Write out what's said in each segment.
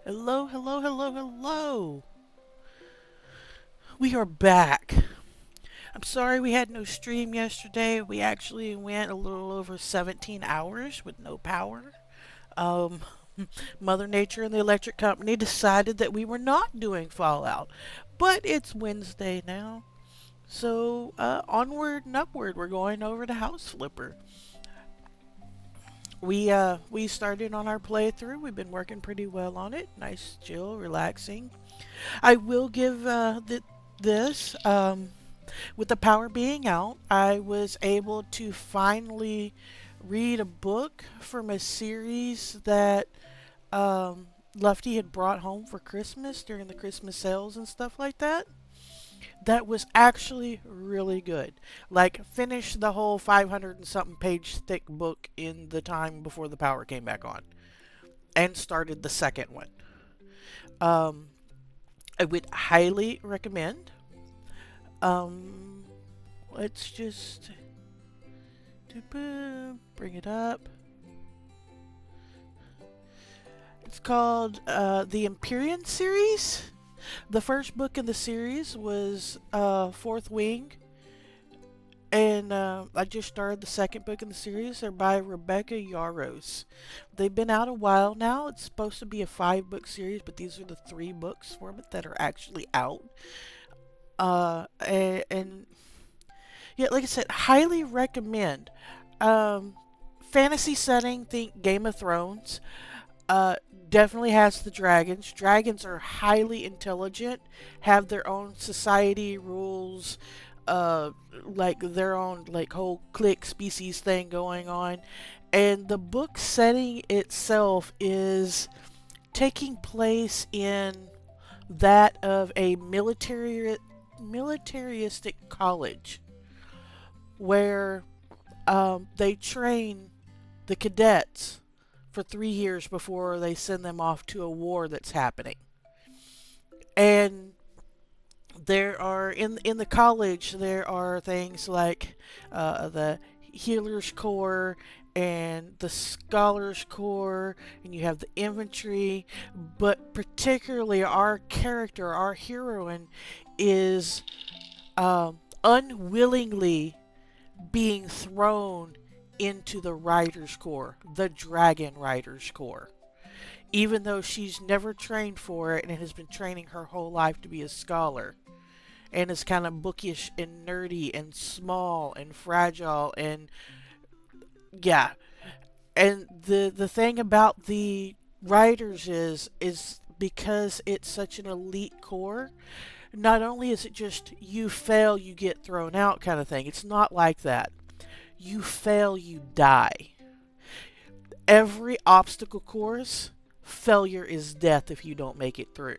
Hello, hello, hello, hello. We are back. I'm sorry we had no stream yesterday. We actually went a little over 17 hours with no power. Um, Mother Nature and the electric company decided that we were not doing Fallout. But it's Wednesday now. So, onward and upward, we're going over to House Flipper. We started on our playthrough. We've been working pretty well on it. Nice, chill, relaxing. I will give this with the power being out, I was able to finally read a book from a series that Lufty had brought home for Christmas during the Christmas sales and stuff like that. That was actually really good. Like, finished the whole 500 and something page thick book in the time before the power came back on, and started the second one. Um, I would highly recommend. Um, let's just bring it up. It's called the Empyrean series. The first book in the series was Fourth Wing, and I just started the second book in the series. They're by Rebecca Yarros. They've been out a while now. It's supposed to be a 5 book series, but these are the 3 books from it that are actually out. And yeah, like I said, highly recommend. Um, Fantasy setting, think Game of Thrones. Uh, Definitely has the dragons. Dragons are highly intelligent, have their own society rules, uh, like their own like whole clique species thing going on. And the book setting itself is taking place in that of a militaristic college where they train the cadets for 3 years before they send them off to a war that's happening. And there are in the college there are things like the healers corps and the scholars corps, and you have the infantry. But particularly our character, our heroine, is unwillingly being thrown into the Riders Corps, the Dragon Riders Corps, even though she's never trained for it and has been training her whole life to be a scholar, and is kind of bookish and nerdy and small and fragile. And yeah, and the thing about the Riders is because it's such an elite corps, not only is it just you fail you get thrown out kind of thing. It's not like that. You fail, you die. Every obstacle course, failure is death if you don't make it through.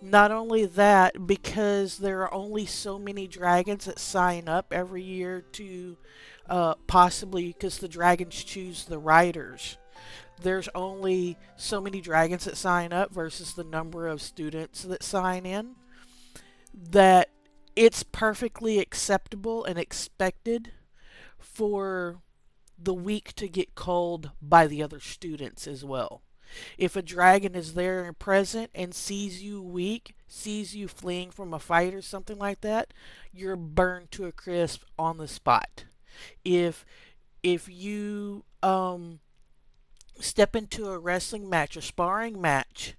Not only that, because there are only so many dragons that sign up every year to possibly, because the dragons choose the riders. There's only so many dragons that sign up versus the number of students that sign in, that it's perfectly acceptable and expected for the weak to get culled by the other students as well. If a dragon is there and present and sees you weak, sees you fleeing from a fight or something like that, you're burned to a crisp on the spot. If you step into a wrestling match, a sparring match,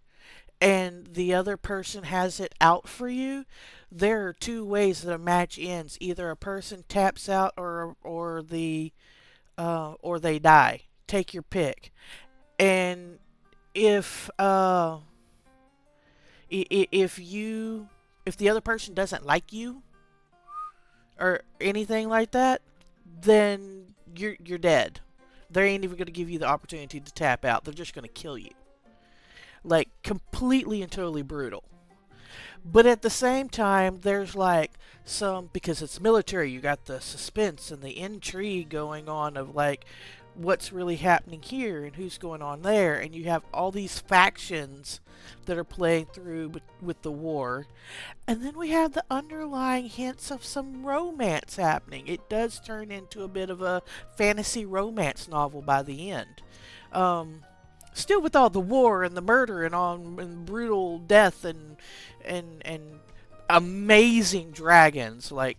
and the other person has it out for you, there are 2 ways that a match ends. Either a person taps out, or they die. Take your pick. And if if you if the other person doesn't like you or anything like that, then you're dead. They ain't even gonna give you the opportunity to tap out. They're just gonna kill you. Like, completely and totally brutal. But at the same time, there's like some, because it's military, you got the suspense and the intrigue going on of like what's really happening here and who's going on there, and you have all these factions that are playing through with the war. And then we have the underlying hints of some romance happening. It does turn into a bit of a fantasy romance novel by the end. Um, Still with all the war and the murder and all and brutal death and amazing dragons like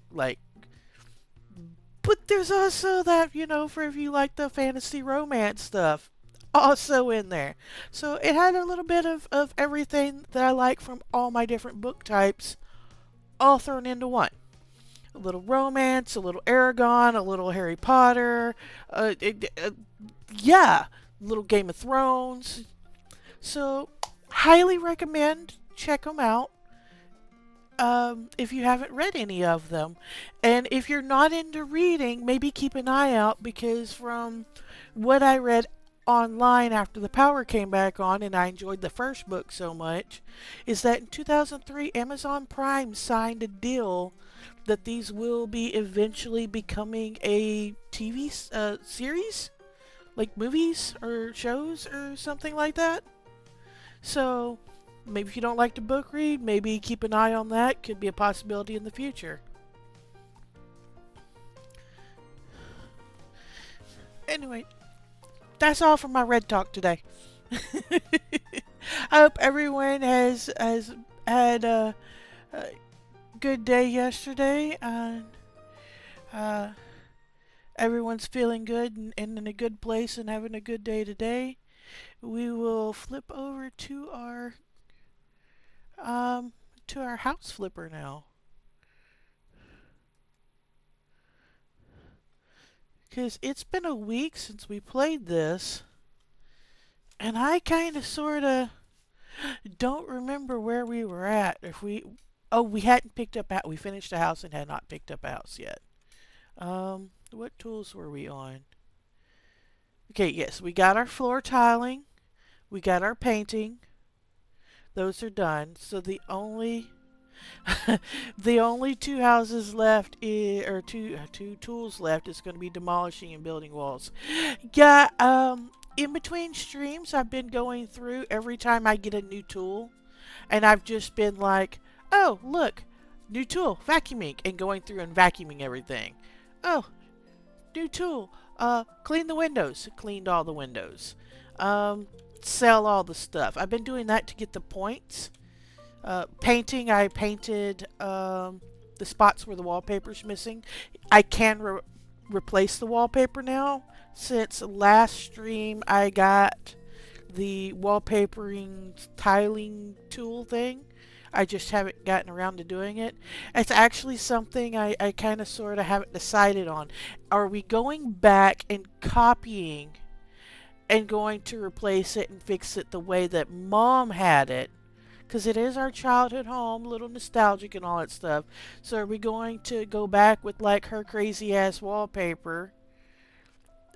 but there's also that, for if you like the fantasy romance stuff, also in there. So it had a little bit of everything that I like from all my different book types all thrown into one. A little romance, a little Aragon, a little Harry Potter, yeah, a little Game of Thrones. So, highly recommend check them out if you haven't read any of them. And if you're not into reading, maybe keep an eye out because from what I read online after the power came back on and I enjoyed the first book so much, is that in 2003 Amazon Prime signed a deal that these will be eventually becoming a TV series, like movies or shows or something like that. So maybe if you don't like to book read, maybe keep an eye on that. Could be a possibility in the future. Anyway, that's all for my Red Talk today. I hope everyone has had a good day yesterday and uh, everyone's feeling good and in a good place and having a good day today. We will flip over um to our house flipper now. Because it's been a week since we played this, and I kind of sort of don't remember where we were at. We hadn't picked up, we finished the house and had not picked up a house yet. What tools were we on? Okay, yes, we got our floor tiling, we got our painting, those are done. So the only the only two houses left or two tools left is going to be demolishing and building walls. Yeah, in between streams I've been going through every time I get a new tool and I've just been like, "Oh, look, new tool, vacuuming," and going through and vacuuming everything. Oh, new tool, clean the windows. Cleaned all the windows. Sell all the stuff. I've been doing that to get the points. Painting, I painted the spots where the wallpaper's missing. I can replace the wallpaper now. Since last stream, I got the wallpapering tiling tool thing. I just haven't gotten around to doing it. It's actually something I kind of sort of haven't decided on. Are we going back and copying and going to replace it and fix it the way that Mom had it? Because it is our childhood home, a little nostalgic and all that stuff. So are we going to go back with like her crazy ass wallpaper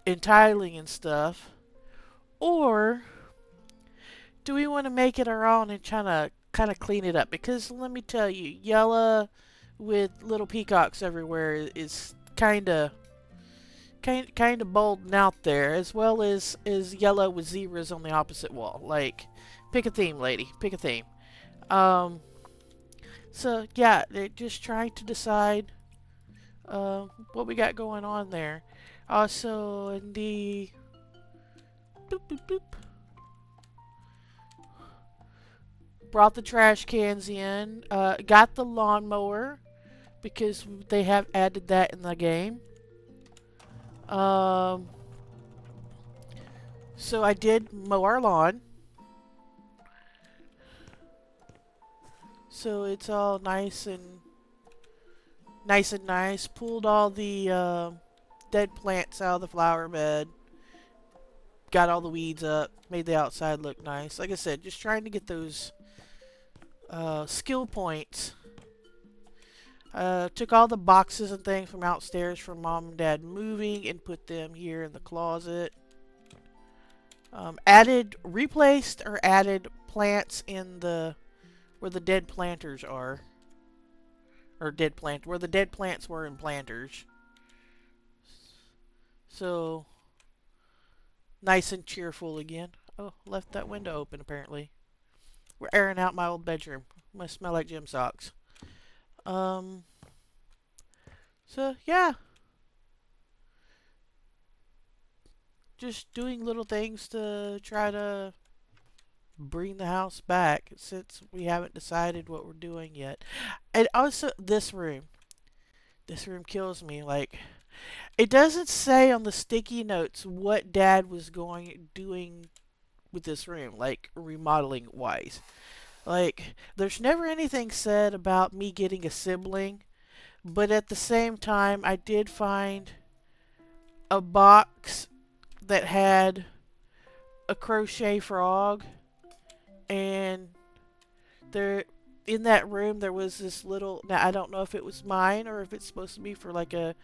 and tiling and stuff? Or do we want to make it our own and kind of clean it up? Because let me tell you, yellow with little peacocks everywhere is kind of bold and out there, as well as yellow with zebras on the opposite wall. Like, pick a theme, lady. Pick a theme. Um, so yeah, they're just trying to decide what we got going on there. Also, in the boop boop boop, brought the trash cans in. Got the lawnmower because they have added that in the game. Um, so I did mow our lawn. So it's all nice. Pulled all the dead plants out of the flower bed. Got all the weeds up. Made the outside look nice. Like I said, just trying to get those skill points. Took all the boxes and things from outstairs from Mom and Dad moving and put them here in the closet. Replaced or added plants in where the dead planters are. Or where the dead plants were in planters. So, nice and cheerful again. Oh, left that window open apparently. We're airing out my old bedroom. Must smell like gym socks. So yeah. just doing little things to try to bring the house back since we haven't decided what we're doing yet. And also, this room. This room kills me. Like, it doesn't say on the sticky notes what Dad was doing with this room, like remodeling wise. Like, there's never anything said about me getting a sibling, but at the same time, I did find a box that had a crochet frog, and there in that room there was this little. Now I don't know if it was mine or if it's supposed to be for like a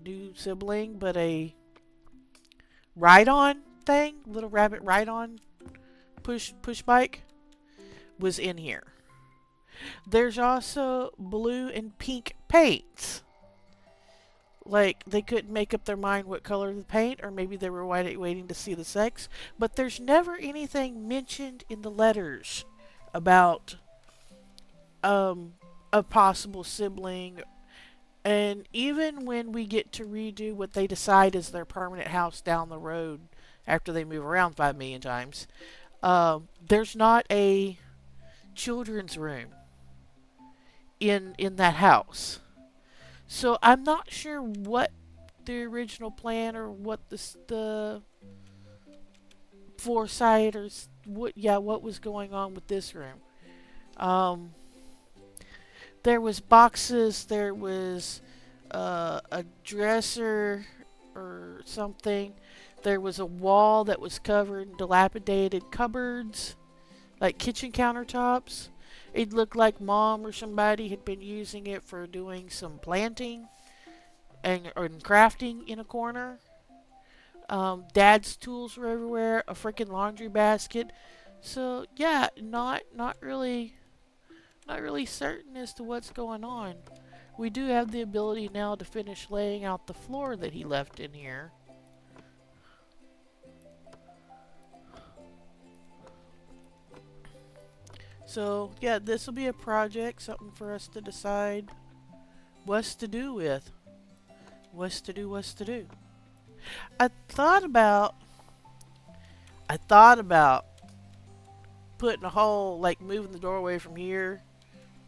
new sibling, but a ride-on thing, little rabbit ride-on push bike was in here. There's also blue and pink paints. Like, they couldn't make up their mind what color of the paint, or maybe they were waiting to see the sex. But there's never anything mentioned in the letters about a possible sibling. And even when we get to redo what they decide is their permanent house down the road after they move around 5 million times, there's not a children's room in that house. So I'm not sure what the original plan or what the foresight or what was going on with this room. There was boxes. There was a dresser or something. There was a wall that was covered in dilapidated cupboards, like kitchen countertops. It looked like Mom or somebody had been using it for doing some planting or crafting in a corner. Dad's tools were everywhere. A freaking laundry basket. So yeah, not really certain as to what's going on. We do have the ability now to finish laying out the floor that he left in here. So, yeah, this will be a project, something for us to decide what's to do with. What's to do. I thought about putting a hole, like moving the doorway from here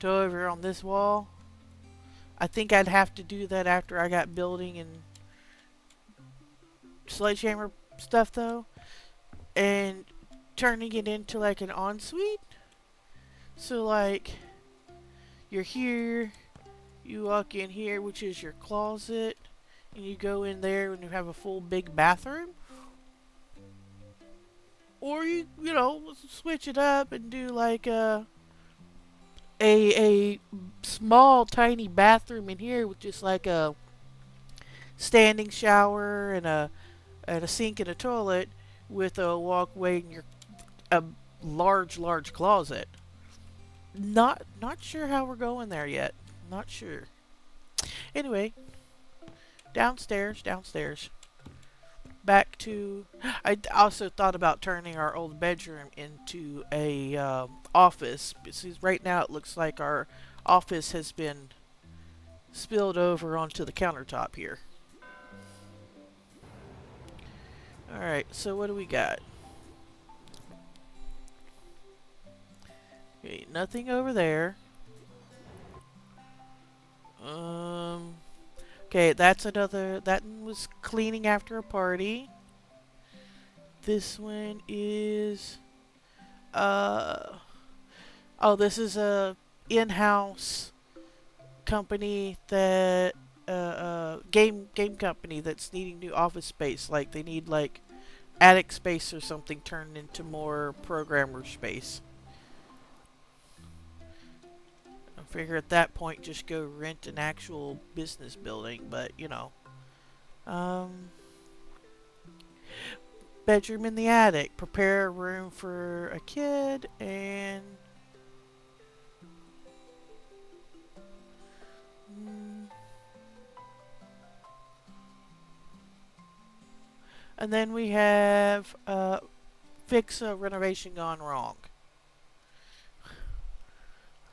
to over on this wall. I think I'd have to do that after I got building and sledgehammer stuff though. And turning it into like an ensuite. So like, you're here, you walk in here, which is your closet, and you go in there and you have a full big bathroom. Or you switch it up and do like a small tiny bathroom in here with just like a standing shower and a sink and a toilet with a walkway and a large closet. Not sure how we're going there yet. Not sure. Anyway, downstairs. Back to. I also thought about turning our old bedroom into a office. Because right now it looks like our office has been spilled over onto the countertop here. Alright, so what do we got? Okay, nothing over there. Okay, that's another. That one was cleaning after a party. This one is. Oh, this is a in-house company that. Game company that's needing new office space. Like they need like attic space or something turned into more programmer space. Figure at that point just go rent an actual business building, but bedroom in the attic, prepare a room for a kid, and then we have fix a renovation gone wrong.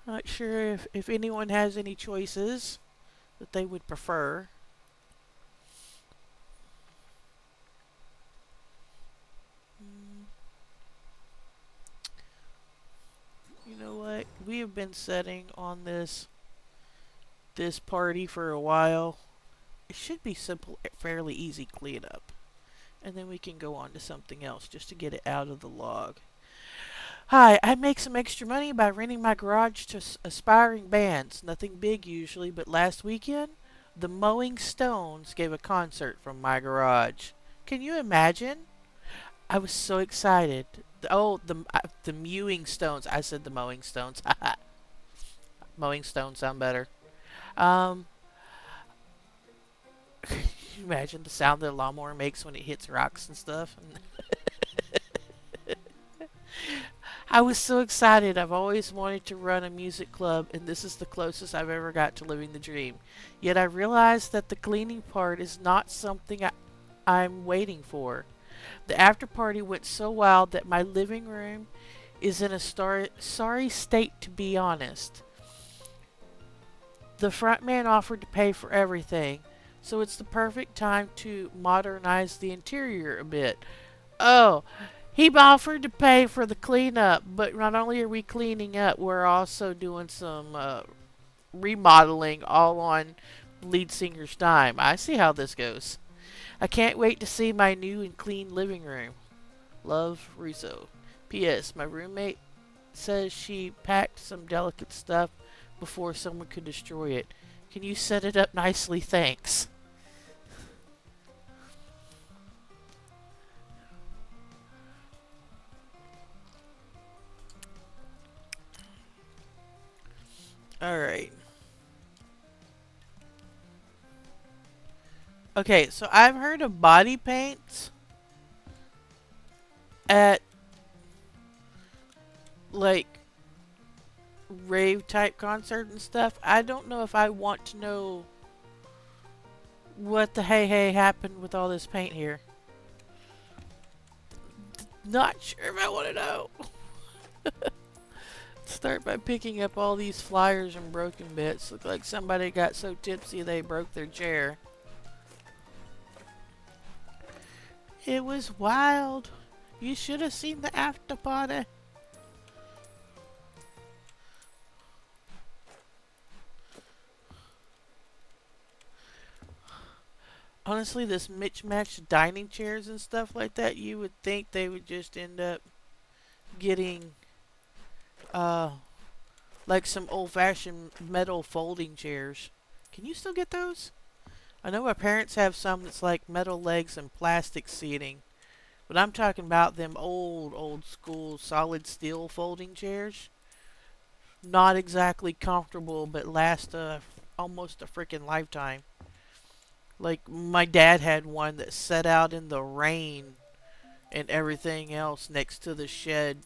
Not sure if anyone has any choices that they would prefer. we have been setting on this party for a while. It should be simple, fairly easy cleanup. And then we can go on to something else just to get it out of the log. Hi, I make some extra money by renting my garage to aspiring bands. Nothing big usually, but last weekend, the Mowing Stones gave a concert from my garage. Can you imagine? I was so excited. The Mewing Stones. I said the Mowing Stones. Mowing Stones sound better. Um, can you imagine the sound that a lawnmower makes when it hits rocks and stuff? I was so excited. I've always wanted to run a music club, and this is the closest I've ever got to living the dream. Yet I realized that the cleaning part is not something I'm waiting for. The after party went so wild that my living room is in a sorry state, to be honest. The front man offered to pay for everything, so it's the perfect time to modernize the interior a bit. Oh, he offered to pay for the cleanup, but not only are we cleaning up, we're also doing some remodeling all on lead singer's dime. I see how this goes. I can't wait to see my new and clean living room. Love, Russo. P.S. My roommate says she packed some delicate stuff before someone could destroy it. Can you set it up nicely? Thanks. Alright. Okay, so I've heard of body paints at, like, rave type concert and stuff. I don't know if I want to know what the hey happened with all this paint here. Not sure if I want to know. Start by picking up all these flyers and broken bits. Look like somebody got so tipsy they broke their chair. It was wild. You should have seen the after party. Honestly, this mismatched dining chairs and stuff like that, you would think they would just end up getting like some old-fashioned metal folding chairs. Can you still get those? I know my parents have some that's like metal legs and plastic seating, but I'm talking about them old school solid steel folding chairs. Not exactly comfortable, but last almost a freaking lifetime. Like, my dad had one that sat out in the rain and everything else next to the shed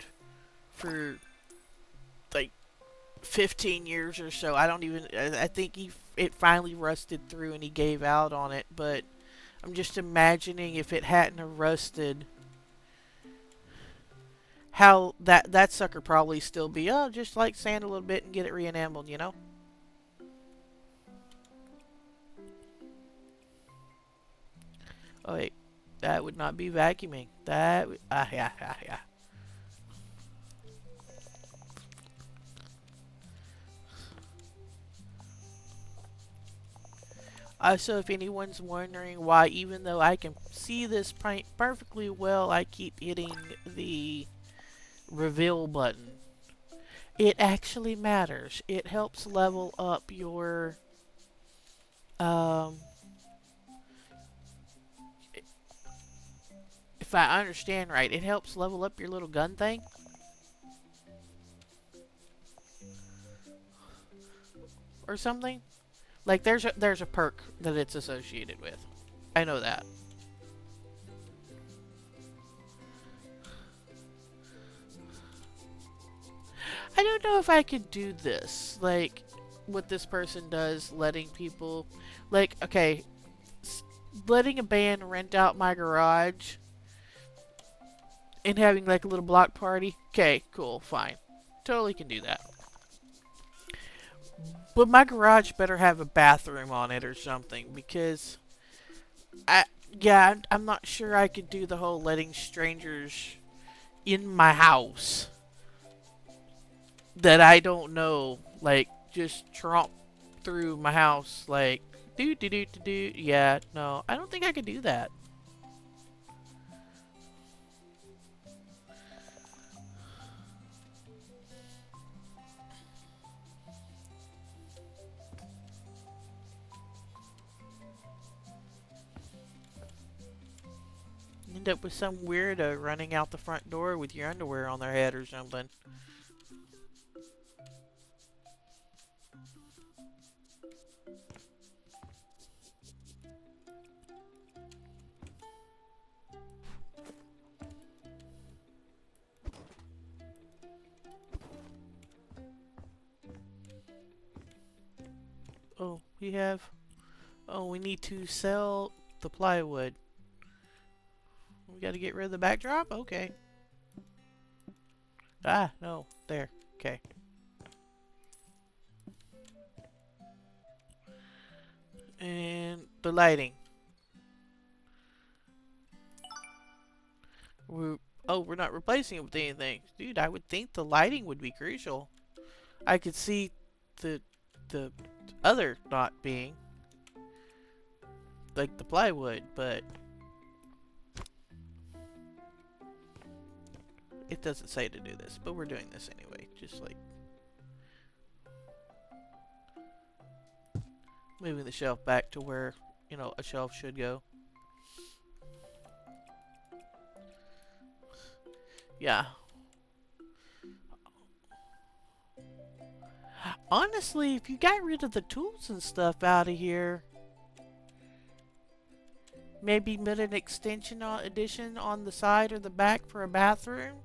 for like 15 years or so. I think it finally rusted through and he gave out on it, but I'm just imagining if it hadn't have rusted, how that sucker probably still be, just like sand a little bit and get it re-enameled, you know? Oh wait, that would not be vacuuming. That would, yeah. So if anyone's wondering why, even though I can see this paint perfectly well, I keep hitting the reveal button. It actually matters. It helps level up your, if I understand right, it helps level up your little gun thing. Or something. Like, there's a perk that it's associated with. I know that. I don't know if I could do this. Like, what this person does, letting people... Like, okay, letting a band rent out my garage and having, like, a little block party. Okay, cool, fine. Totally can do that. But my garage better have a bathroom on it or something, because I'm not sure I could do the whole letting strangers in my house. that I don't know, like, just tromp through my house, like, do do do do do. Yeah, no, I don't think I could do that. End up with some weirdo running out the front door with your underwear on their head or something. Oh, we have... Oh, we need to sell the plywood. We gotta get rid of the backdrop? Okay. Ah, no. There. Okay. And the lighting. We're not replacing it with anything. Dude, I would think the lighting would be crucial. I could see the other not being. Like the plywood, but it doesn't say to do this, but we're doing this anyway. Just like moving the shelf back to where, you know, a shelf should go. Yeah. Honestly, if you got rid of the tools and stuff out of here, maybe put an extension addition on the side or the back for a bathroom.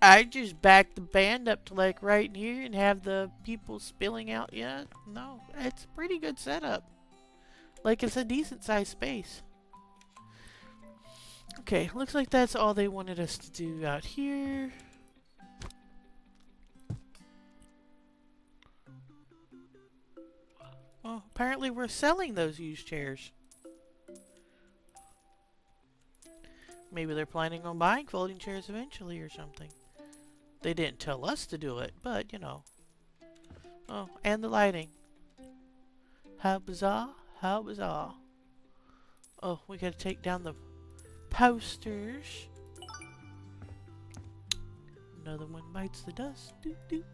I just back the band up to like right in here and have the people spilling out. Yeah, no, it's a pretty good setup. Like, it's a decent sized space. Okay, looks like that's all they wanted us to do out here. Well, apparently we're selling those used chairs. Maybe they're planning on buying folding chairs eventually or something. They didn't tell us to do it, but, you know. Oh, and the lighting. How bizarre, how bizarre. Oh, we gotta take down the posters. Another one bites the dust. Doo doo.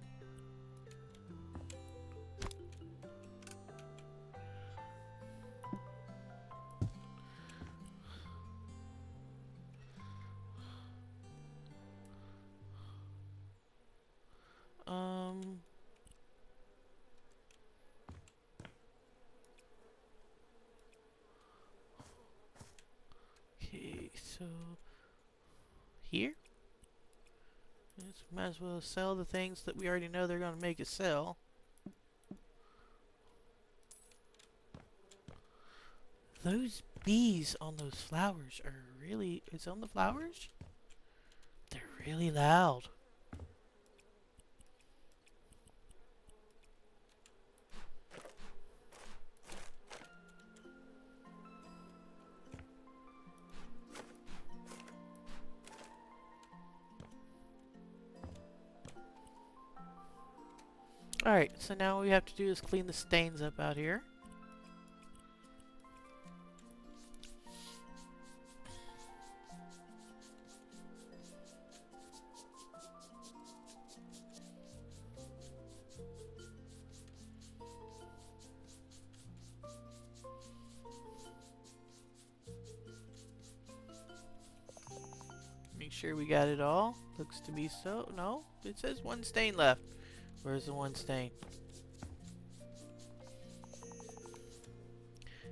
Okay, so here? Yes, might as well sell the things that we already know they're going to make us sell. Those bees on those flowers are really... It's on the flowers? They're really loud. Alright, so now what we have to do is clean the stains up out here. Make sure we got it all. Looks to be so. No, it says one stain left. Where's the one stain?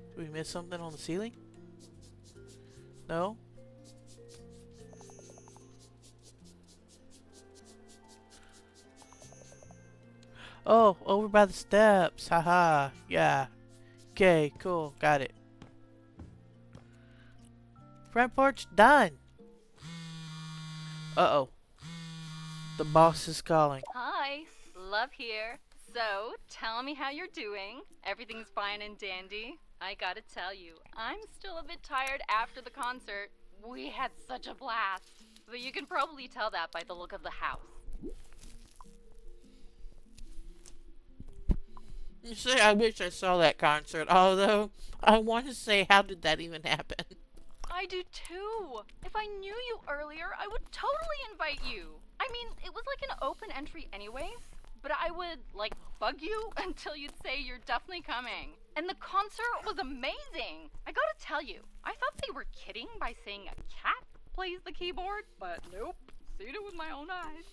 Did we miss something on the ceiling? No? Oh, over by the steps. Haha. Yeah. Okay, cool. Got it. Front porch done. Uh-oh. The boss is calling. Hi, Love here. So, tell me how you're doing. Everything's fine and dandy. I gotta tell you, I'm still a bit tired after the concert. We had such a blast. So you can probably tell that by the look of the house. You see, I wish I saw that concert, although I want to say, how did that even happen? I do too. If I knew you earlier, I would totally invite you. I mean, it was like an open entry anyways, but I would, like, bug you until you'd say you're definitely coming. And the concert was amazing. I gotta tell you, I thought they were kidding by saying a cat plays the keyboard, but nope. Seen it with my own eyes.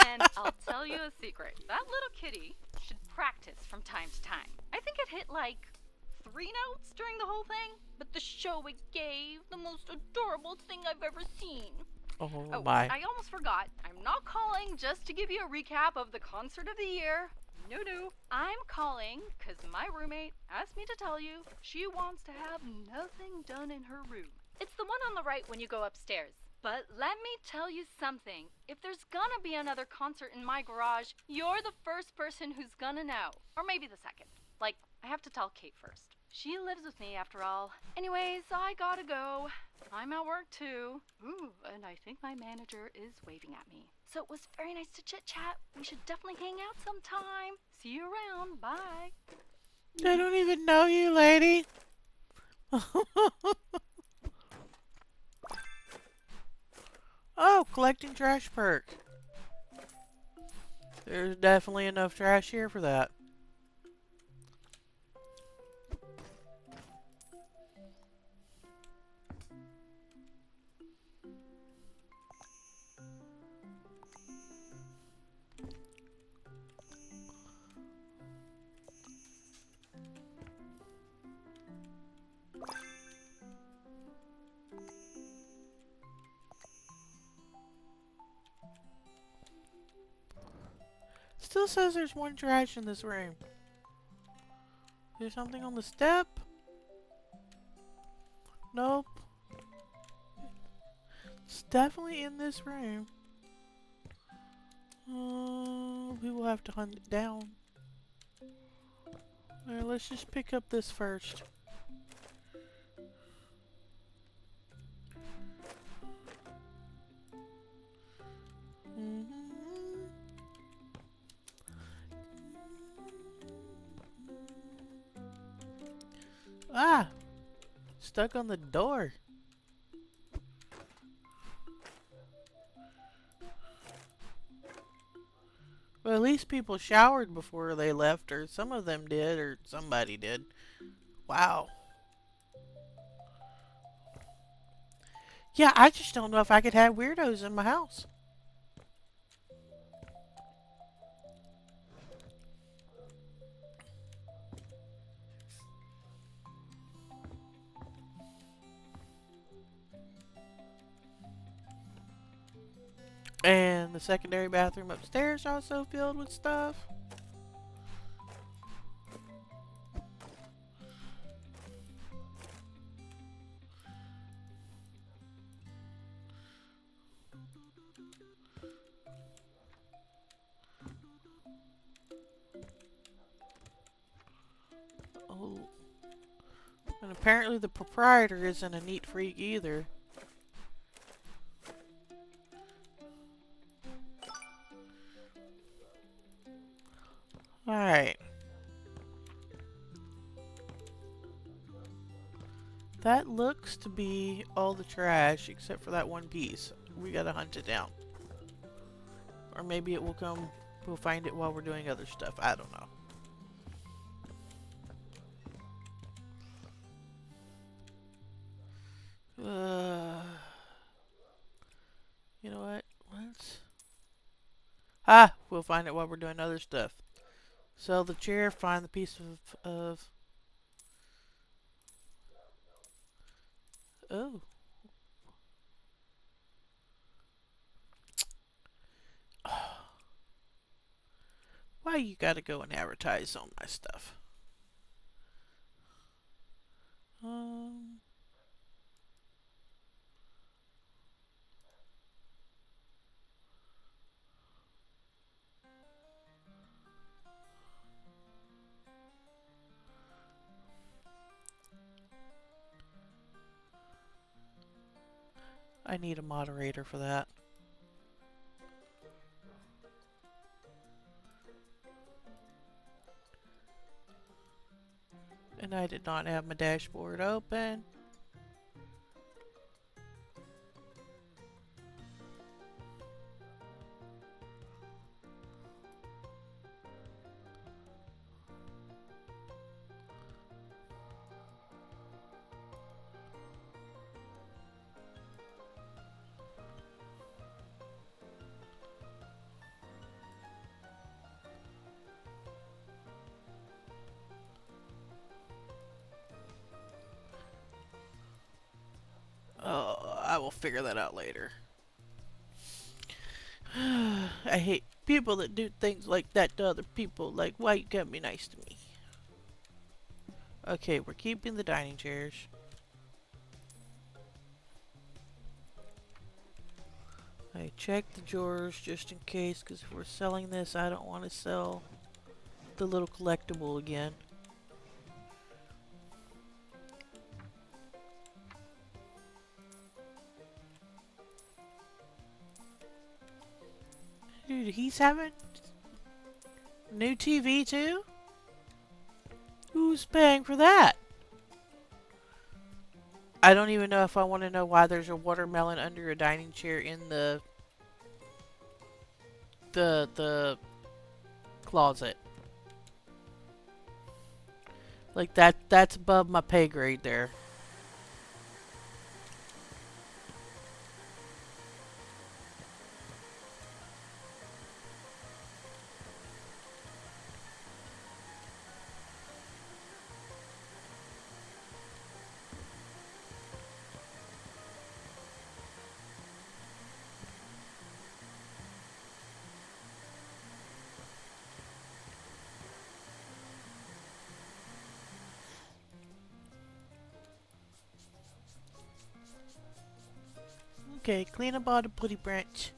And I'll tell you a secret. That little kitty should practice from time to time. I think it hit like 3 notes during the whole thing, but the show it gave, the most adorable thing I've ever seen. Oh my. I almost forgot. I'm not calling just to give you a recap of the concert of the year. No. I'm calling because my roommate asked me to tell you she wants to have nothing done in her room. It's the one on the right when you go upstairs. But let me tell you something. If there's gonna be another concert in my garage, you're the first person who's gonna know. Or maybe the second. Like, I have to tell Kate first. She lives with me after all. Anyways, I gotta go. I'm at work too. Ooh, and I think my manager is waving at me. So it was very nice to chit chat. We should definitely hang out sometime. See you around. Bye. They don't even know you, lady. Oh, collecting trash perk. There's definitely enough trash here for that. Still says there's one trash in this room. Is there something on the step? Nope. It's definitely in this room. We will have to hunt it down. Alright, let's just pick up this first. Ah! Stuck on the door. Well, at least people showered before they left, or some of them did, or somebody did. Wow. Yeah, I just don't know if I could have weirdos in my house. And the secondary bathroom upstairs also filled with stuff. Oh. And apparently the proprietor isn't a neat freak either. Alright. That looks to be all the trash except for that one piece. We gotta hunt it down. Or maybe it will come, we'll find it while we're doing other stuff. I don't know. You know what? Let's... Ah! We'll find it while we're doing other stuff. Sell the chair, find the piece of... Oh. Why you gotta go and advertise on my stuff? I need a moderator for that. And I did not have my dashboard open. Oh, I will figure that out later. I hate people that do things like that to other people. Like, why you gotta be nice to me? Okay, we're keeping the dining chairs. I checked the drawers just in case, because if we're selling this, I don't want to sell the little collectible again. Dude, he's having new TV too? Who's paying for that? I don't even know if I want to know why there's a watermelon under a dining chair in the closet. Like that's above my pay grade there. Okay, clean up all the putty branch.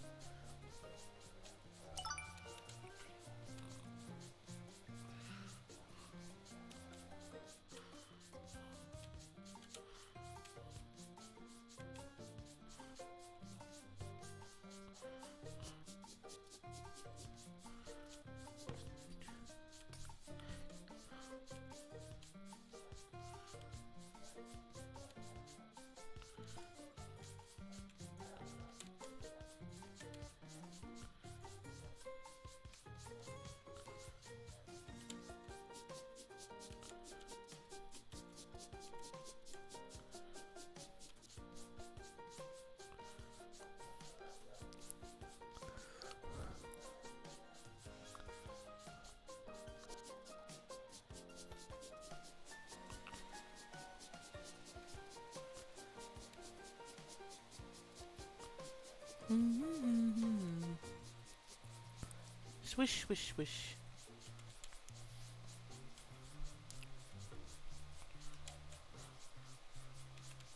Swish, swish, swish.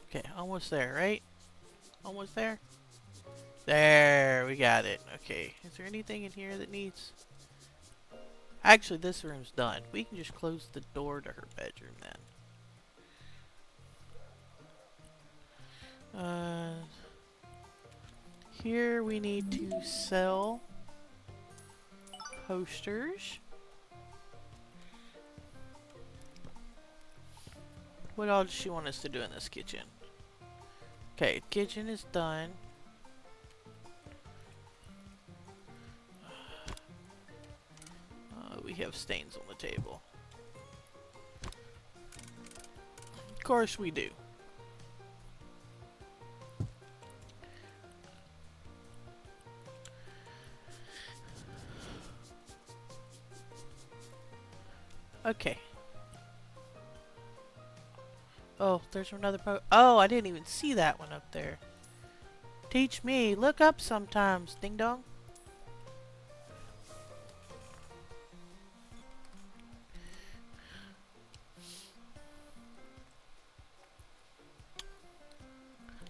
Okay, almost there, right? Almost there? There, we got it. Okay, is there anything in here that needs... Actually, this room's done. We can just close the door to her bedroom then. Here we need to sell posters. What all does she want us to do in this kitchen? Okay, kitchen is done. We have stains on the table. Of course we do. Okay. Oh, there's another oh, I didn't even see that one up there. Teach me. Look up sometimes, ding dong.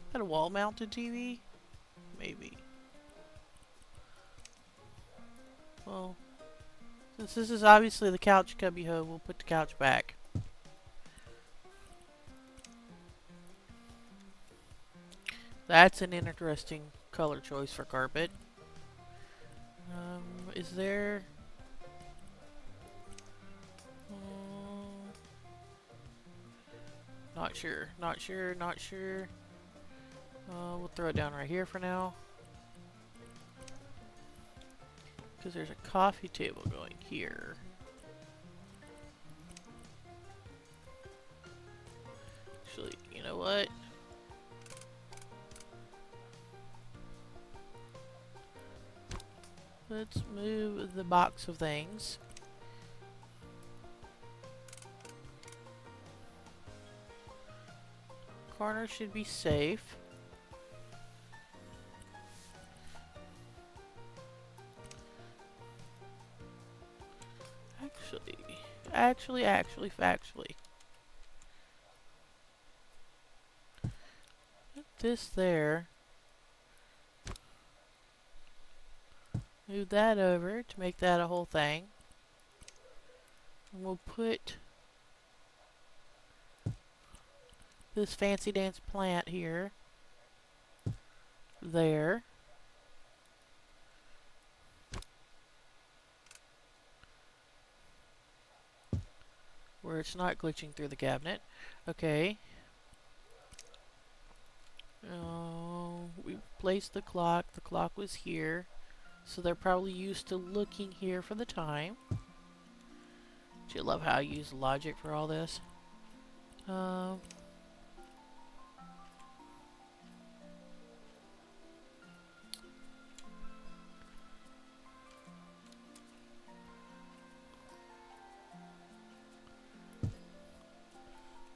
Is that a wall-mounted TV? Maybe. Well, since this is obviously the couch cubbyhole, we'll put the couch back. That's an interesting color choice for carpet. Is there... Not sure, not sure, not sure. We'll throw it down right here for now. Because there's a coffee table going here. Actually, you know what? Let's move the box of things. Corner should be safe. Factually. Put this there. Move that over to make that a whole thing. And we'll put this fancy dance plant here. There. Where it's not glitching through the cabinet. Okay. We placed the clock. The clock was here. So they're probably used to looking here for the time. Do you love how I use logic for all this?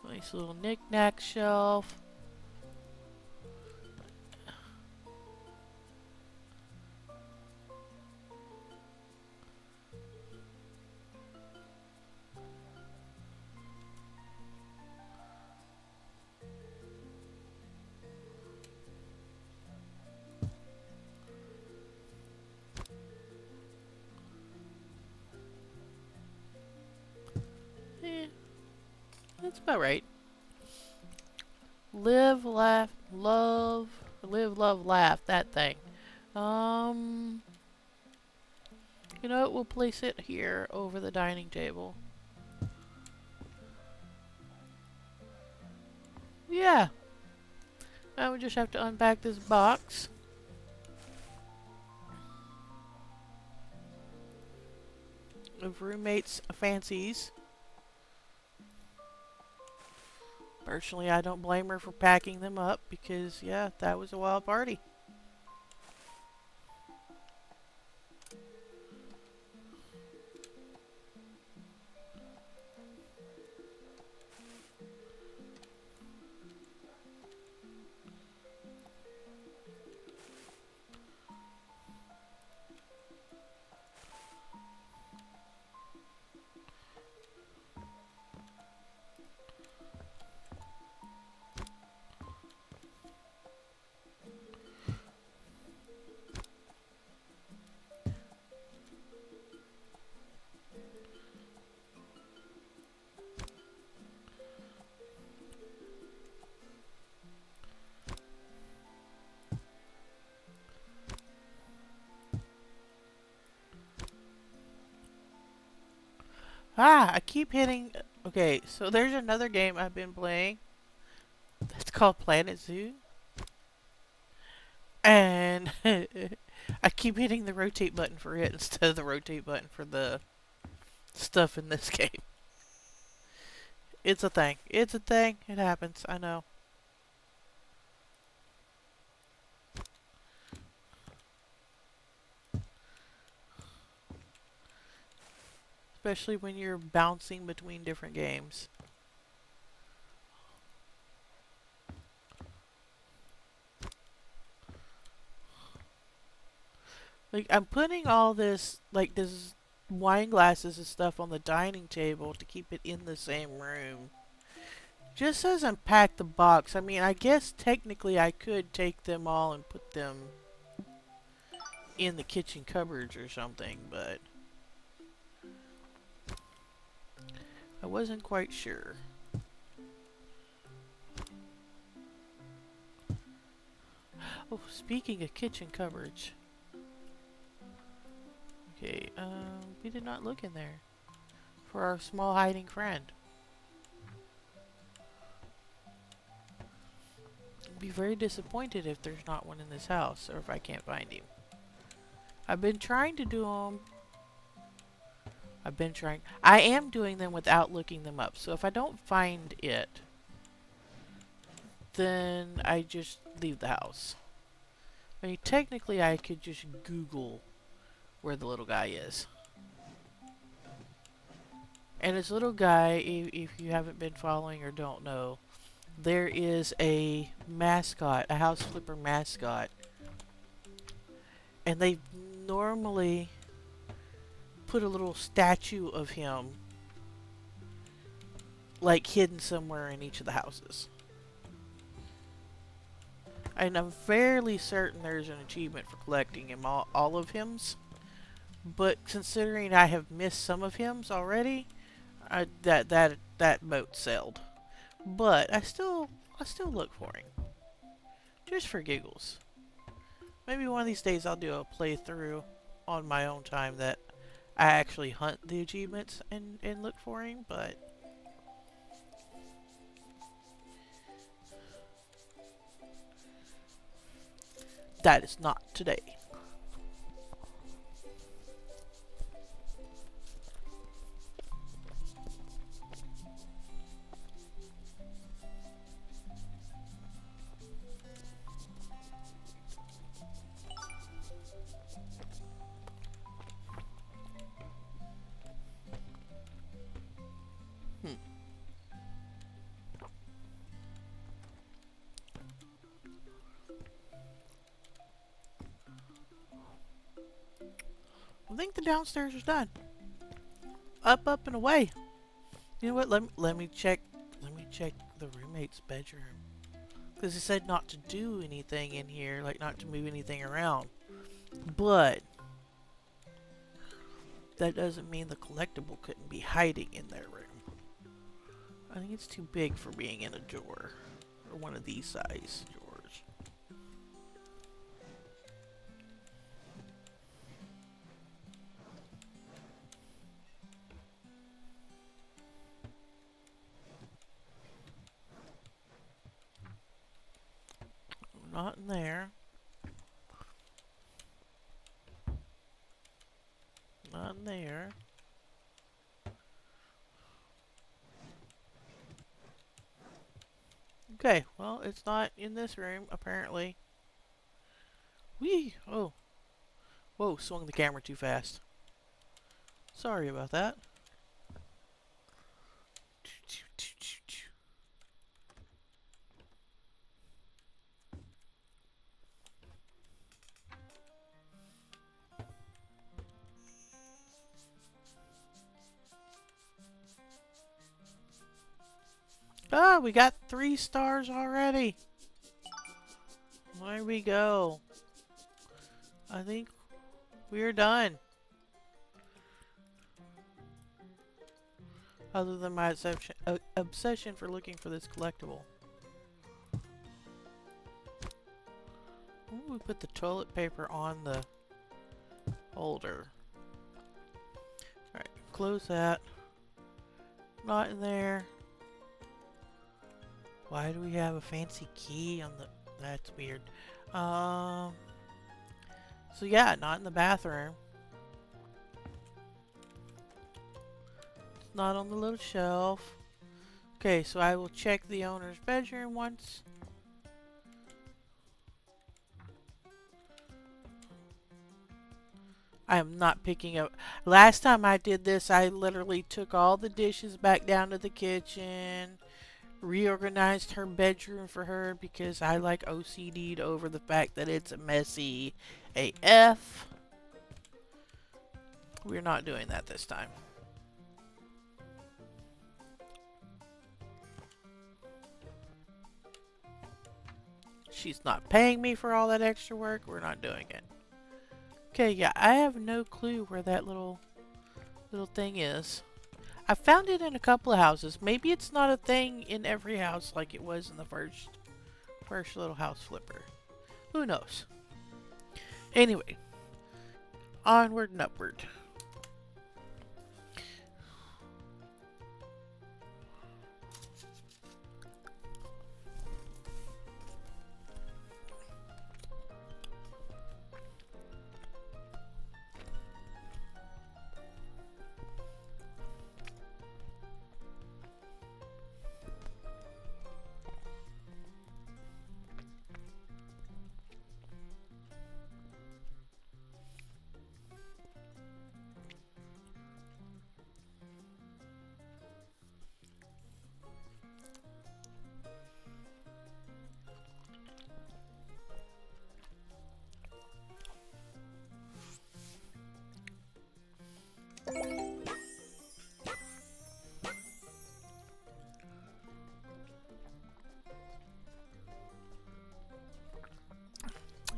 Nice little knick-knack shelf. That's about right. Live, laugh, love, live, love, laugh, that thing. You know what, we'll place it here over the dining table. Yeah. Now we just have to unpack this box. Of roommates' fancies. Personally, I don't blame her for packing them up because, yeah, that was a wild party. I keep hitting... Okay, so there's another game I've been playing. It's called Planet Zoo. And I keep hitting the rotate button for it instead of the rotate button for the stuff in this game. It's a thing. It's a thing. It happens. I know. Especially when you're bouncing between different games. Like, I'm putting all this, like, this wine glasses and stuff on the dining table to keep it in the same room. Just as unpack the box. I mean, I guess technically I could take them all and put them in the kitchen cupboards or something, but I wasn't quite sure. Oh, speaking of kitchen cupboards. Okay, we did not look in there for our small hiding friend. I'd be very disappointed if there's not one in this house, or if I can't find him. I've been trying to do them. I am doing them without looking them up. So if I don't find it, then I just leave the house. I mean, technically I could just Google where the little guy is. And this little guy, if you haven't been following or don't know, there is a mascot, a house flipper mascot. And they normally put a little statue of him like hidden somewhere in each of the houses. And I'm fairly certain there's an achievement for collecting him, all of hims. But considering I have missed some of hims already, that boat sailed. But I still look for him, just for giggles. Maybe one of these days I'll do a playthrough on my own time that I actually hunt the achievements and look for him, but that is not today. I think the downstairs is done. Up and away. You know what? Let me check the roommate's bedroom, because it said not to do anything in here, like not to move anything around. But that doesn't mean the collectible couldn't be hiding in their room. I think it's too big for being in a drawer, or one of these size drawers. Not in there. Not in there. Okay, well, it's not in this room, apparently. Whee! Oh. Whoa, swung the camera too fast. Sorry about that. Ah, we got 3 stars already. There we go. I think we're done. Other than my obsession for looking for this collectible. Ooh, we put the toilet paper on the holder. Alright, close that. Not in there. Why do we have a fancy key on the... That's weird. So yeah, not in the bathroom. It's not on the little shelf. Okay, so I will check the owner's bedroom once. I am not picking up... Last time I did this, I literally took all the dishes back down to the kitchen, reorganized her bedroom for her because I like OCD'd over the fact that it's messy AF. We're not doing that this time. She's not paying me for all that extra work. We're not doing it. Okay, yeah, I have no clue where that little thing is. I found it in a couple of houses. Maybe it's not a thing in every house like it was in the first little house flipper. Who knows? Anyway, onward and upward.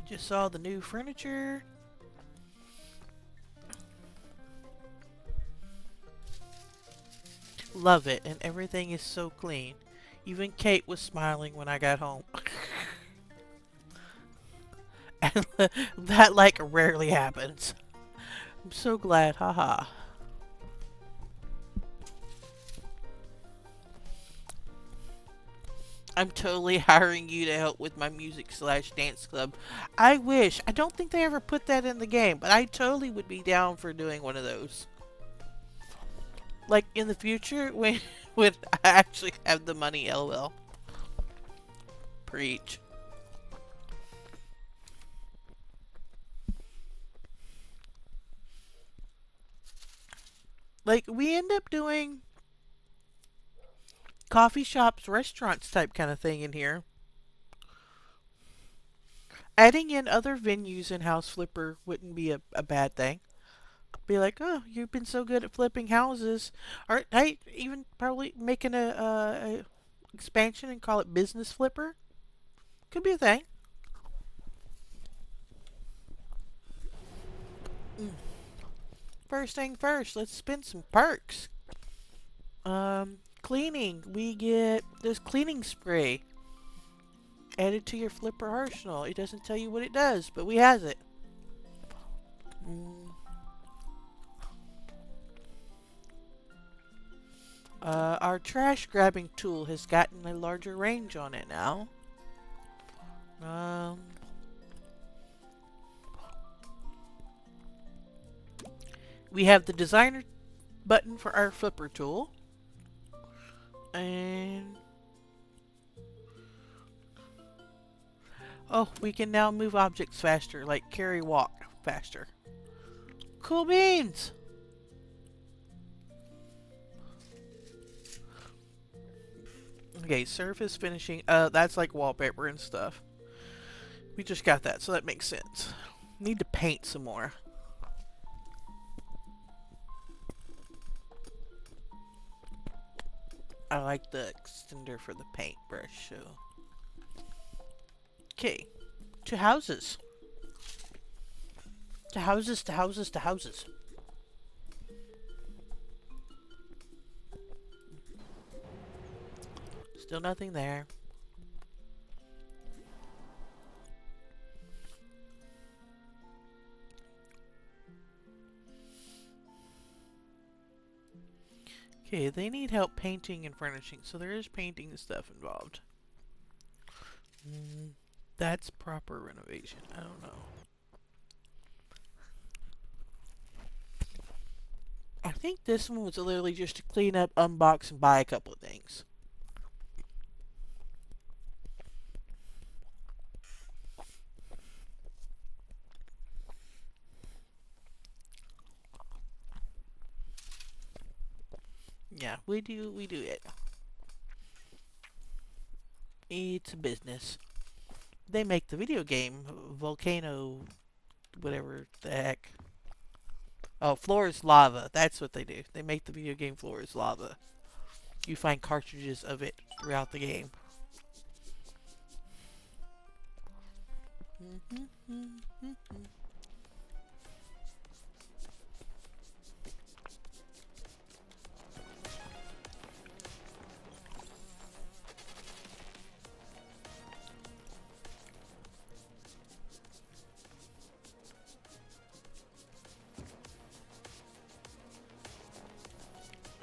Just saw the new furniture. Love it, and everything is so clean. Even Kate was smiling when I got home. And that like rarely happens. I'm so glad, haha. I'm totally hiring you to help with my music/dance club. I wish. I don't think they ever put that in the game, but I totally would be down for doing one of those. Like in the future when I actually have the money, LOL. Preach. Like we end up doing coffee shops, restaurants type kind of thing in here. Adding in other venues in House Flipper wouldn't be a bad thing. Be like, oh, you've been so good at flipping houses. Or hey, even probably making a expansion and call it Business Flipper. Could be a thing. First thing first, let's spin some perks. Cleaning. We get this cleaning spray added to your Flipper arsenal. It doesn't tell you what it does, but we has it. Our trash grabbing tool has gotten a larger range on it now. We have the designer button for our flipper tool. And oh, we can now move objects faster, like carry walk faster. Cool beans! Okay, surface finishing. That's like wallpaper and stuff. We just got that, so that makes sense. Need to paint some more. I like the extender for the paintbrush, so. Okay. To houses. To houses, to houses, to houses. Still nothing there. Okay, they need help painting and furnishing, so there is painting stuff involved. That's proper renovation. I don't know. I think this one was literally just to clean up, unbox, and buy a couple of things. Yeah, we do it. It's a business. They make the video game Volcano, whatever the heck. Oh, Floor is Lava. That's what they do. They make the video game Floor is Lava. You find cartridges of it throughout the game.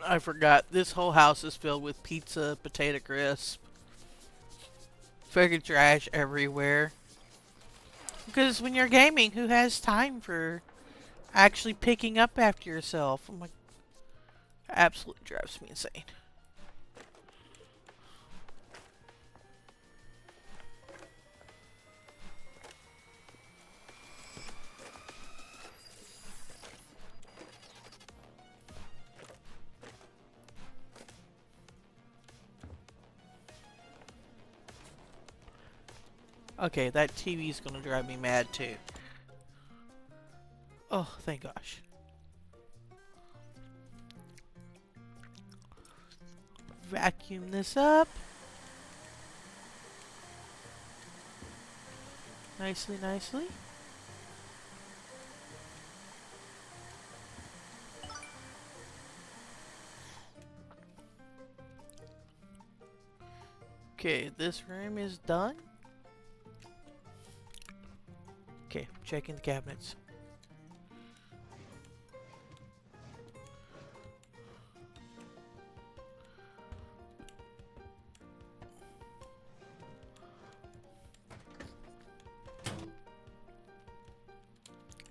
I forgot. This whole house is filled with pizza, potato crisp, fucking trash everywhere. Because when you're gaming, who has time for actually picking up after yourself? Oh my, absolutely drives me insane. Okay, that TV's gonna drive me mad too. Oh, thank gosh. Vacuum this up. Nicely, nicely. Okay, this room is done. Okay, checking the cabinets.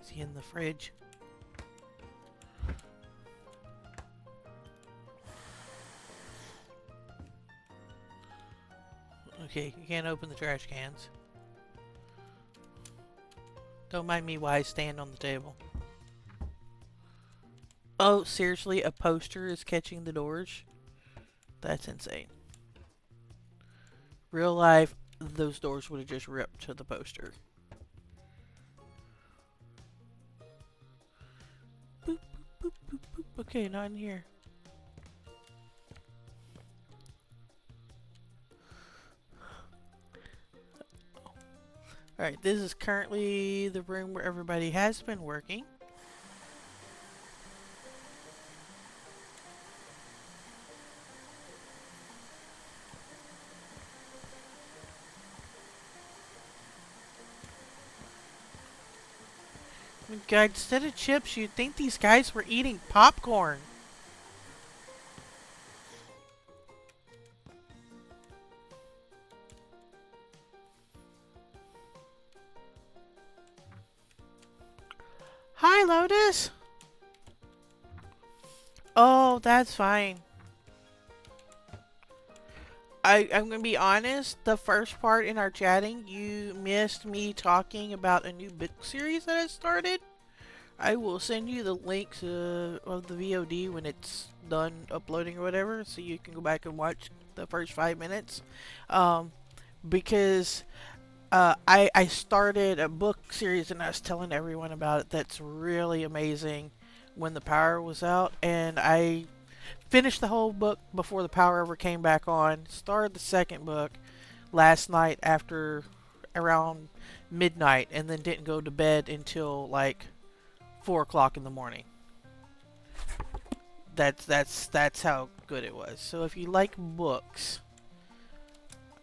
Is he in the fridge? Okay, you can't open the trash cans. Don't mind me while I stand on the table. Oh, seriously? A poster is catching the doors? That's insane. Real life, those doors would have just ripped to the poster. Boop, boop, boop, boop, boop. Okay, not in here. Alright, this is currently the room where everybody has been working. God, instead of chips, you'd think these guys were eating popcorn. Hi, Lotus! Oh, that's fine. I'm gonna be honest, the first part in our chatting, you missed me talking about a new book series that I started. I will send you the link of the VOD when it's done uploading or whatever, so you can go back and watch the first 5 minutes. Because I started a book series and I was telling everyone about it that's really amazing when the power was out, and I finished the whole book before the power ever came back on. Started the second book last night after around midnight, and then didn't go to bed until like 4 o'clock in the morning. That's how good it was. So if you like books,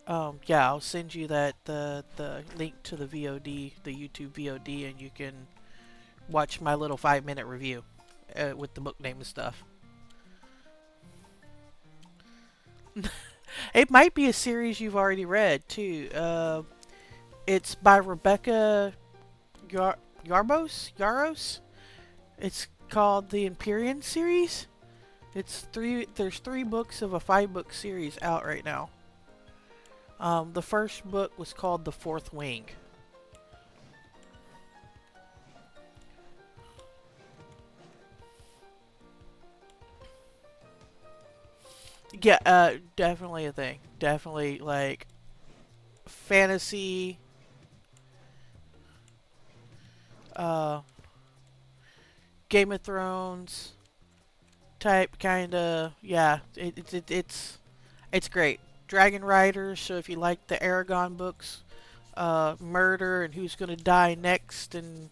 yeah, I'll send you the link to the VOD, the YouTube VOD, and you can watch my little 5-minute review with the book name and stuff. It might be a series you've already read too. It's by Rebecca Yarros. It's called the Empyrean series. There's 3 books of a 5-book series out right now. The first book was called The Fourth Wing. Yeah, definitely a thing. Definitely like fantasy, Game of Thrones type kind of. Yeah, it's great. Dragon Riders. So if you like the Aragon books, murder and who's gonna die next, and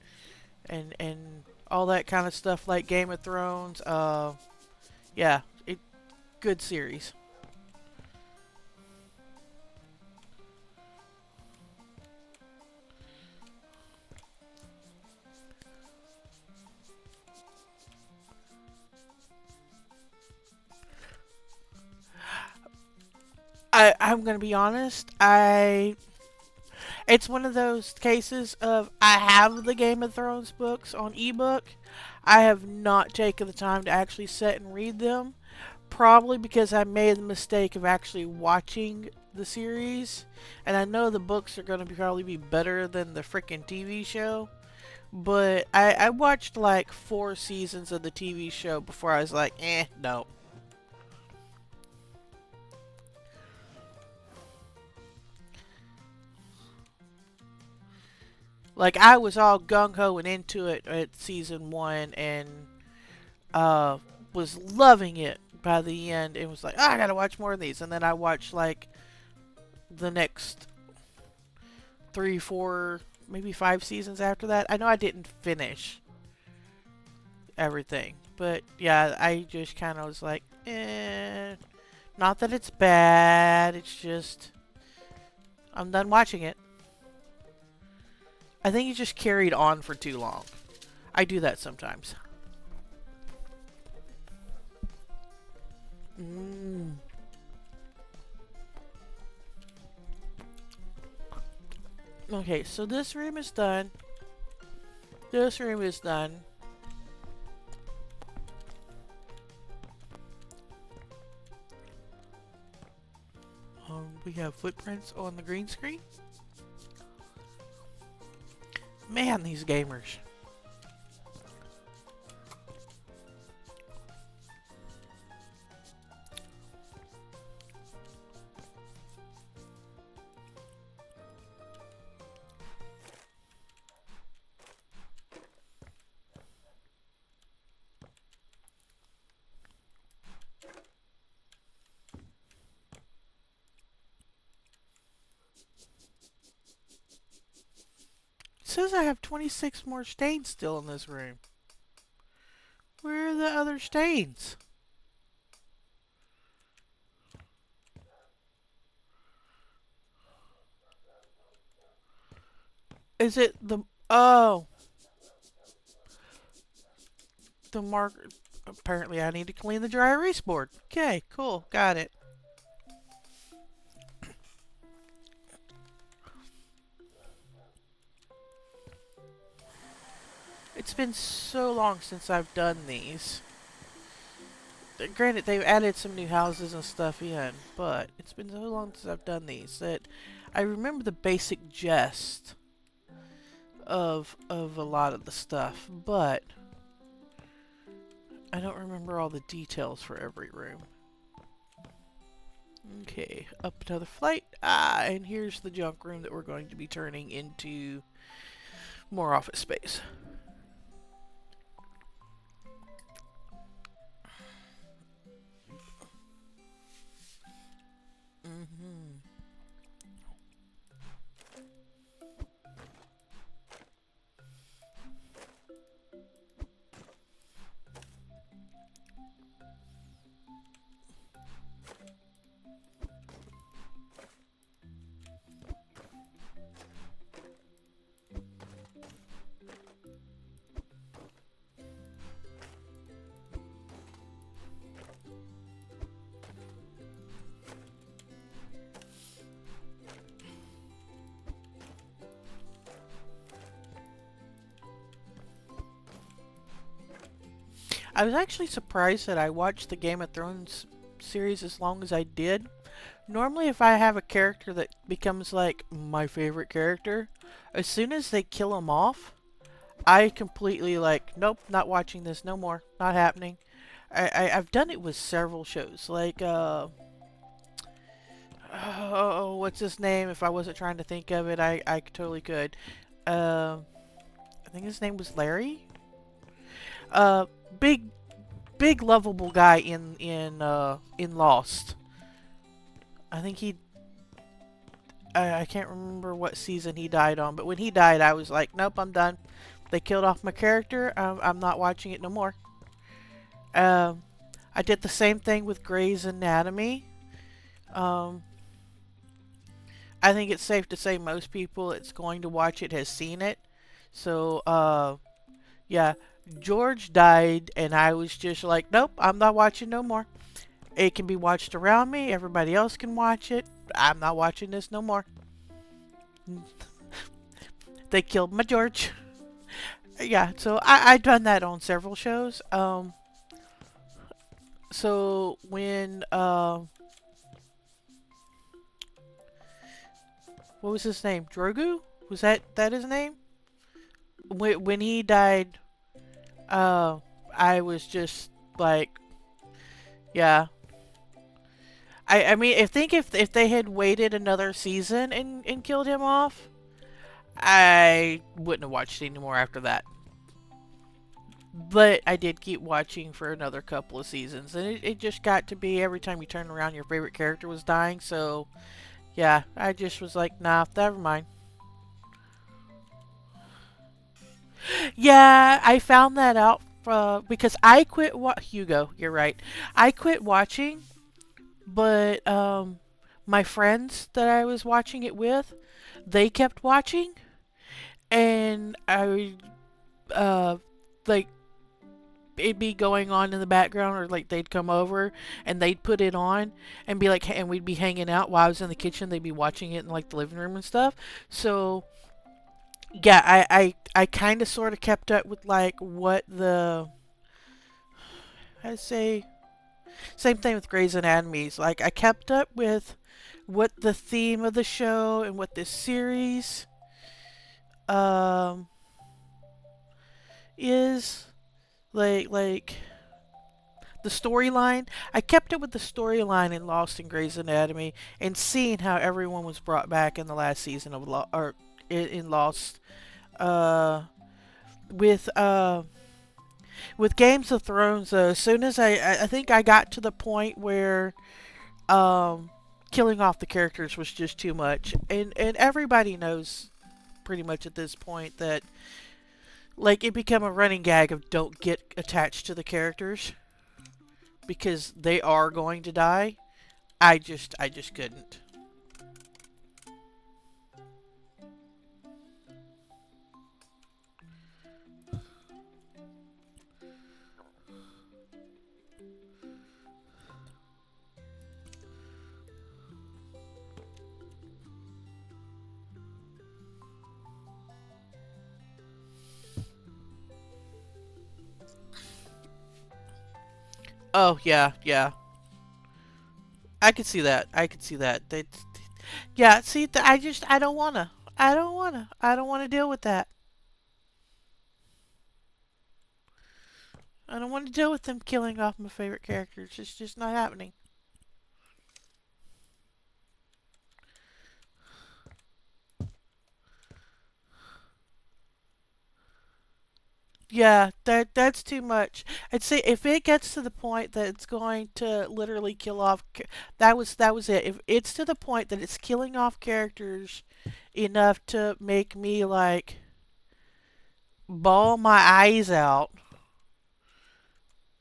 all that kind of stuff like Game of Thrones. Yeah, good series. I'm gonna be honest. It's one of those cases of I have the Game of Thrones books on ebook. I have not taken the time to actually sit and read them. Probably because I made the mistake of actually watching the series, and I know the books are going to probably be better than the freaking TV show. But I watched like 4 seasons of the TV show before I was like, no. Like I was all gung ho and into it at season 1, and uh, was loving it by the end. It was like, I gotta watch more of these, and then I watched like the next 3, 4, maybe 5 seasons after that. I know I didn't finish everything, but yeah, I just kind of was like, not that it's bad. It's just I'm done watching it. I think it just carried on for too long. I do that sometimes. Okay, so this room is done. This room is done. We have footprints on the green screen. Man, these gamers. It says I have 26 more stains still in this room. Where are the other stains? Is it the... Oh. The marker... Apparently I need to clean the dry erase board. Okay, cool. Got it. It's been so long since I've done these. Granted, they've added some new houses and stuff in, but it's been so long since I've done these that I remember the basic gist of a lot of the stuff, but I don't remember all the details for every room. Okay, up another flight. And here's the junk room that we're going to be turning into more office space. I was actually surprised that I watched the Game of Thrones series as long as I did. Normally, if I have a character that becomes like my favorite character, as soon as they kill him off, I completely like, nope, not watching this, no more, not happening. I've done it with several shows, like, oh, what's his name? If I wasn't trying to think of it, I totally could. I think his name was Larry? Big lovable guy in Lost. I think I can't remember what season he died on, but when he died, I was like, nope, I'm done. They killed off my character. I'm not watching it no more. I did the same thing with Grey's Anatomy. I think it's safe to say most people that's going to watch it has seen it. So, yeah, George died, and I was just like, nope, I'm not watching no more. It can be watched around me. Everybody else can watch it. I'm not watching this no more. They killed my George. Yeah, so I've done that on several shows. So when what was his name? Drogu? Was that his name? When he died, I was just like, yeah. I mean, I think if they had waited another season and killed him off, I wouldn't have watched anymore after that. But I did keep watching for another couple of seasons, and it just got to be every time you turn around, your favorite character was dying. So, yeah, I just was like, nah, never mind. Yeah, I found that out because I quit. Hugo, you're right. I quit watching, but my friends that I was watching it with, they kept watching, and I like it'd be going on in the background, or like they'd come over and they'd put it on and be like, and we'd be hanging out while I was in the kitchen. They'd be watching it in like the living room and stuff. So yeah, I kind of sort of kept up with like what the I'd say same thing with Grey's Anatomy. Like I kept up with what the theme of the show and what this series um is like the storyline. I kept it with the storyline in Lost and Grey's Anatomy, and seeing how everyone was brought back in the last season of in Lost. Uh, with with Games of Thrones, as soon as I think I got to the point where killing off the characters was just too much, and everybody knows pretty much at this point that like it became a running gag of don't get attached to the characters because they are going to die. I just couldn't. Oh yeah, yeah. I could see that. I could see that. Yeah. See, I don't wanna. I don't wanna. I don't wanna deal with that. I don't want to deal with them killing off my favorite characters. It's just not happening. Yeah, that's too much. I'd say if it gets to the point that it's going to literally kill off, that was it. If it's to the point that it's killing off characters enough to make me like bawl my eyes out,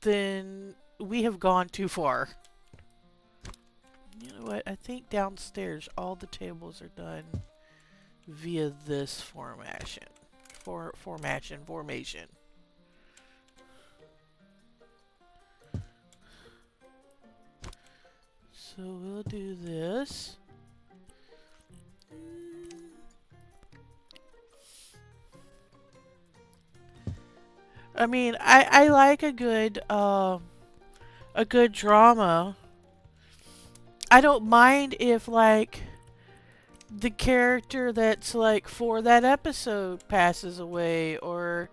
then we have gone too far. You know what? I think downstairs all the tables are done via this formation. So we'll do this. I mean, I like a good drama. I don't mind if like the character that's like for that episode passes away, or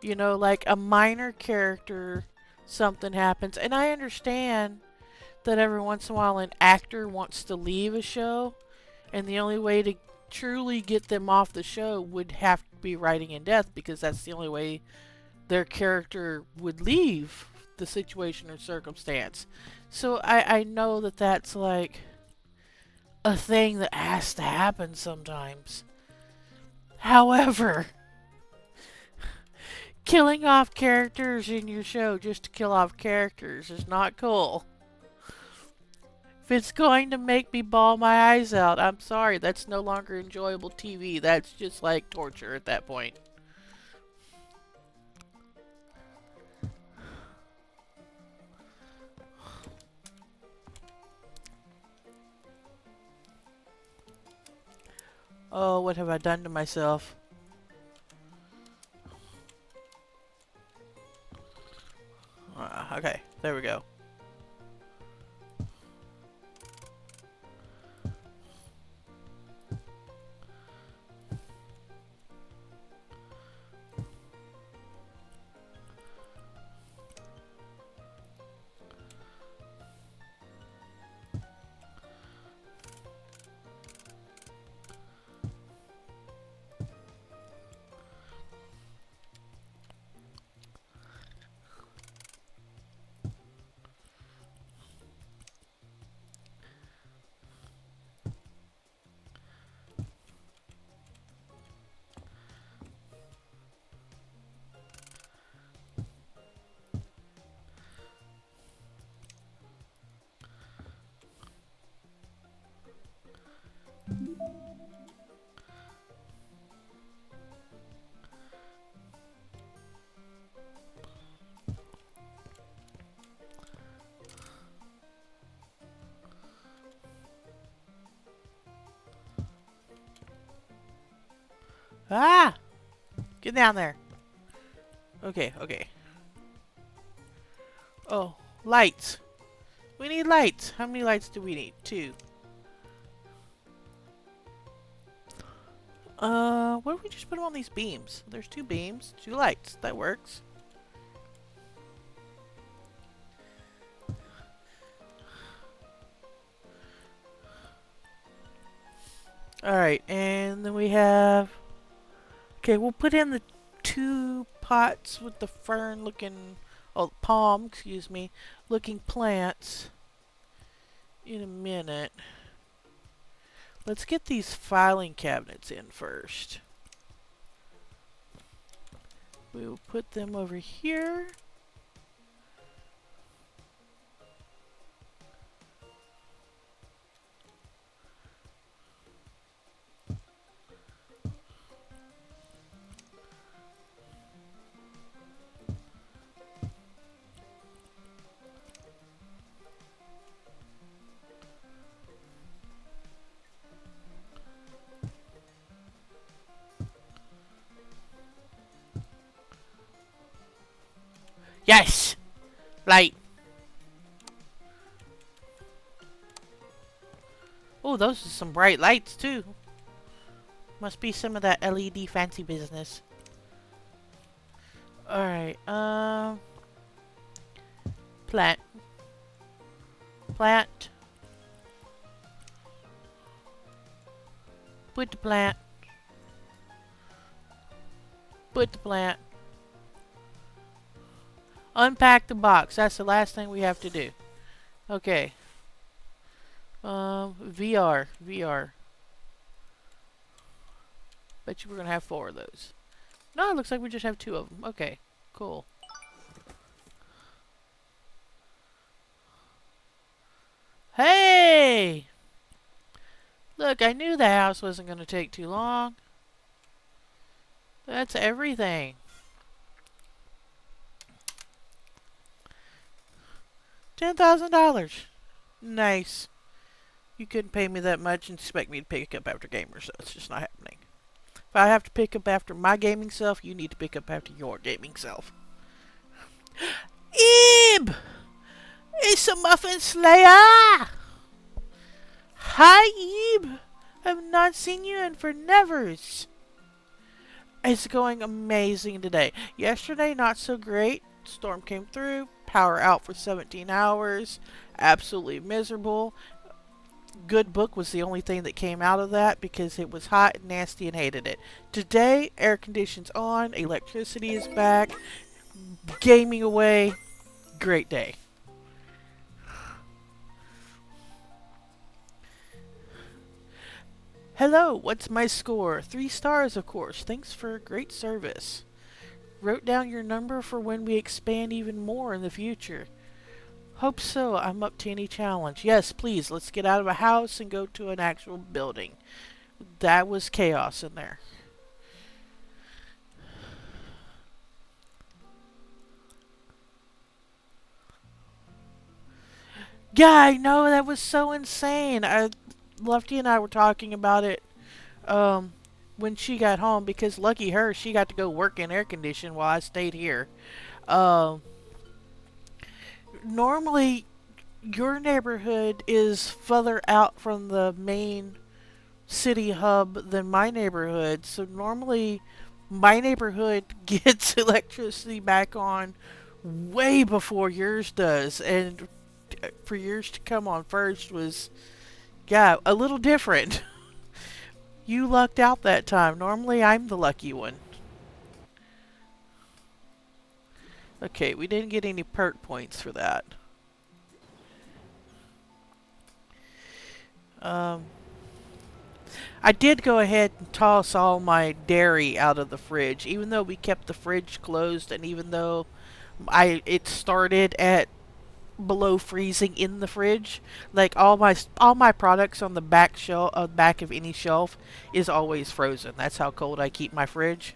you know, like a minor character, something happens. And I understand that every once in a while an actor wants to leave a show, and the only way to truly get them off the show would have to be writing in death, because that's the only way their character would leave the situation or circumstance. So I know that that's like a thing that has to happen sometimes. However, killing off characters in your show just to kill off characters is not cool. If it's going to make me bawl my eyes out, I'm sorry, that's no longer enjoyable TV. That's just like torture at that point. Oh, what have I done to myself? Okay, there we go. Ah! Get down there. Okay, okay. Oh, lights. We need lights. How many lights do we need? 2. What if we just put them on these beams? There's 2 beams, 2 lights. That works. Alright, and then we have... Okay, we'll put in the 2 pots with the fern looking... Oh, palm, excuse me, looking plants in a minute. Let's get these filing cabinets in first. We will put them over here. Yes! Light. Oh, those are some bright lights too. Must be some of that LED fancy business. Alright, plant. Plant. Put the plant. Put the plant. Unpack the box. That's the last thing we have to do. Okay. VR. VR. Bet you we're gonna have 4 of those. No, it looks like we just have 2 of them. Okay. Cool. Hey! Look, I knew the house wasn't gonna take too long. That's everything. $10,000. Nice. You couldn't pay me that much and expect me to pick up after gamers, so it's just not happening. If I have to pick up after my gaming self, you need to pick up after your gaming self. Ib! It's a Muffin Slayer! Hi, Ib! I've not seen you in for nevers. It's going amazing today. Yesterday, not so great. Storm came through. Power out for 17 hours. Absolutely miserable. Good book was the only thing that came out of that because it was hot and nasty and hated it. Today, air conditions on. Electricity is back. Gaming away. Great day. Hello, what's my score? 3 stars, of course. Thanks for great service. Wrote down your number for when we expand even more in the future. Hope so. I'm up to any challenge. Yes, please, let's get out of a house and go to an actual building. That was chaos in there. Yeah, I know, that was so insane. Lefty and I were talking about it um, when she got home because lucky her, she got to go work in air condition while I stayed here. Um, Normally, your neighborhood is further out from the main city hub than my neighborhood, so normally my neighborhood gets electricity back on way before yours does, and for yours to come on first was, yeah, a little different. You lucked out that time. Normally, I'm the lucky one. Okay, we didn't get any perk points for that. Um, I did go ahead and toss all my dairy out of the fridge, even though we kept the fridge closed, and even though it started at below freezing in the fridge. Like all my products on the back of any shelf is always frozen. That's how cold I keep my fridge.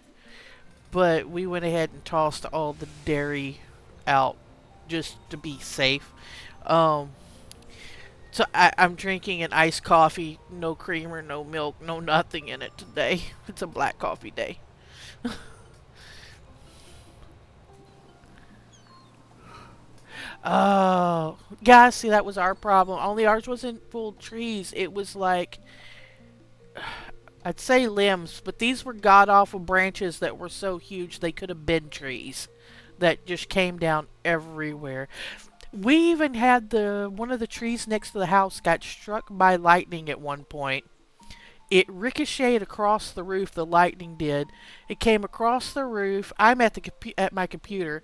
But we went ahead and tossed all the dairy out just to be safe. Um, I'm drinking an iced coffee, no creamer, no milk, no nothing in it today. It's a black coffee day. Oh, yeah, see, that was our problem. Only ours wasn't full trees. It was like, I'd say limbs, but these were god awful branches that were so huge they could have been trees that just came down everywhere. We even had one of the trees next to the house got struck by lightning at one point. It ricocheted across the roof. The lightning did. It came across the roof. I'm at my computer.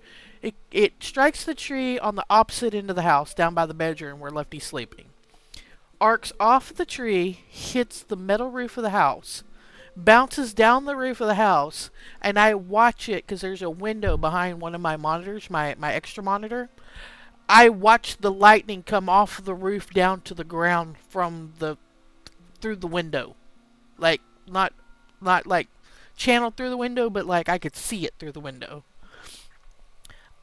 It strikes the tree on the opposite end of the house, down by the bedroom where Lefty's sleeping. Arcs off the tree, hits the metal roof of the house, bounces down the roof of the house, and I watch it because there's a window behind one of my monitors, my extra monitor. I watch the lightning come off the roof down to the ground through the window. Like not like channeled through the window, but like I could see it through the window.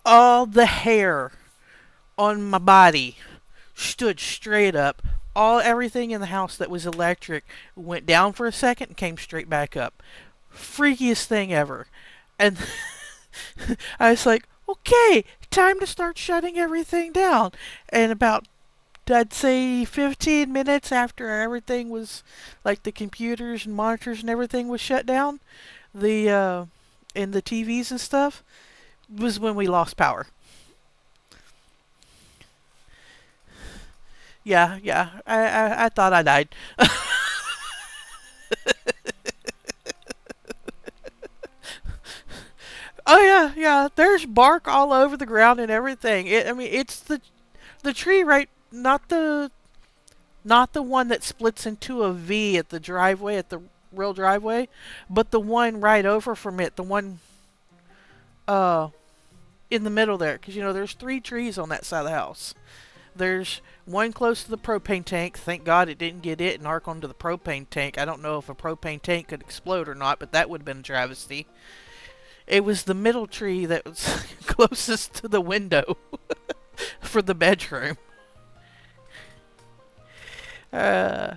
All the hair on my body stood straight up. Everything in the house that was electric went down for a second and came straight back up. Freakiest thing ever. And I was like, okay, time to start shutting everything down. And about, I'd say 15 minutes after everything was, like the computers and monitors and everything was shut down, and the TVs and stuff, was when we lost power. Yeah, yeah, I thought I died. Oh yeah, yeah. There's bark all over the ground and everything. I mean, it's the tree right, not the one that splits into a V at the driveway at the real driveway, but the one right over from it, the one uh in the middle there, because there's three trees on that side of the house. There's one close to the propane tank. Thank God it didn't get it and arc onto the propane tank. I don't know if a propane tank could explode or not, but that would have been a travesty. It was the middle tree that was closest to the window for the bedroom. Uh,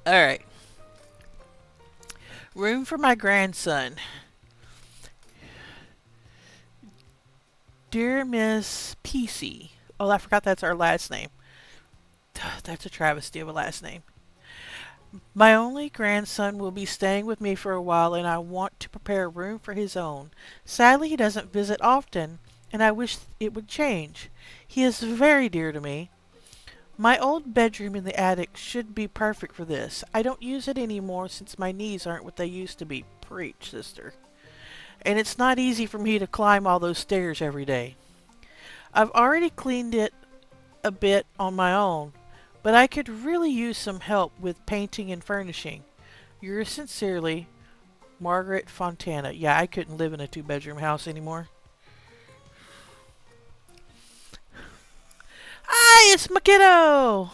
Alright. Room for my grandson. Dear Miss PC. Oh, I forgot that's our last name. That's a travesty of a last name. My only grandson will be staying with me for a while, and I want to prepare a room for his own. Sadly, he doesn't visit often, and I wish it would change. He is very dear to me. My old bedroom in the attic should be perfect for this. I don't use it anymore since my knees aren't what they used to be. Preach, sister. And it's not easy for me to climb all those stairs every day. I've already cleaned it a bit on my own, but I could really use some help with painting and furnishing. Yours sincerely, Margaret Fontana. Yeah, I couldn't live in a two-bedroom house anymore. Hi, it's my kiddo!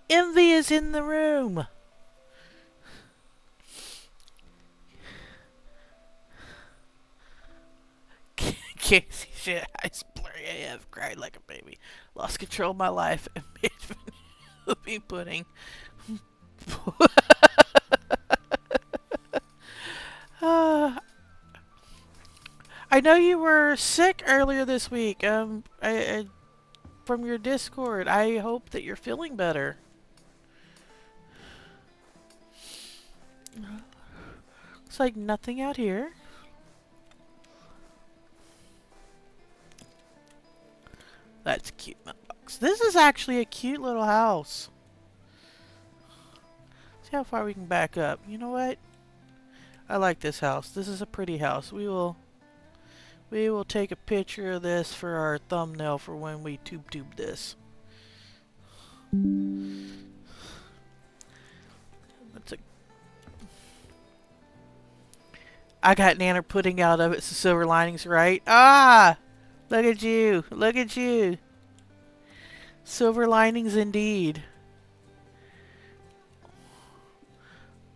Envy is in the room. Can't see shit. Eyes blurry have cried like a baby. Lost control of my life and made me pudding. uh, I know you were sick earlier this week. From your Discord. I hope that you're feeling better. Looks like nothing out here. That's a cute mailbox. This is actually a cute little house. See how far we can back up. You know what? I like this house. This is a pretty house. We will take a picture of this for our thumbnail for when we tube this. I got Nana pudding out of it, so silver linings, right? Ah! Look at you. Look at you. Silver linings indeed.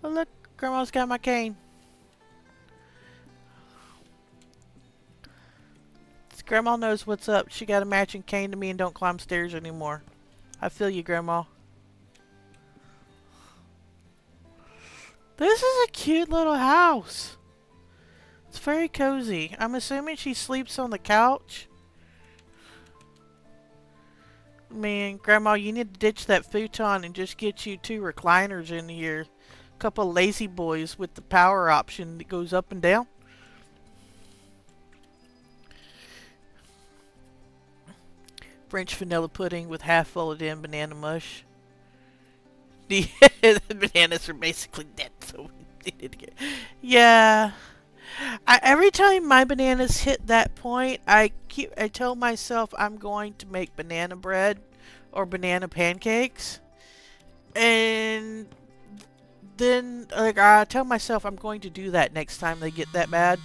Oh, look. Grandma's got my cane. Grandma knows what's up. She got a matching cane to me and don't climb stairs anymore. I feel you, Grandma. This is a cute little house. It's very cozy. I'm assuming she sleeps on the couch. Man, Grandma, you need to ditch that futon and just get you 2 recliners in here. A couple lazy boys with the power option that goes up and down. French vanilla pudding with half folded in banana mush. The bananas are basically dead, so we need to get... Yeah. Every time my bananas hit that point, I tell myself I'm going to make banana bread or banana pancakes. And then I tell myself I'm going to do that next time they get that bad.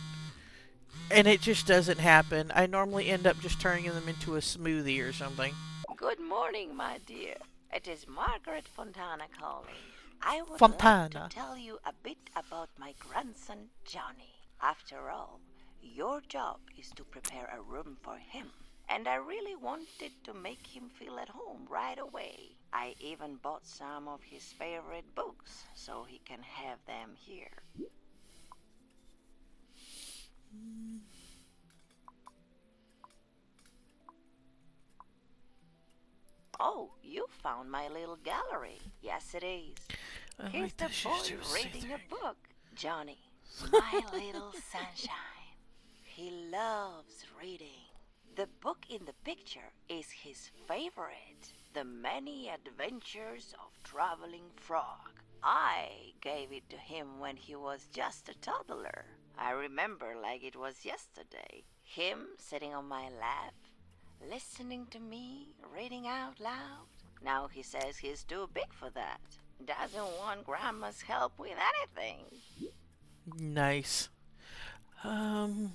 And it just doesn't happen. I normally end up just turning them into a smoothie or something. Good morning, my dear. It is Margaret Fontana calling. I would Fontana. like to tell you a bit about my grandson, Johnny. After all, your job is to prepare a room for him. And I really wanted to make him feel at home right away. I even bought some of his favorite books so he can have them here. Oh, you found my little gallery. Yes, it is. Here's the boy reading a book. Johnny, my little sunshine. He loves reading. The book in the picture is his favorite. The Many Adventures of Traveling Frog. I gave it to him when he was just a toddler. I remember like it was yesterday. Him sitting on my lap, listening to me, reading out loud. Now he says he's too big for that. Doesn't want Grandma's help with anything. Nice. What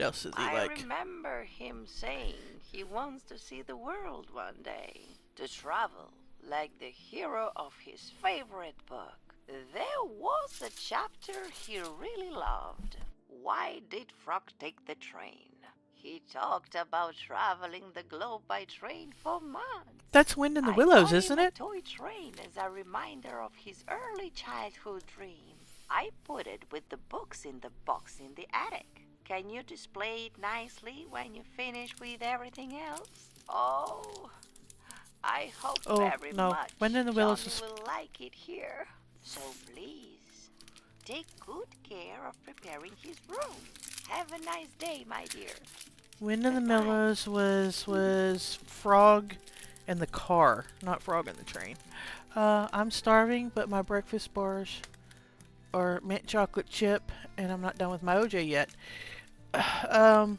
else does he like? I remember him saying he wants to see the world one day. To travel like the hero of his favorite book. There was a chapter he really loved. Why did Frog take the train? He talked about traveling the globe by train for months. That's Wind in the Willows, isn't it? A toy train as a reminder of his early childhood dream. I put it with the books in the box in the attic. Can you display it nicely when you finish with everything else? Oh, I hope very much Wind in the Willows Johnny will like it here. So please, take good care of preparing his room. Have a nice day, my dear. Wind in the Willows was Frog and the car, not Frog and the train. I'm starving, but my breakfast bars are mint chocolate chip, and I'm not done with my OJ yet. I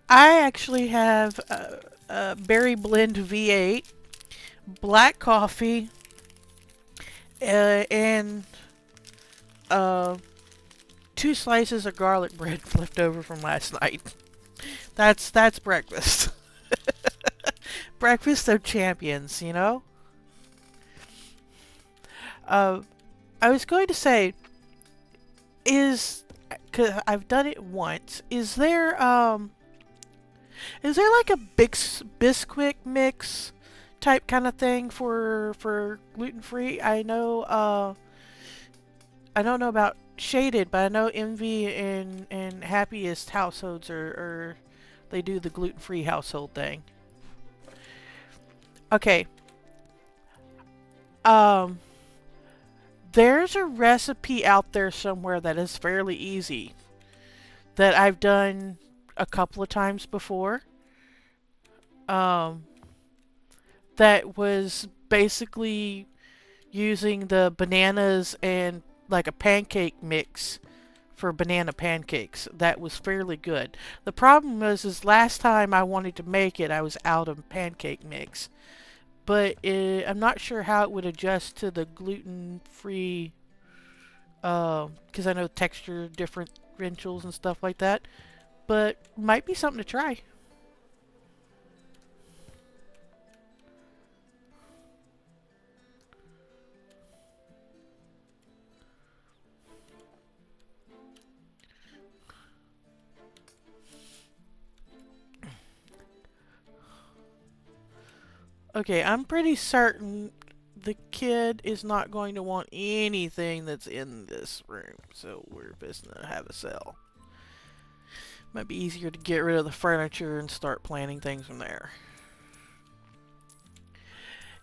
actually have Berry Blend V8, black coffee, and 2 slices of garlic bread left over from last night. That's breakfast. Breakfast of champions, you know? I was going to say, cause I've done it once, is there, Is there like a Bisquick mix type kind of thing for gluten free? I don't know about Shaded, but I know Envy and Happiest households are they do the gluten free household thing. Okay. There's a recipe out there somewhere that is fairly easy that I've done a couple of times before. That was basically using the bananas and like a pancake mix for banana pancakes. That was fairly good. The problem was is last time I wanted to make it, I was out of pancake mix. But I'm not sure how it would adjust to the gluten-free, because I know texture differentials and stuff like that. But might be something to try. Okay, I'm pretty certain the kid is not going to want anything that's in this room, so we're just gonna have a sale. Might be easier to get rid of the furniture and start planning things from there.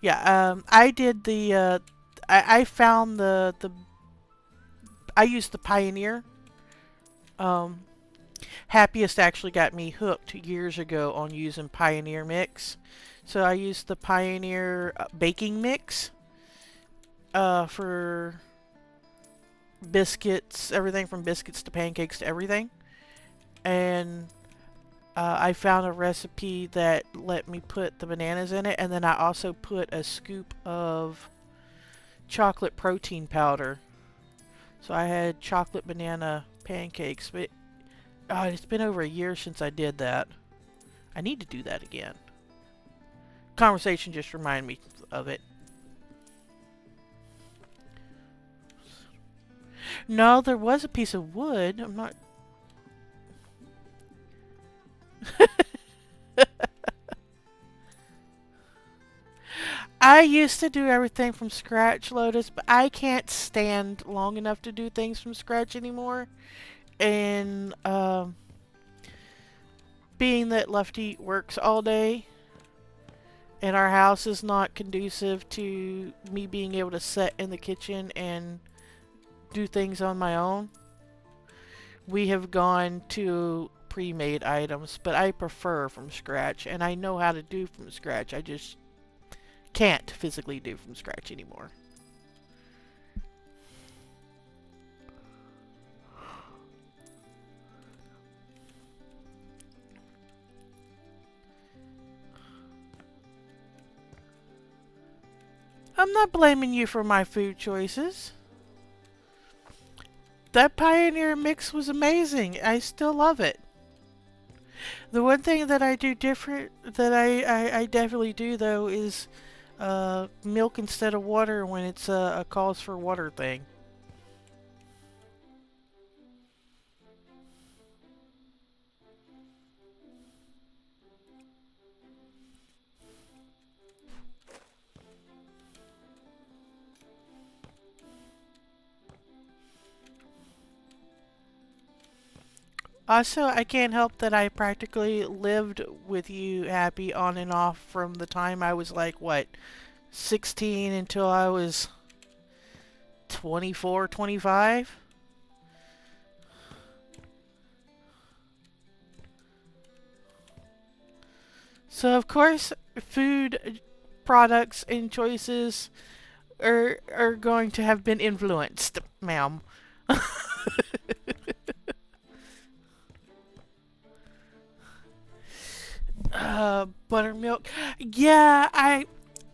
Yeah, I did the, I found I used the Pioneer. Happiest actually got me hooked years ago on using Pioneer mix. So I used the Pioneer baking mix for biscuits, everything from biscuits to pancakes to everything. And I found a recipe that let me put the bananas in it, and then I also put a scoop of chocolate protein powder. So I had chocolate banana pancakes, but it's been over a year since I did that. I need to do that again. Conversation just reminded me of it. No, there was a piece of wood. I'm not... I used to do everything from scratch, Lotus, but I can't stand long enough to do things from scratch anymore. And being that Lefty works all day, and our house is not conducive to me being able to sit in the kitchen and do things on my own, we have gone to pre-made items, but I prefer from scratch, and I know how to do from scratch. I just can't physically do from scratch anymore. I'm not blaming you for my food choices. That Pioneer mix was amazing. I still love it. The one thing that I do different, that I definitely do though, is milk instead of water when it's a calls for water thing. Also, I can't help that I practically lived with you, Happy, on and off from the time I was like, what, 16 until I was 24, 25? So, of course, food products and choices are going to have been influenced, ma'am. Buttermilk. Yeah,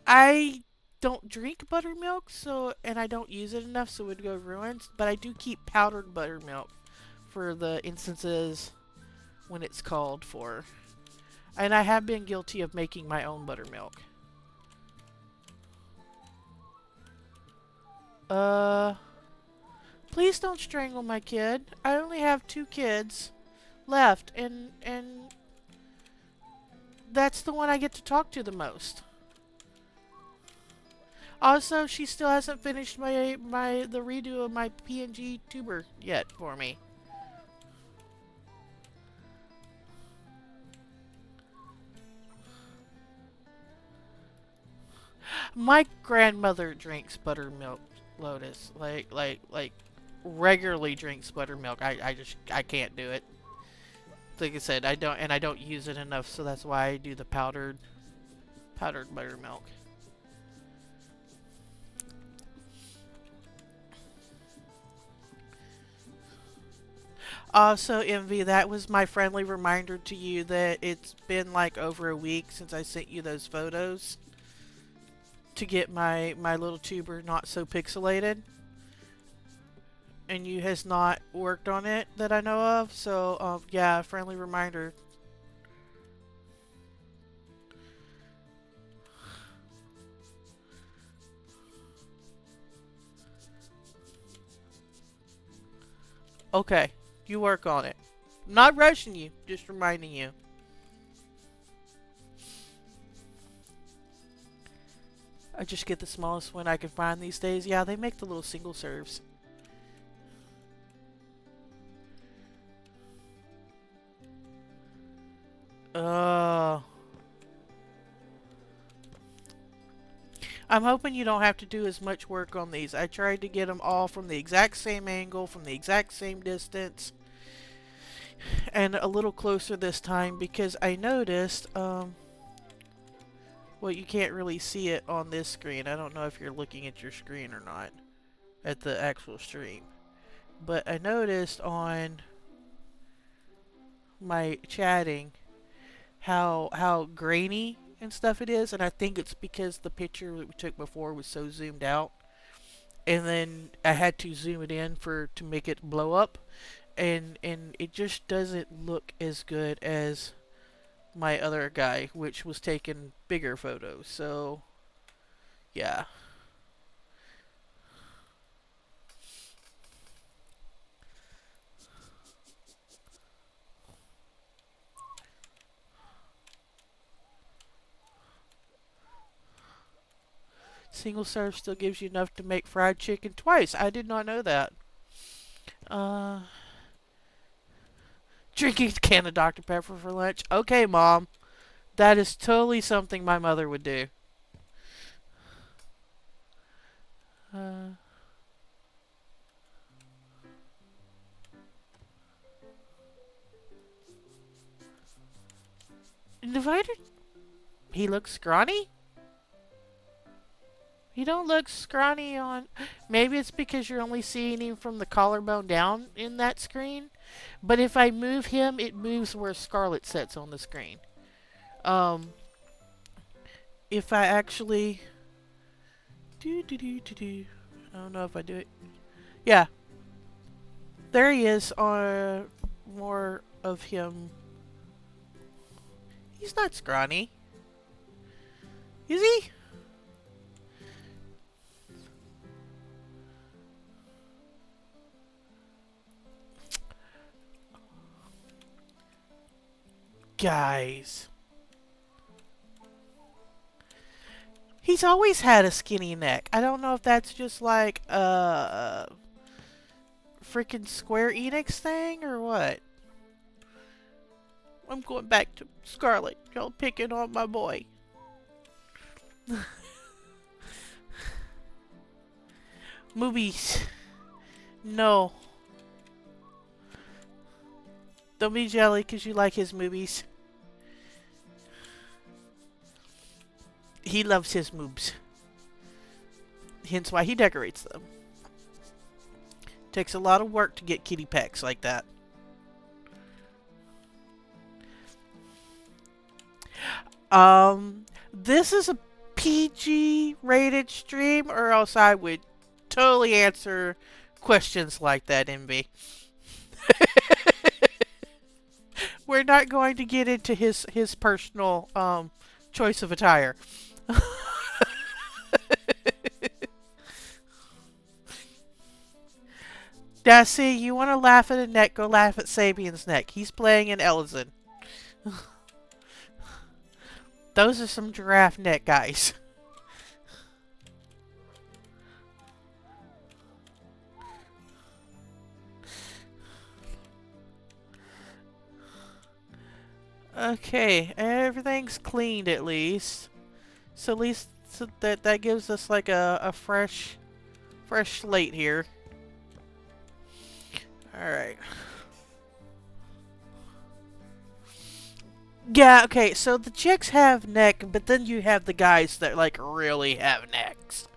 I don't drink buttermilk, so and I don't use it enough, so it would go ruined. But I do keep powdered buttermilk for the instances when it's called for. And I have been guilty of making my own buttermilk. Please don't strangle my kid. I only have 2 kids left, and that's the one I get to talk to the most. Also, she still hasn't finished the redo of my PNG tuber yet for me. My grandmother drinks buttermilk Lotus. Like regularly drinks buttermilk. I can't do it. Like I said, I don't use it enough, so that's why I do the powdered buttermilk. Also, Envy, that was my friendly reminder to you that it's been like over a week since I sent you those photos to get my little tuber not so pixelated. And you has not worked on it that I know of, so yeah, friendly reminder. Okay, you work on it. Not rushing you, just reminding you. I just get the smallest one I can find these days. Yeah, they make the little single serves. I'm hoping you don't have to do as much work on these. I tried to get them all from the exact same angle, from the exact same distance, and a little closer this time because I noticed, well, you can't really see it on this screen. I don't know if you're looking at your screen or not, at the actual stream. But I noticed on my chatting how grainy and stuff it is, and I think it's because the picture that we took before was so zoomed out, and then I had to zoom it in to make it blow up, and it just doesn't look as good as my other guy, which was taking bigger photos. So yeah. Single serve still gives you enough to make fried chicken twice. I did not know that. Drinking a can of Dr. Pepper for lunch. Okay, Mom. That is totally something my mother would do. Divided? He looks scrawny? You don't look scrawny on... Maybe it's because you're only seeing him from the collarbone down in that screen. But if I move him, it moves where Scarlet sits on the screen. If I actually... I don't know if I do it. Yeah. There he is on more of him. He's not scrawny. Is he? Guys. He's always had a skinny neck. I don't know if that's just like a freaking Square Enix thing or what. I'm going back to Scarlet. Y'all picking on my boy. Movies. No. Don't be jelly because you like his movies. He loves his moobs. Hence why he decorates them. Takes a lot of work to get kitty packs like that. This is a PG rated stream, or else I would totally answer questions like that, Envy. We're not going to get into his personal choice of attire. Dassy, you want to laugh at a neck, go laugh at Sabian's neck. He's playing in Ellison. Those are some giraffe neck guys. Okay, everything's cleaned at least. So at least that gives us like a fresh slate here. Alright. Yeah, okay, so the chicks have neck, but then you have the guys that like really have necks.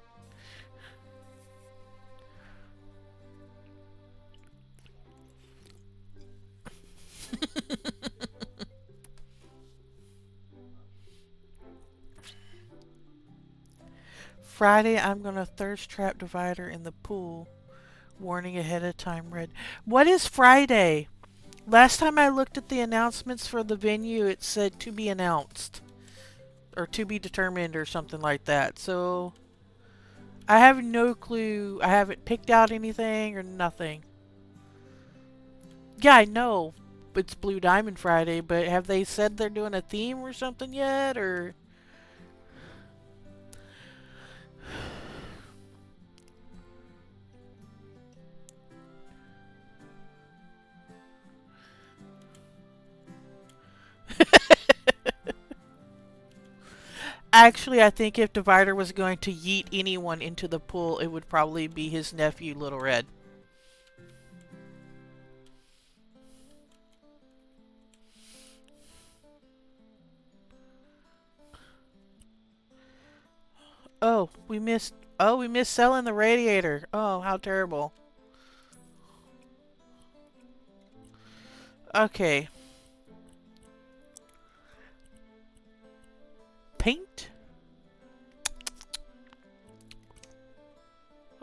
Friday, I'm gonna thirst trap divider in the pool. Warning ahead of time, red. What is Friday? Last time I looked at the announcements for the venue, it said to be announced. Or to be determined or something like that. So, I have no clue. I haven't picked out anything or nothing. Yeah, I know it's Blue Diamond Friday, but have they said they're doing a theme or something yet? Or... Actually, I think if Divider was going to yeet anyone into the pool, it would probably be his nephew, Little Red. Oh, we missed selling the radiator. Oh, how terrible. Okay. Paint?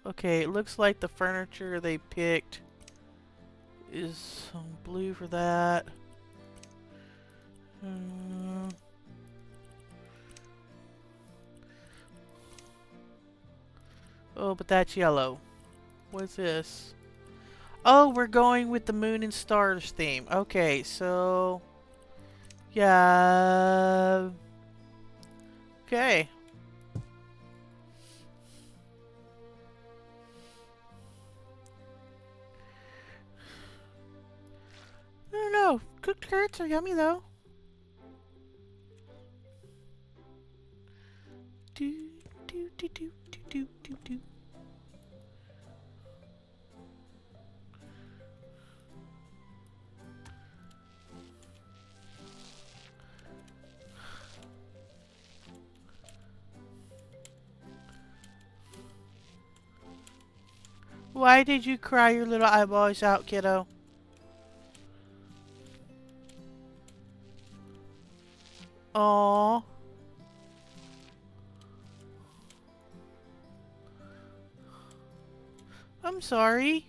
Okay, it looks like the furniture they picked is some blue for that. Oh, but that's yellow. What's this? Oh, we're going with the Moon and Stars theme. Okay, so... yeah... Okay. I don't know. Cooked carrots are yummy, though. Do, do, do, do, do, do, do, do. Why did you cry your little eyeballs out, kiddo? Aww. I'm sorry.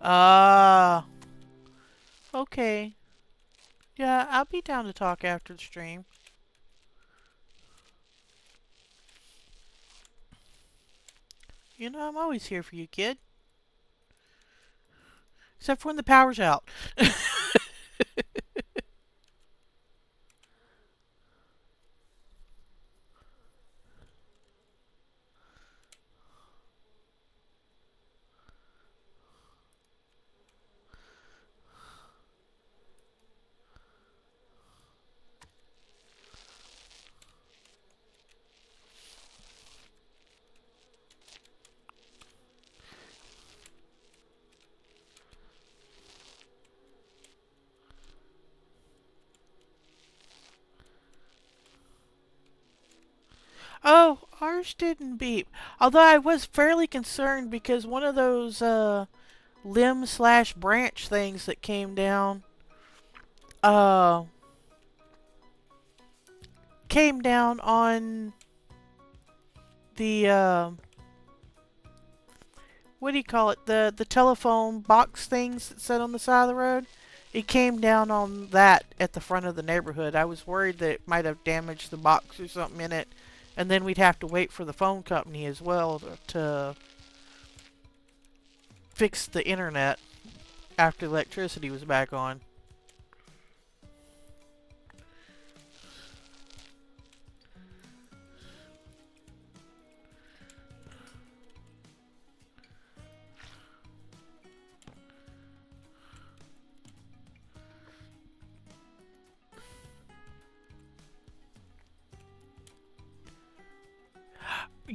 Ah. Okay. Yeah, I'll be down to talk after the stream. You know, I'm always here for you, kid. Except for when the power's out. Oh, ours didn't beep. Although I was fairly concerned because one of those limb slash branch things that came down, uh, came down on the what do you call it? The telephone box things that sit on the side of the road. It came down on that at the front of the neighborhood. I was worried that it might have damaged the box or something in it, and then we'd have to wait for the phone company as well to fix the internet after electricity was back on.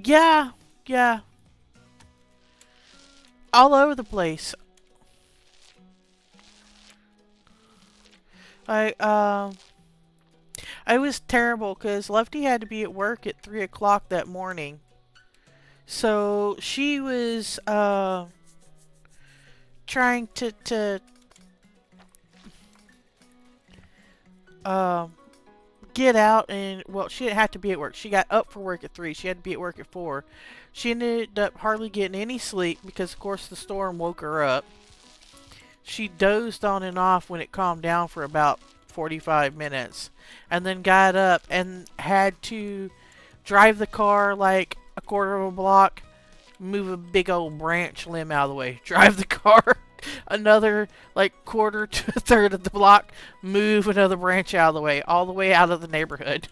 Yeah, yeah. All over the place. I I was terrible because Lefty had to be at work at 3 o'clock that morning. So she was trying to uh, get out, and well, she didn't have to be at work. She got up for work at 3. She had to be at work at 4. She ended up hardly getting any sleep because of course the storm woke her up. She dozed on and off when it calmed down for about 45 minutes, and then got up and had to drive the car like a quarter of a block, move a big old branch limb out of the way, drive the car another like quarter to a third of the block, move another branch out of the way, all the way out of the neighborhood.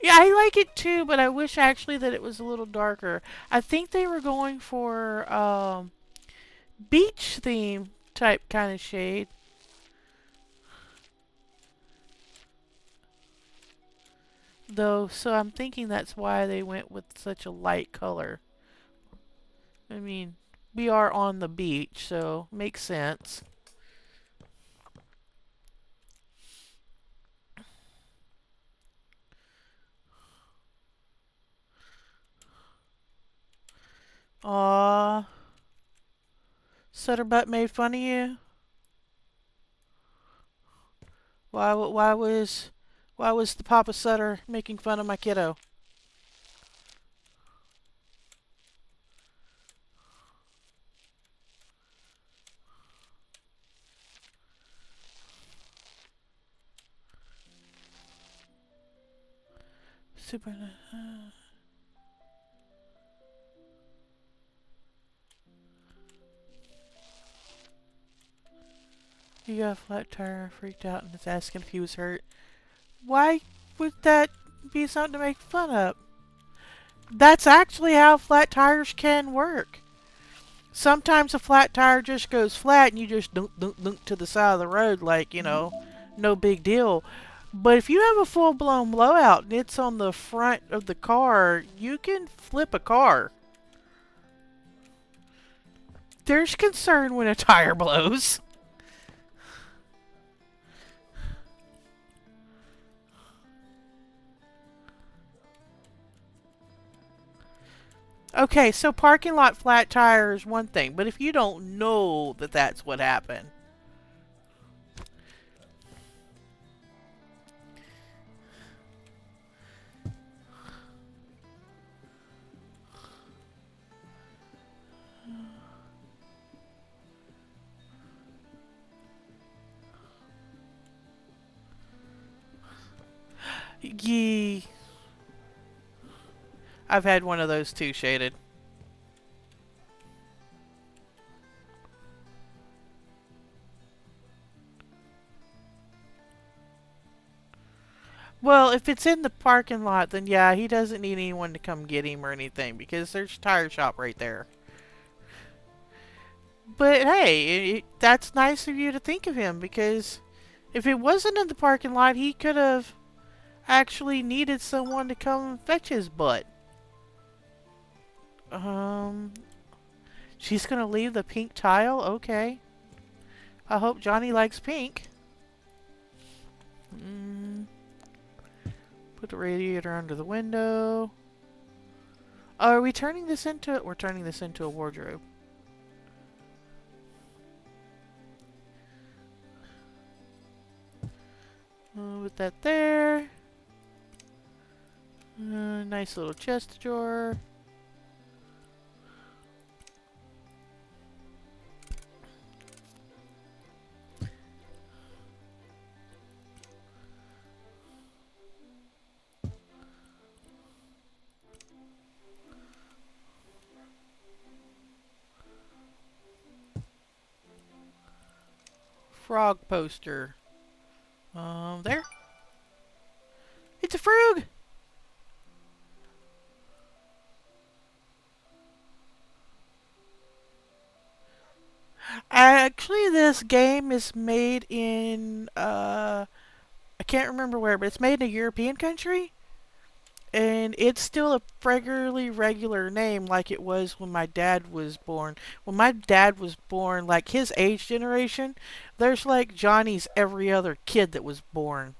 Yeah, I like it too, but I wish actually that it was a little darker. I think they were going for beach theme type kind of shade. Though, so I'm thinking that's why they went with such a light color. I mean, we are on the beach, so makes sense. Aww. Sutterbutt made fun of you? Why was the Papa Sutter making fun of my kiddo? Super. You got a flat tire, freaked out, and is asking if he was hurt. Why would that be something to make fun of? That's actually how flat tires can work. Sometimes a flat tire just goes flat and you just dunk, dunk, dunk to the side of the road like, you know, no big deal. But if you have a full-blown blowout and it's on the front of the car, you can flip a car. There's concern when a tire blows. Okay, so parking lot flat tire is one thing, but if you don't know that that's what happened. Yee. I've had one of those too, Shaded. Well, if it's in the parking lot, then yeah, he doesn't need anyone to come get him or anything because there's a tire shop right there. But hey, that's nice of you to think of him because if it wasn't in the parking lot, he could have actually needed someone to come fetch his butt. She's gonna leave the pink tile? Okay. I hope Johnny likes pink. Put the radiator under the window. Oh, are we turning this into... We're turning this into a wardrobe. Put that there. Nice little chest drawer. Frog poster. There. It's a frog! Actually, this game is made in, I can't remember where, but it's made in a European country. And it's still a fairly regular name like it was when my dad was born. When my dad was born, like his age generation, there's like Johnny's every other kid that was born.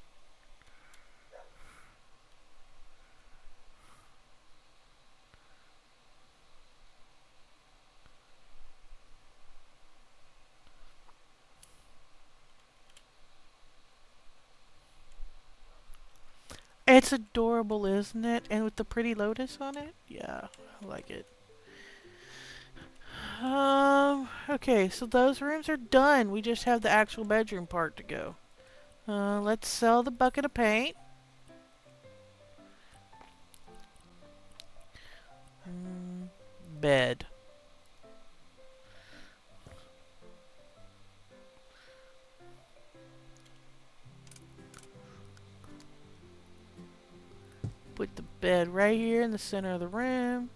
It's adorable, isn't it? And with the pretty lotus on it? Yeah, I like it. Okay, so those rooms are done. We just have the actual bedroom part to go. Let's sell the bucket of paint. Bed. Put the bed right here in the center of the room.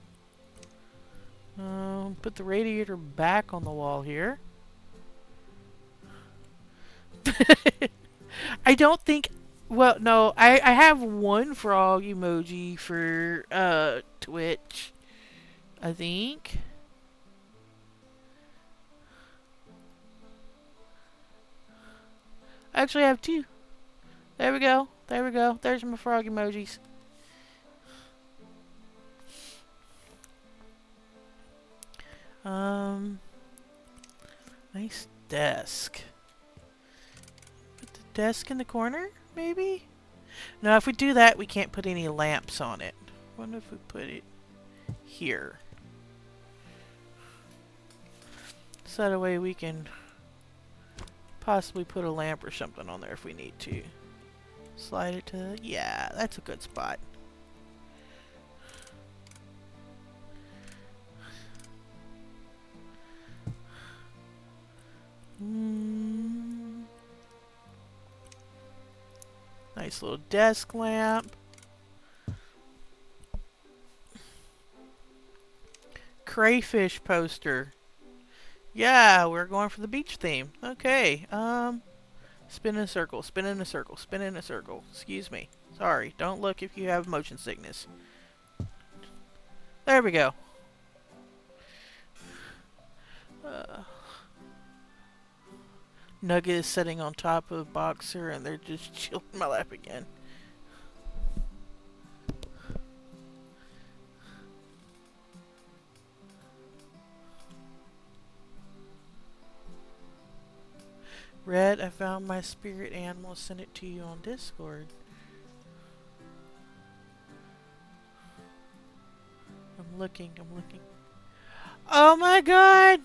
Put the radiator back on the wall here. I don't think... Well, no, I have one frog emoji for Twitch, I think. Actually, I have two. There we go. There we go. There's my frog emojis. Nice desk. Put the desk in the corner, maybe? No, if we do that, we can't put any lamps on it. What if we put it here? So that way we can possibly put a lamp or something on there if we need to. Slide it to... Yeah, that's a good spot. Nice little desk lamp. Crayfish poster. Yeah, we're going for the beach theme. Okay, spin in a circle, spin in a circle, spin in a circle. Excuse me. Sorry, don't look if you have motion sickness. There we go. Nugget is sitting on top of Boxer and they're just chilling in my lap again. Red, I found my spirit animal. Send it to you on Discord. I'm looking. Oh my god!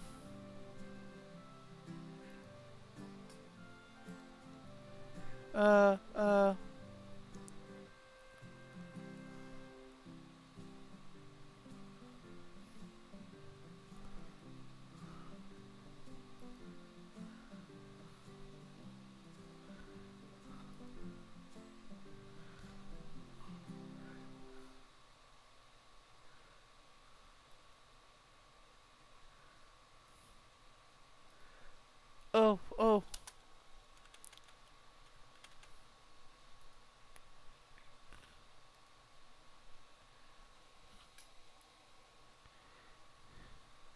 Oh.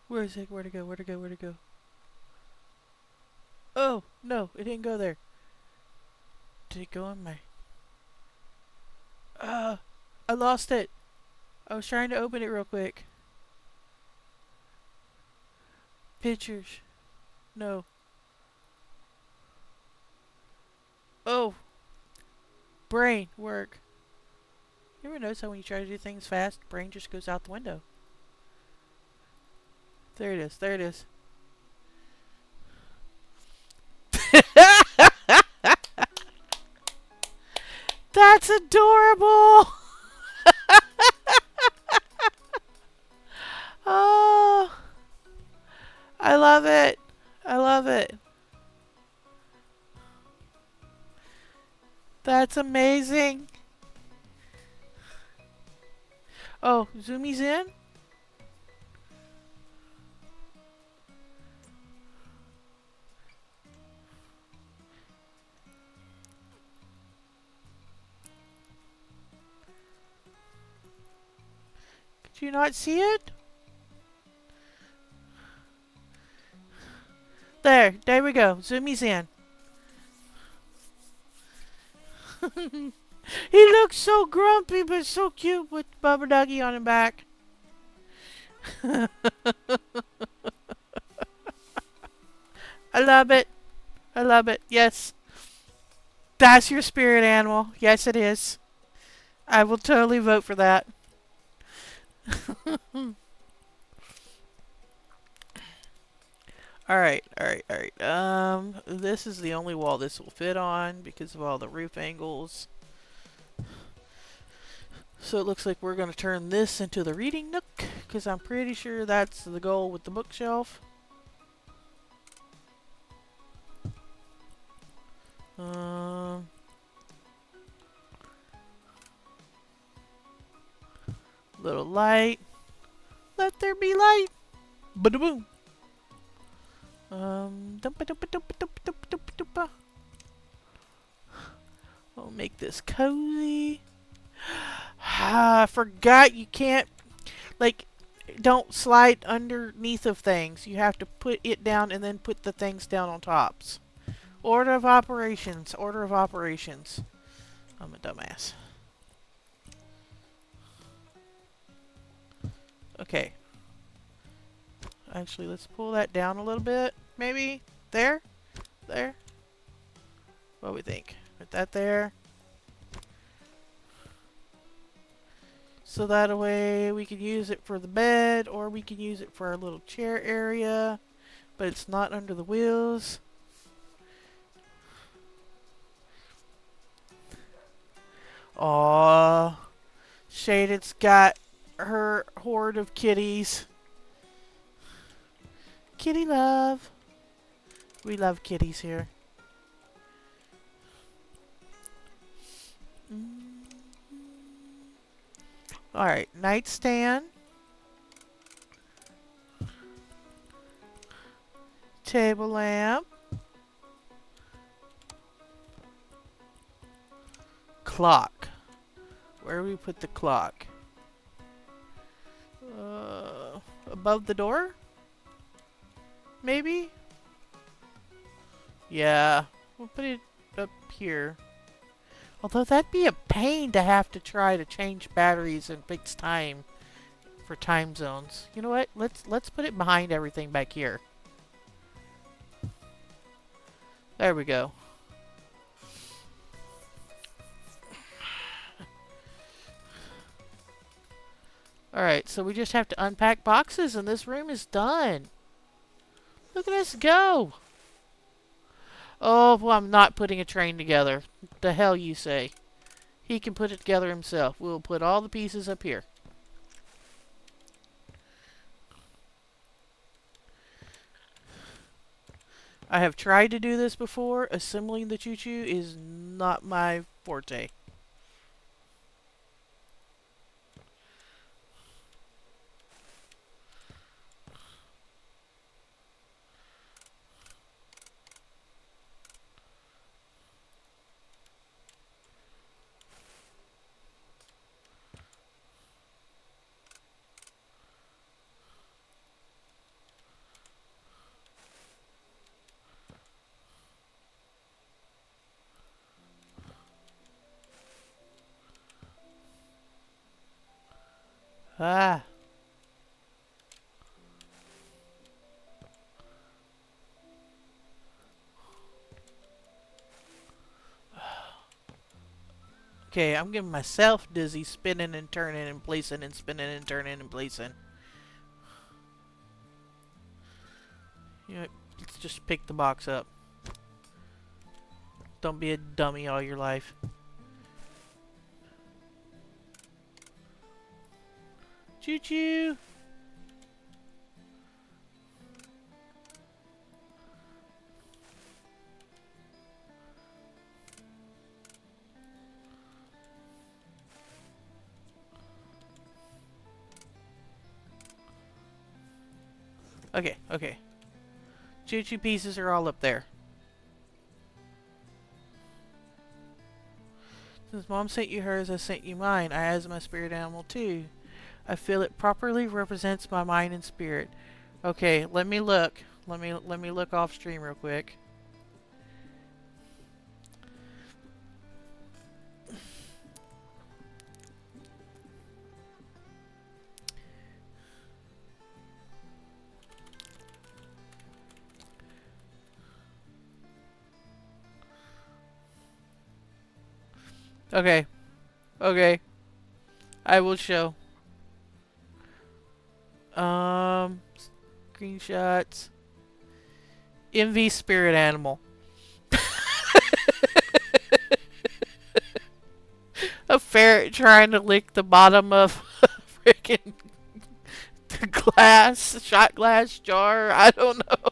Where is it? Where'd it go? Oh, no, it didn't go there. Did it go in my... I lost it. I was trying to open it real quick. Pictures. No. Oh. Brain, work. You ever notice how when you try to do things fast, brain just goes out the window? There it is. There it is. That's adorable! Oh, I love it. I love it. That's amazing. Oh, Zoomies in? Could you not see it? There we go. Zoomies in. He looks so grumpy but so cute with Bubba Duggy on his back. I love it. I love it. Yes. That's your spirit animal. Yes, it is. I will totally vote for that. Alright. This is the only wall this will fit on because of all the roof angles. So it looks like we're going to turn this into the reading nook because I'm pretty sure that's the goal with the bookshelf. Little light. Let there be light. Ba-da-boom. I'll make this cozy. I forgot you can't, like, don't slide underneath of things. You have to put it down and then put the things down on tops. Order of operations. Order of operations. I'm a dumbass. Okay. Actually, let's pull that down a little bit. Maybe. There? There? What do we think? Put that there. So that way we can use it for the bed or we can use it for our little chair area. But it's not under the wheels. Aww. Shaded's got her horde of kitties. Kitty love. We love kitties here. Alright, nightstand. Table lamp. Clock. Where do we put the clock? Above the door? Maybe? Yeah. We'll put it up here. Although that'd be a pain to have to try to change batteries and fix time for time zones. You know what? Let's put it behind everything back here. There we go. Alright, so we just have to unpack boxes and this room is done. Look at us go! Oh, well, I'm not putting a train together. The hell you say. He can put it together himself. We'll put all the pieces up here. I have tried to do this before. Assembling the choo-choo is not my forte. Ah. Okay, I'm getting myself dizzy spinning and turning and placing and spinning and turning and placing. You know, let's just pick the box up. Don't be a dummy all your life. Choo-choo! Okay, okay. Choo-choo pieces are all up there. Since Mom sent you hers, I sent you mine. I has my spirit animal too. I feel it properly represents my mind and spirit. Okay, let me look. Let me look off stream real quick. Okay. Okay. I will show. Screenshots. MV spirit animal. A ferret trying to lick the bottom of a freaking shot glass jar. I don't know.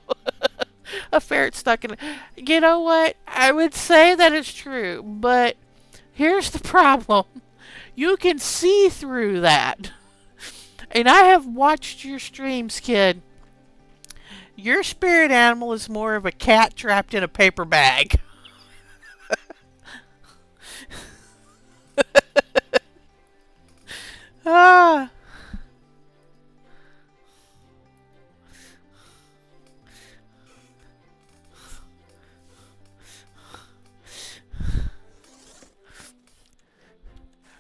A ferret stuck in it. You know what? I would say that it's true, but here's the problem. You can see through that. And I have watched your streams, kid. Your spirit animal is more of a cat trapped in a paper bag. Ah.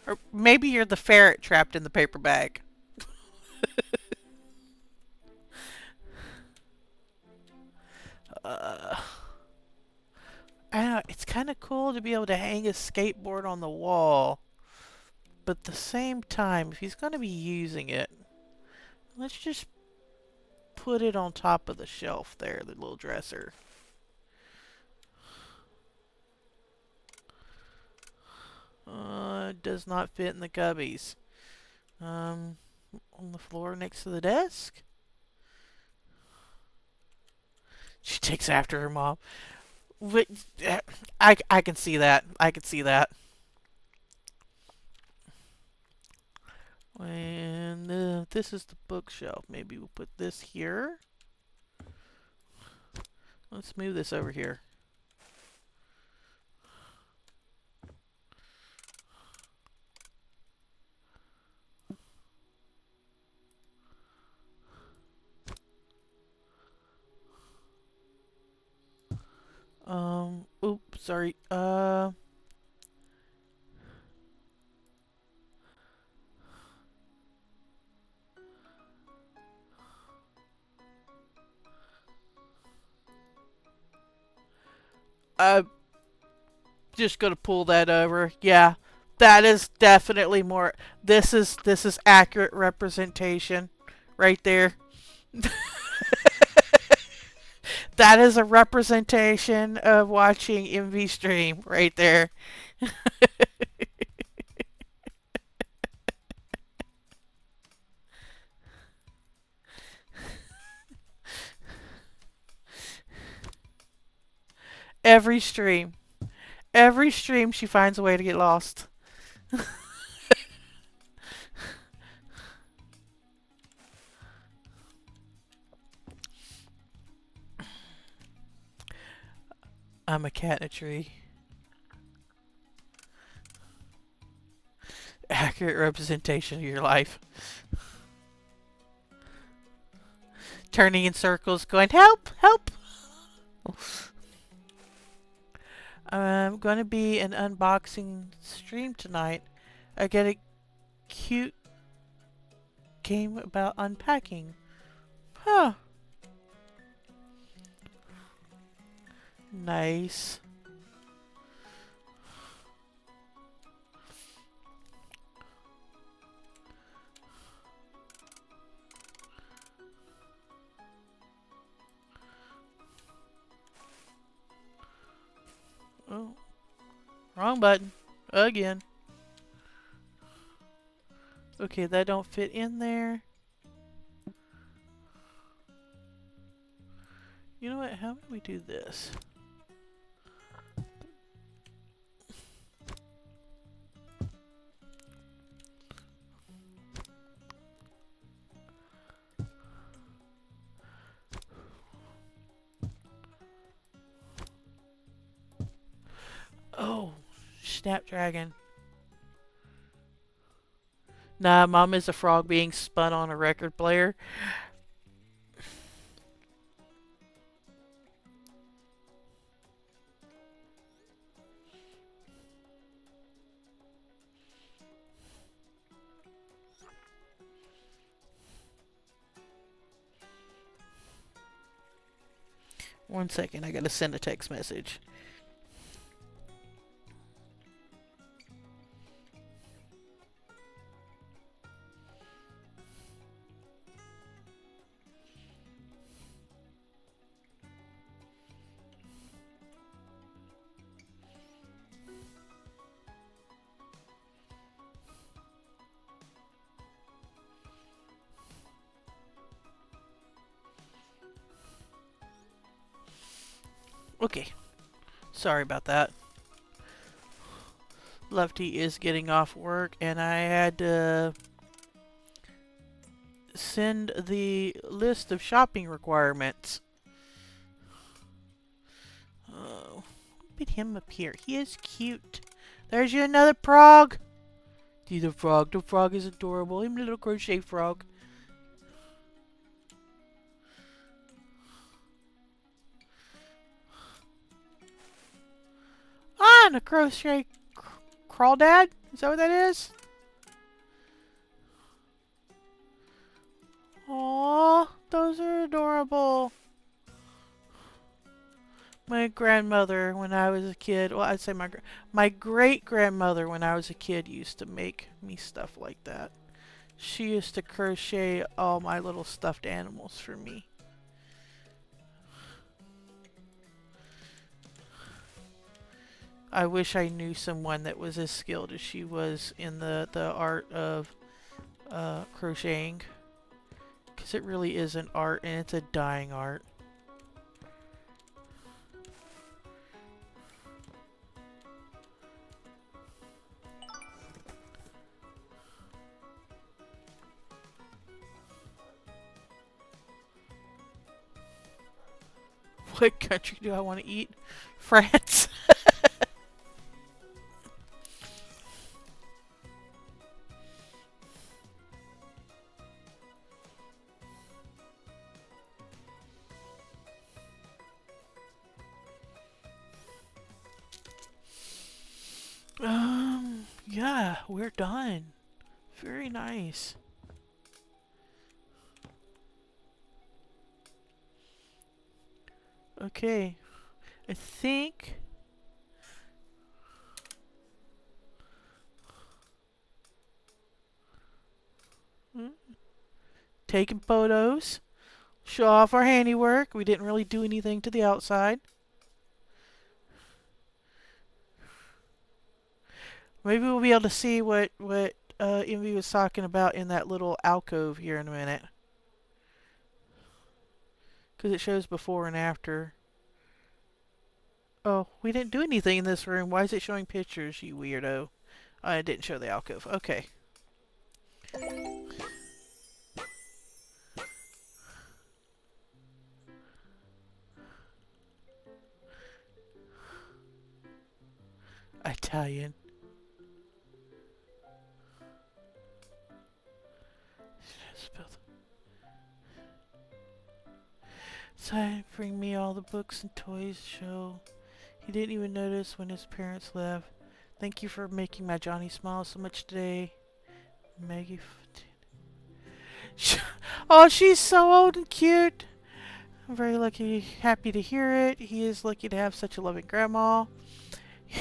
Or maybe you're the ferret trapped in the paper bag. I don't know, it's kind of cool to be able to hang a skateboard on the wall. But at the same time, if he's going to be using it, let's just put it on top of the shelf there, the little dresser. It does not fit in the cubbies. On the floor next to the desk. She takes after her mom. I can see that. I can see that. And this is the bookshelf. Maybe we'll put this here. Let's move this over here. Oops, sorry. I'm just gonna pull that over. Yeah, that is definitely more. This is accurate representation, right there. That is a representation of watching MV stream right there. Every stream. Every stream she finds a way to get lost. I'm a cat in a tree. Accurate representation of your life. Turning in circles, going, help, help. I'm going to be an unboxing stream tonight. I get a cute game about unpacking. Huh. Nice. Wrong button. Again. Okay, that don't fit in there. You know what? How about we do this? Oh, Snapdragon. Nah, Mom is a frog being spun on a record player. One second, I gotta send a text message. Okay. Sorry about that. Lefty is getting off work, and I had to send the list of shopping requirements. Oh, look at him up here. He is cute. There's you another frog. See the frog. The frog is adorable. Him little crochet frog. Ah, and a crochet crawdad? Is that what that is? Aww, those are adorable. My grandmother, when I was a kid, well, I'd say my great-grandmother, when I was a kid, used to make me stuff like that. She used to crochet all my little stuffed animals for me. I wish I knew someone that was as skilled as she was in the art of crocheting. Because it really is an art, and it's a dying art. What country do I want to eat? France. Yeah, we're done. Very nice. Okay, I think taking photos, show off our handiwork. We didn't really do anything to the outside. Maybe we'll be able to see what Envy was talking about in that little alcove here in a minute. Because it shows before and after. Oh, we didn't do anything in this room. Why is it showing pictures, you weirdo? I didn't show the alcove. Okay. Italian. Decided to bring me all the books and toys to show. He didn't even notice when his parents left. Thank you for making my Johnny smile so much today. Maggie. Oh, she's so old and cute. I'm very happy to hear it. He is lucky to have such a loving grandma.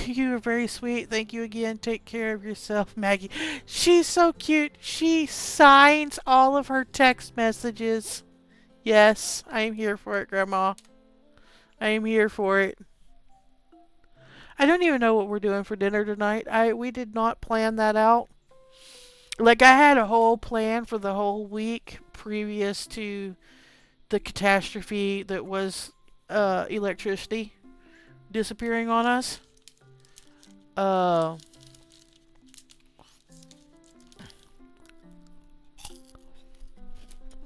You are very sweet. Thank you again. Take care of yourself, Maggie. She's so cute. She signs all of her text messages. Yes, I am here for it, Grandma. I am here for it. I don't even know what we're doing for dinner tonight. We did not plan that out. Like, I had a whole plan for the whole week previous to the catastrophe that was electricity disappearing on us.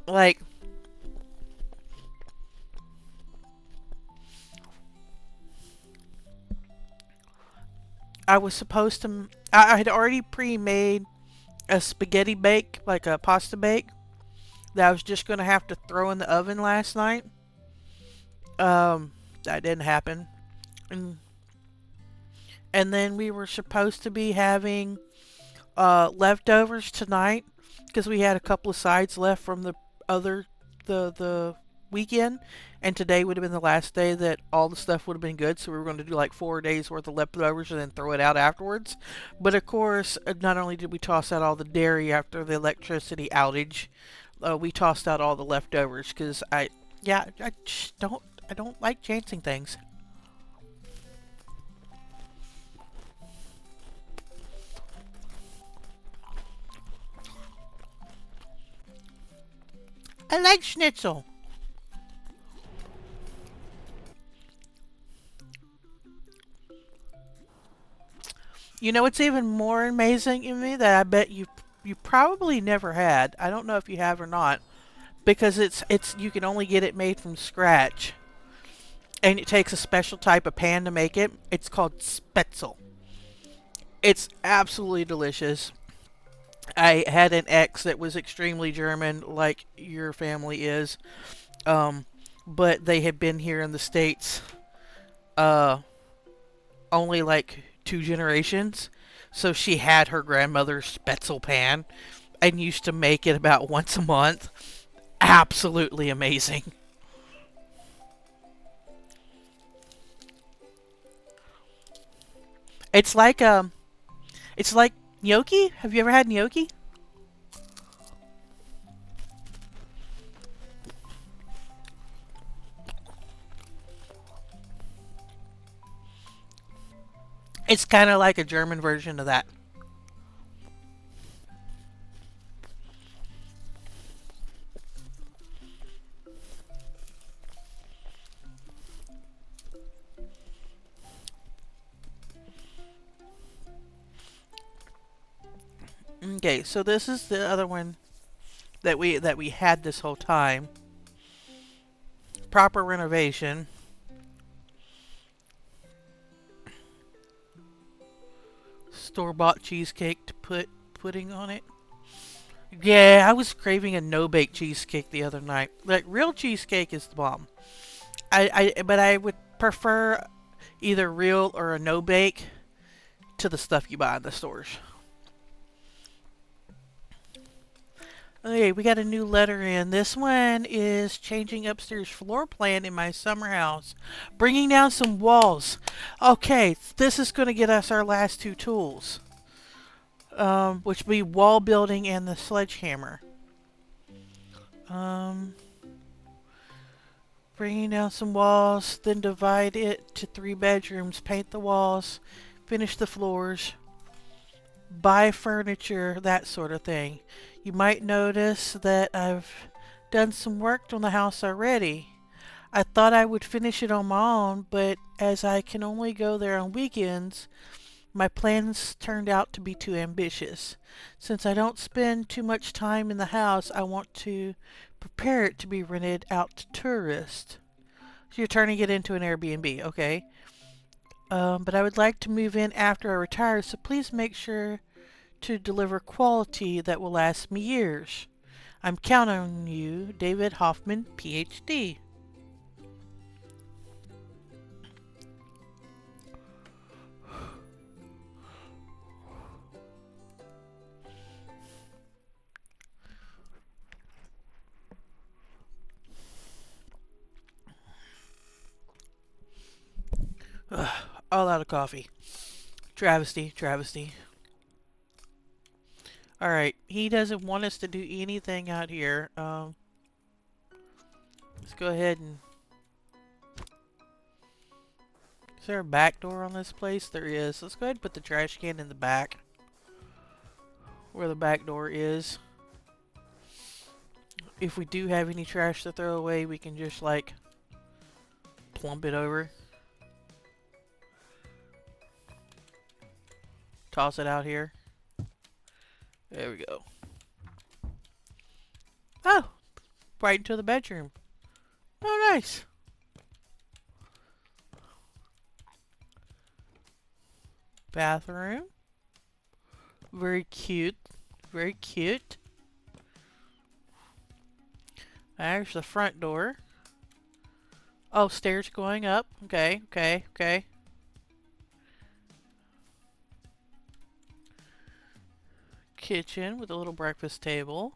Like, I was supposed to. I had already pre-made a spaghetti bake, like a pasta bake, that I was just gonna have to throw in the oven last night. That didn't happen, and then we were supposed to be having leftovers tonight because we had a couple of sides left from the weekend, and today would have been the last day that all the stuff would have been good, so we were going to do like 4 days worth of leftovers and then throw it out afterwards. But of course, not only did we toss out all the dairy after the electricity outage, we tossed out all the leftovers because I just don't like chancing things. I like schnitzel. You know what's even more amazing in me that I bet you probably never had. I don't know if you have or not, because it's you can only get it made from scratch, and it takes a special type of pan to make it. It's called Spätzle. It's absolutely delicious. I had an ex that was extremely German, like your family is, but they had been here in the States only like 2 generations. So she had her grandmother's Spätzle pan and used to make it about once a month. Absolutely amazing. It's like gnocchi. Have you ever had gnocchi? It's kind of like a German version of that. Okay, so this is the other one that we had this whole time. Proper renovation. Store-bought cheesecake to put pudding on it. Yeah, I was craving a no-bake cheesecake the other night. Like, real cheesecake is the bomb. But I would prefer either real or a no-bake to the stuff you buy in the stores. Okay, we got a new letter in. This one is changing upstairs floor plan in my summer house. Bringing down some walls. Okay, this is going to get us our last 2 tools. Which will be wall building and the sledgehammer. Bringing down some walls, then divide it to 3 bedrooms, paint the walls, finish the floors, buy furniture, that sort of thing. You might notice that I've done some work on the house already. I thought I would finish it on my own, but as I can only go there on weekends, my plans turned out to be too ambitious. Since I don't spend too much time in the house, I want to prepare it to be rented out to tourists. So you're turning it into an Airbnb, okay? But I would like to move in after I retire, so please make sure to deliver quality that will last me years. I'm counting on you, David Hoffman, PhD. All out of coffee. Travesty, travesty. Alright, he doesn't want us to do anything out here. Let's go ahead and Is there a back door on this place? There is. Let's go ahead and put the trash can in the back. Where the back door is. If we do have any trash to throw away, we can just like plump it over. Toss it out here. There we go. Oh! Right into the bedroom. Oh, nice. Bathroom. Very cute. Very cute. There's the front door. Oh, stairs going up. Okay, okay, okay. Kitchen with a little breakfast table.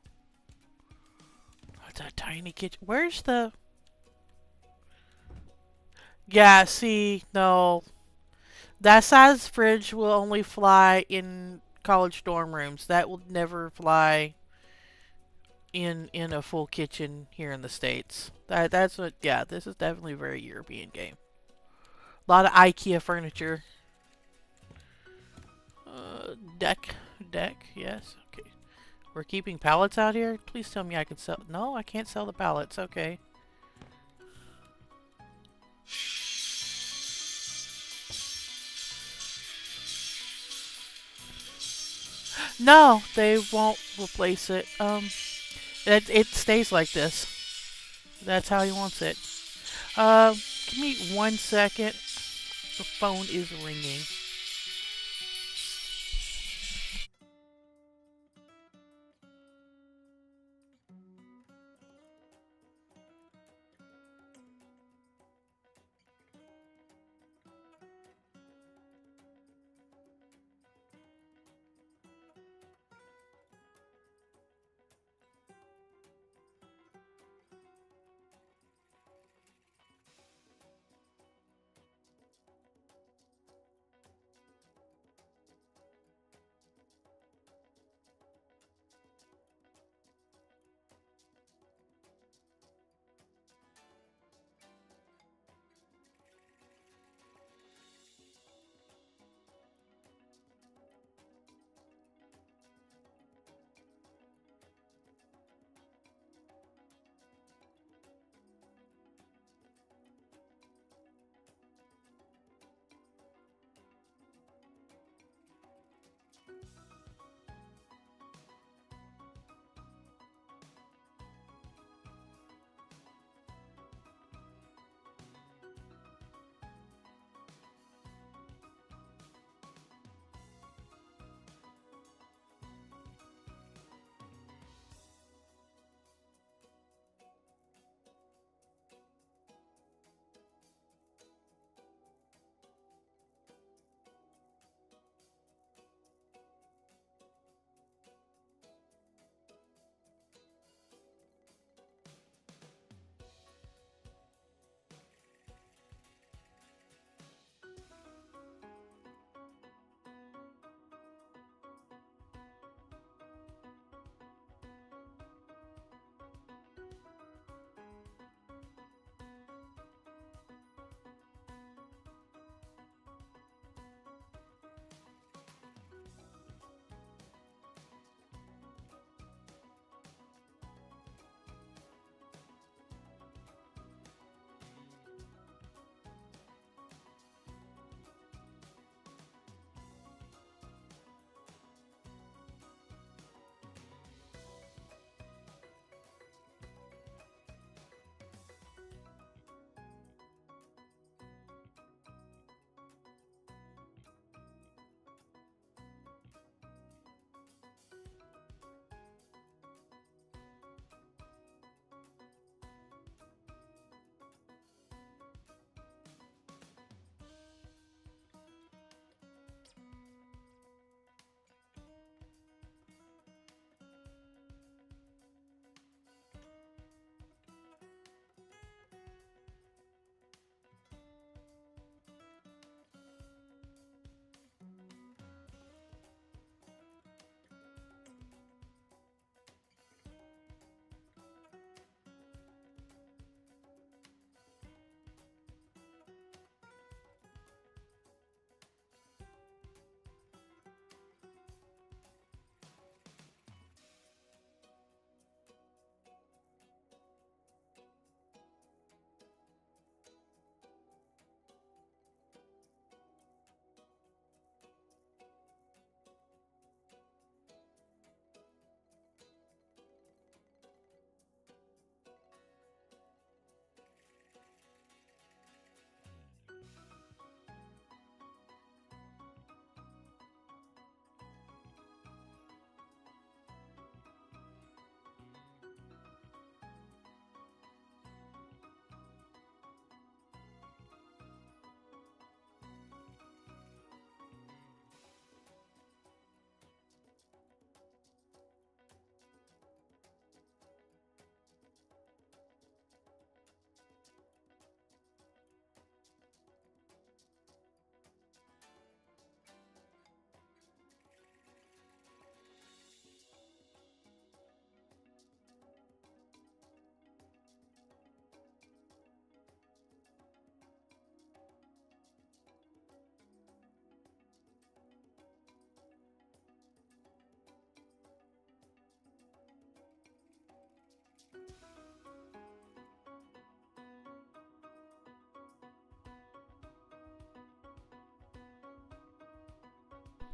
It's a tiny kitchen. Where's the... Yeah, see, no. That size fridge will only fly in college dorm rooms. That will never fly in a full kitchen here in the States. That's what, yeah, this is definitely a very European game. A lot of IKEA furniture. Deck, yes, okay. We're keeping pallets out here? Please tell me I can sell... No, I can't sell the pallets, okay. No, they won't replace it. It stays like this. That's how he wants it. Give me 1 second. The phone is ringing.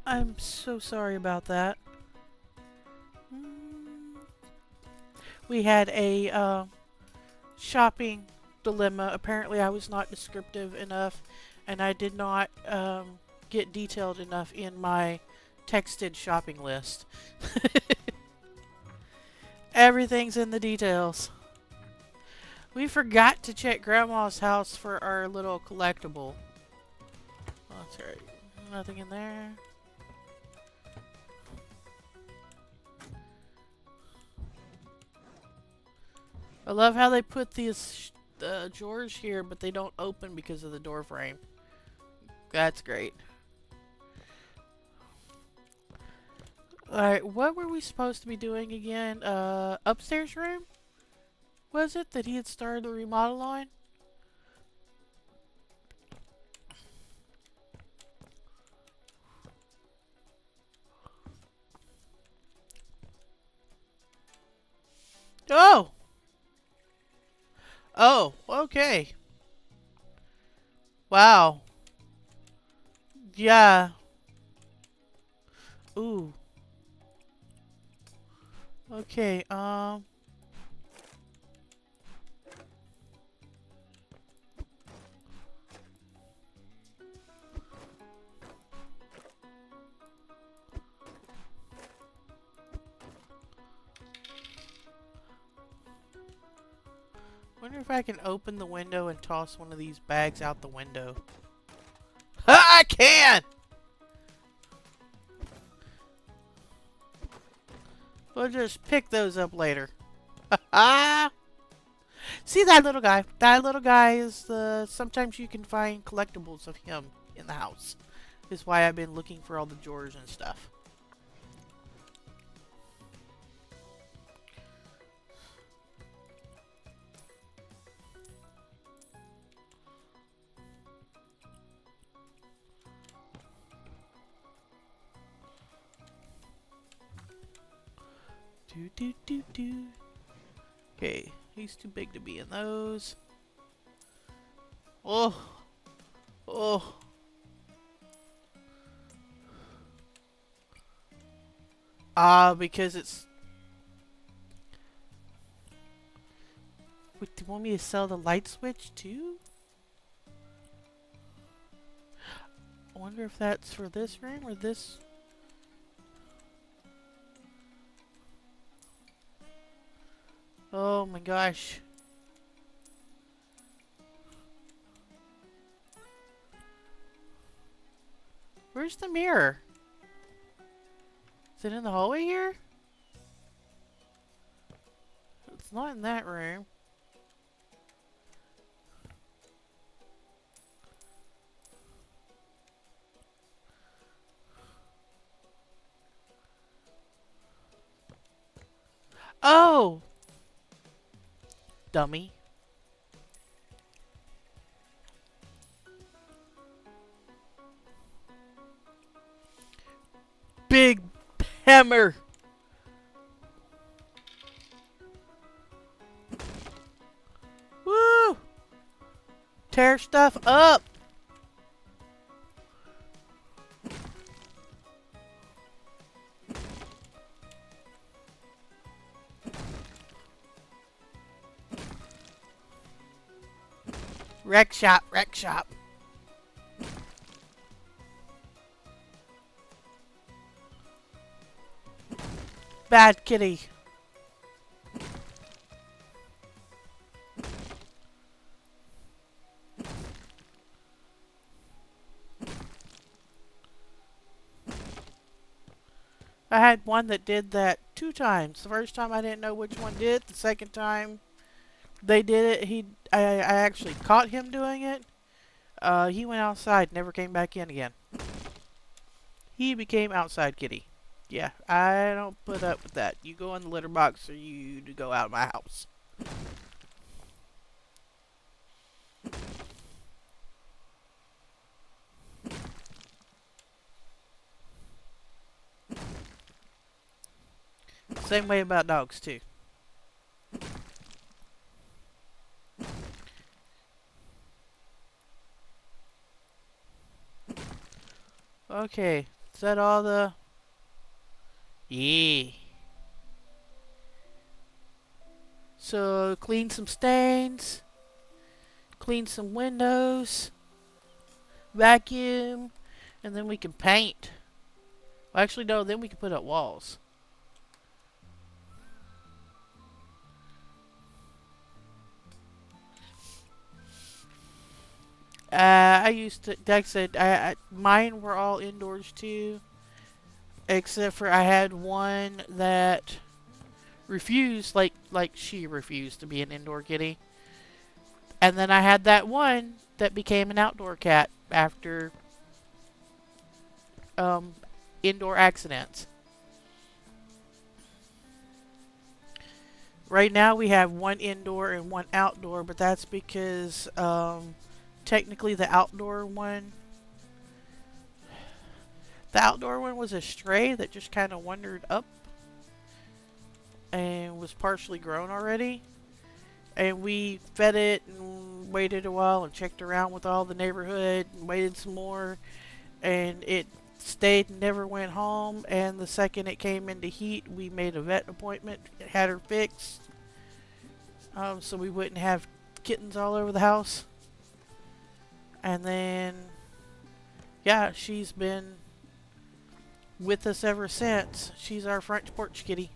I'm so sorry about that. We had a shopping dilemma. Apparently I was not descriptive enough, and I did not get detailed enough in my texted shopping list. Everything's in the details. We forgot to check Grandma's house for our little collectible. Oh, that's right. Nothing in there. I love how they put these drawers here, but they don't open because of the door frame. That's great. Alright, what were we supposed to be doing again? Upstairs room? Was it that he had started the remodel on? Oh! Oh, okay. Wow. Yeah. Ooh. Okay, wonder if I can open the window and toss one of these bags out the window. I can! We'll just pick those up later. See that little guy? That little guy is the... Sometimes you can find collectibles of him in the house. Is why I've been looking for all the drawers and stuff. Do. Okay, he's too big to be in those. Oh. Oh. Because it's... Wait, do you want me to sell the light switch too? I wonder if that's for this room or this... Oh my gosh. Where's the mirror? Is it in the hallway here? It's not in that room. Oh! Dummy. Big hammer. Woo! Tear stuff up. Wreck shop, wreck shop. Bad kitty. I had one that did that 2 times. The first time I didn't know which one did it. The second time they did it, I actually caught him doing it. He went outside, never came back in again. He became outside kitty. Yeah, I don't put up with that. You go in the litter box or you go out of my house. Same way about dogs too. Okay, that all the... Yeah. So, clean some stains. Clean some windows. Vacuum. And then we can paint. Well, actually, no, then we can put up walls. I used to, like I said, mine were all indoors too. Except for I had one that refused, like she refused to be an indoor kitty. And then I had that one that became an outdoor cat after indoor accidents. Right now we have one indoor and one outdoor, but that's because technically the outdoor one was a stray that just kind of wandered up and was partially grown already. And we fed it and waited a while and checked around with all the neighborhood and waited some more. And it stayed and never went home. And the second it came into heat, we made a vet appointment, had her fixed. So we wouldn't have kittens all over the house. And then, yeah, she's been with us ever since. She's our front porch kitty.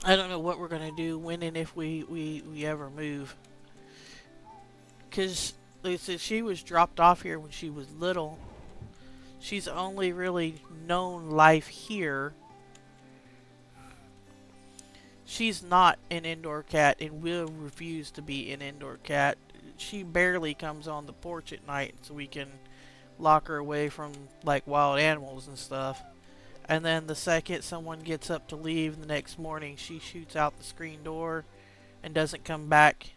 I don't know what we're going to do when and if we ever move. Because, like I said, she was dropped off here when she was little. She's only really known life here. She's not an indoor cat and will refuse to be an indoor cat. She barely comes on the porch at night, so we can lock her away from, like, wild animals and stuff. And then the second someone gets up to leave the next morning, she shoots out the screen door and doesn't come back,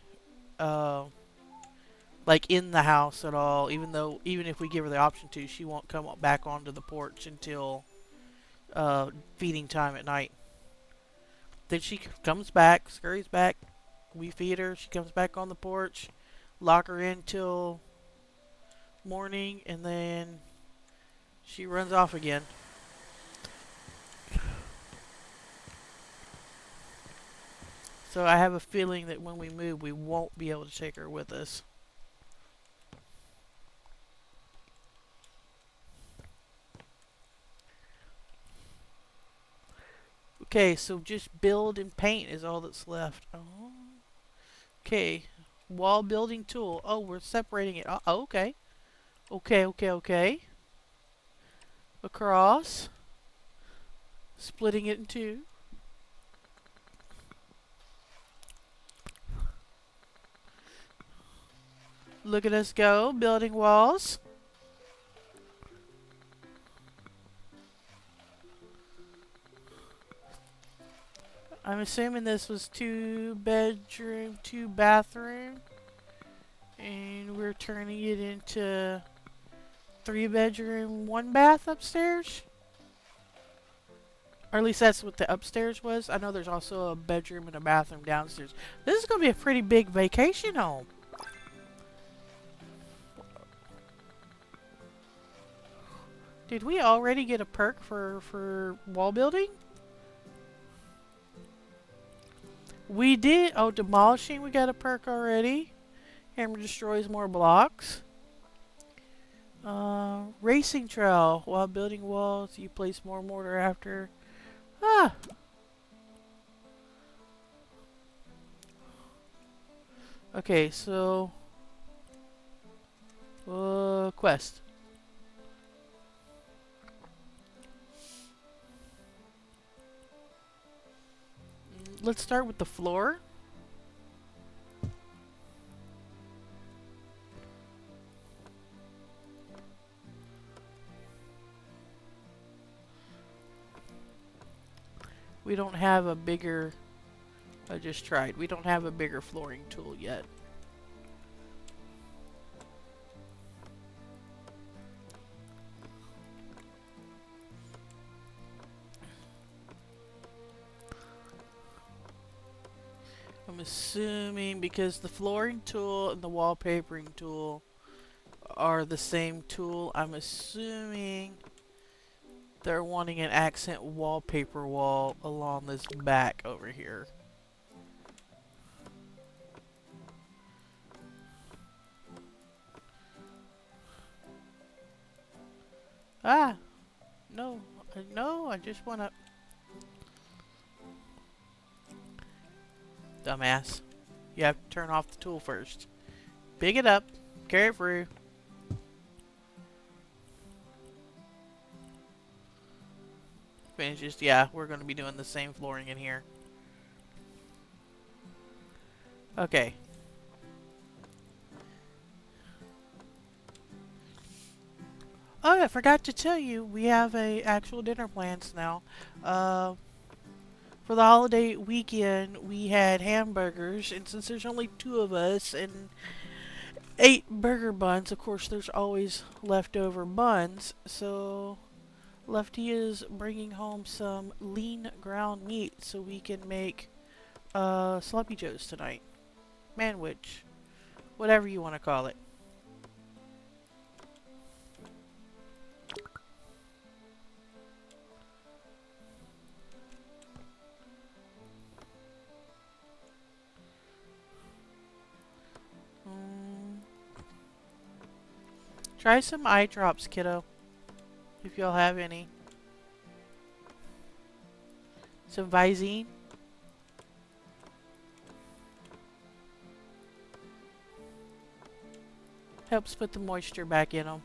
like, in the house at all. Even if we give her the option to, she won't come back onto the porch until feeding time at night. Then she comes back, scurries back. We feed her. She comes back on the porch, lock her in till morning, and then she runs off again. So I have a feeling that when we move, we won't be able to take her with us. Okay, so just build and paint is all that's left. Oh. Okay, wall building tool. Oh, we're separating it. Oh, okay. Okay. Across. Splitting it in two. Look at us go, building walls. I'm assuming this was 2 bedroom, 2 bathroom. And we're turning it into 3 bedroom, 1 bath upstairs. Or at least that's what the upstairs was. I know there's also a bedroom and a bathroom downstairs. This is going to be a pretty big vacation home. Did we already get a perk for wall building? We did. Oh, demolishing, we got a perk already. Hammer destroys more blocks. Racing trail. While building walls, you place more mortar after. Ah. Okay, so quest. Let's start with the floor. We don't have a bigger... I just tried. We don't have a bigger flooring tool yet. I'm assuming because the flooring tool and the wallpapering tool are the same tool, I'm assuming they're wanting an accent wallpaper wall along this back over here. Ah! No, I just wanna... Dumbass. You have to turn off the tool first. Pick it up. Carry it through. Finishes. Yeah, we're going to be doing the same flooring in here. Okay. Oh, I forgot to tell you, we have actual dinner plans now. For the holiday weekend, we had hamburgers, and since there's only 2 of us and 8 burger buns, of course there's always leftover buns, so Lefty is bringing home some lean ground meat so we can make sloppy joes tonight. Manwich. Whatever you want to call it. Try some eye drops, kiddo. If y'all have any. Some Visine. Helps put the moisture back in them.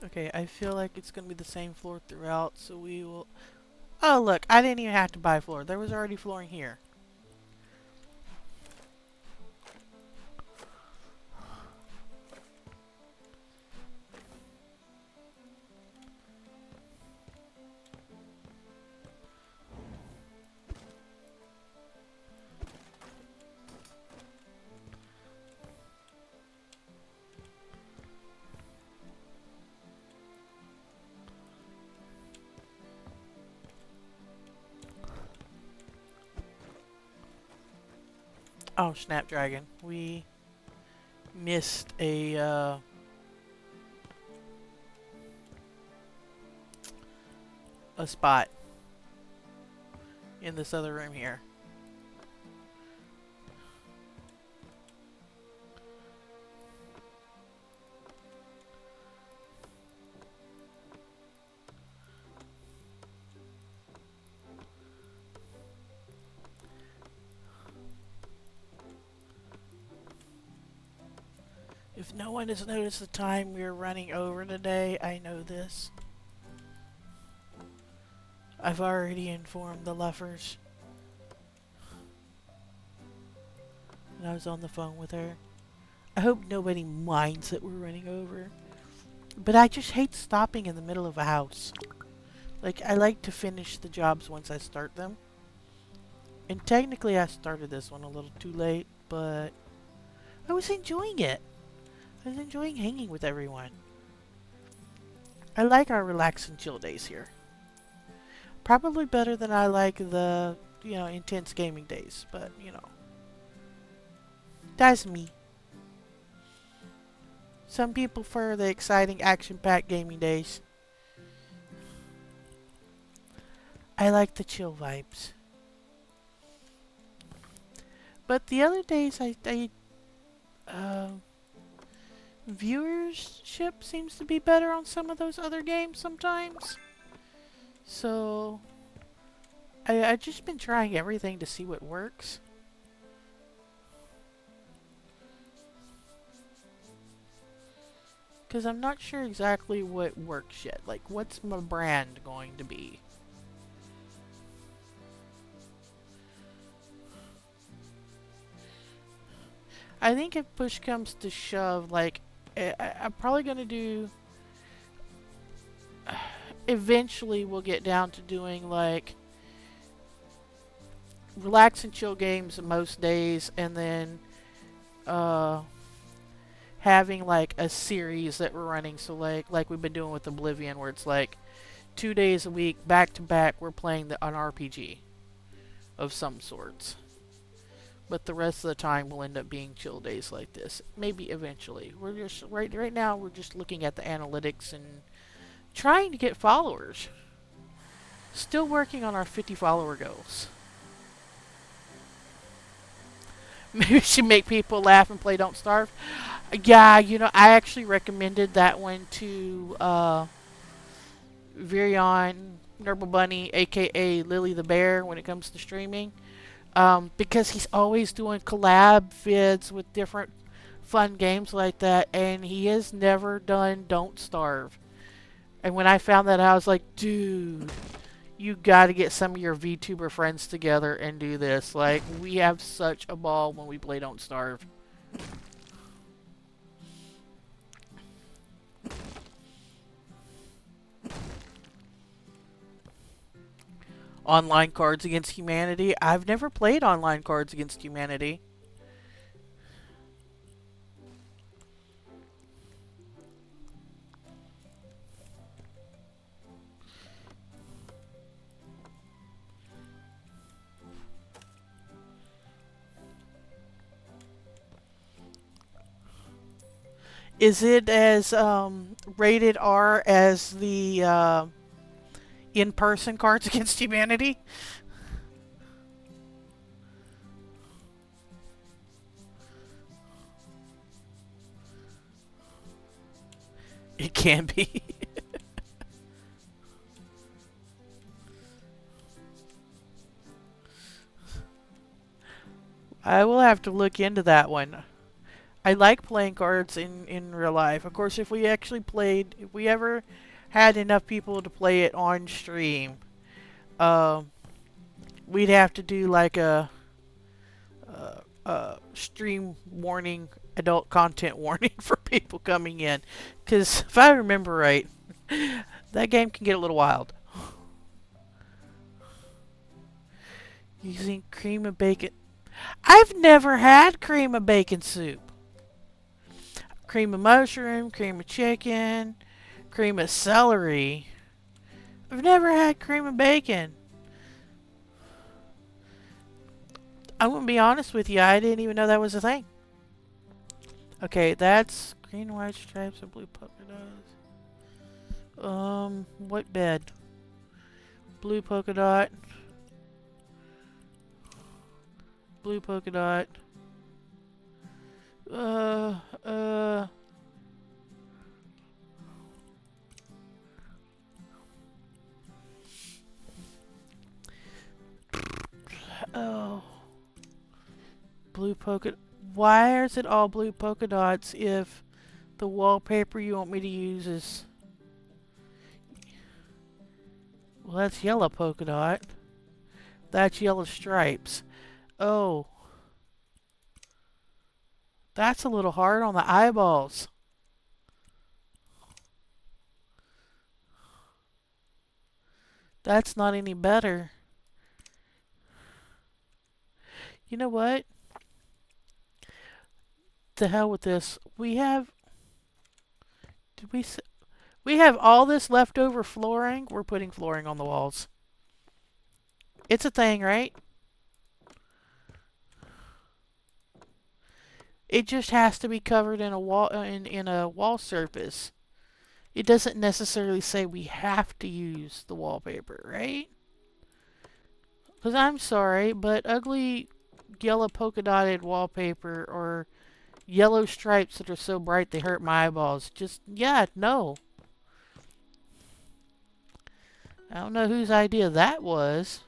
Okay, I feel like it's going to be the same floor throughout, so we will... Oh, look, I didn't even have to buy floor. There was already flooring here. Oh, Snapdragon. We missed a spot in this other room here. If no one has noticed the time we're running over today, I know this. I've already informed the Luffers. And I was on the phone with her. I hope nobody minds that we're running over. But I just hate stopping in the middle of a house. Like, I like to finish the jobs once I start them. And technically I started this one a little too late, but I was enjoying it. I was enjoying hanging with everyone. I like our relax and chill days here. Probably better than I like the, intense gaming days, but, that's me. Some people prefer the exciting action-packed gaming days. I like the chill vibes. But the other days viewership seems to be better on some of those other games sometimes. So I've just been trying everything to see what works. Because I'm not sure exactly what works yet. Like, what's my brand going to be? I think if push comes to shove, like, I'm probably going to do... Eventually, we'll get down to doing, like, relax and chill games most days, and then having, like, a series that we're running. So, like we've been doing with Oblivion, where it's, like, 2 days a week, back to back, we're playing an RPG of some sorts. But the rest of the time will end up being chill days like this. Maybe eventually. We're just right now we're just looking at the analytics and trying to get followers. Still working on our 50 follower goals. Maybe we should make people laugh and play Don't Starve. Yeah, you know, I actually recommended that one to Virion Nurble Bunny, aka Lily the Bear, when it comes to streaming. Because he's always doing collab vids with different fun games like that, and he has never done Don't Starve. And when I found that out, I was like, dude, you gotta get some of your VTuber friends together and do this. Like, we have such a ball when we play Don't Starve. Online Cards Against Humanity. I've never played Online Cards Against Humanity. Is it as rated R as the in-person Cards Against Humanity? It can be. I will have to look into that one. I like playing cards in real life. Of course, if we ever had enough people to play it on stream, we'd have to do like a stream warning, adult content warning for people coming in. Because if I remember right, that game can get a little wild. Using cream of bacon. I've never had cream of bacon soup. Cream of mushroom, cream of chicken, cream of celery. I've never had cream of bacon. I'm going to be honest with you, I didn't even know that was a thing. Okay, that's green, white stripes, and blue polka dots. What bed? Blue polka dot. Blue polka dot. Oh. Blue polka... Why is it all blue polka dots if the wallpaper you want me to use is... Well, that's yellow polka dot. That's yellow stripes. Oh. That's a little hard on the eyeballs. That's not any better. You know what? To hell with this. We have all this leftover flooring. We're putting flooring on the walls. It's a thing, right? It just has to be covered in a wall in a wall surface. It doesn't necessarily say we have to use the wallpaper, right? Because I'm sorry, but ugly yellow polka dotted wallpaper or yellow stripes that are so bright they hurt my eyeballs. Just, yeah, no. I don't know whose idea that was.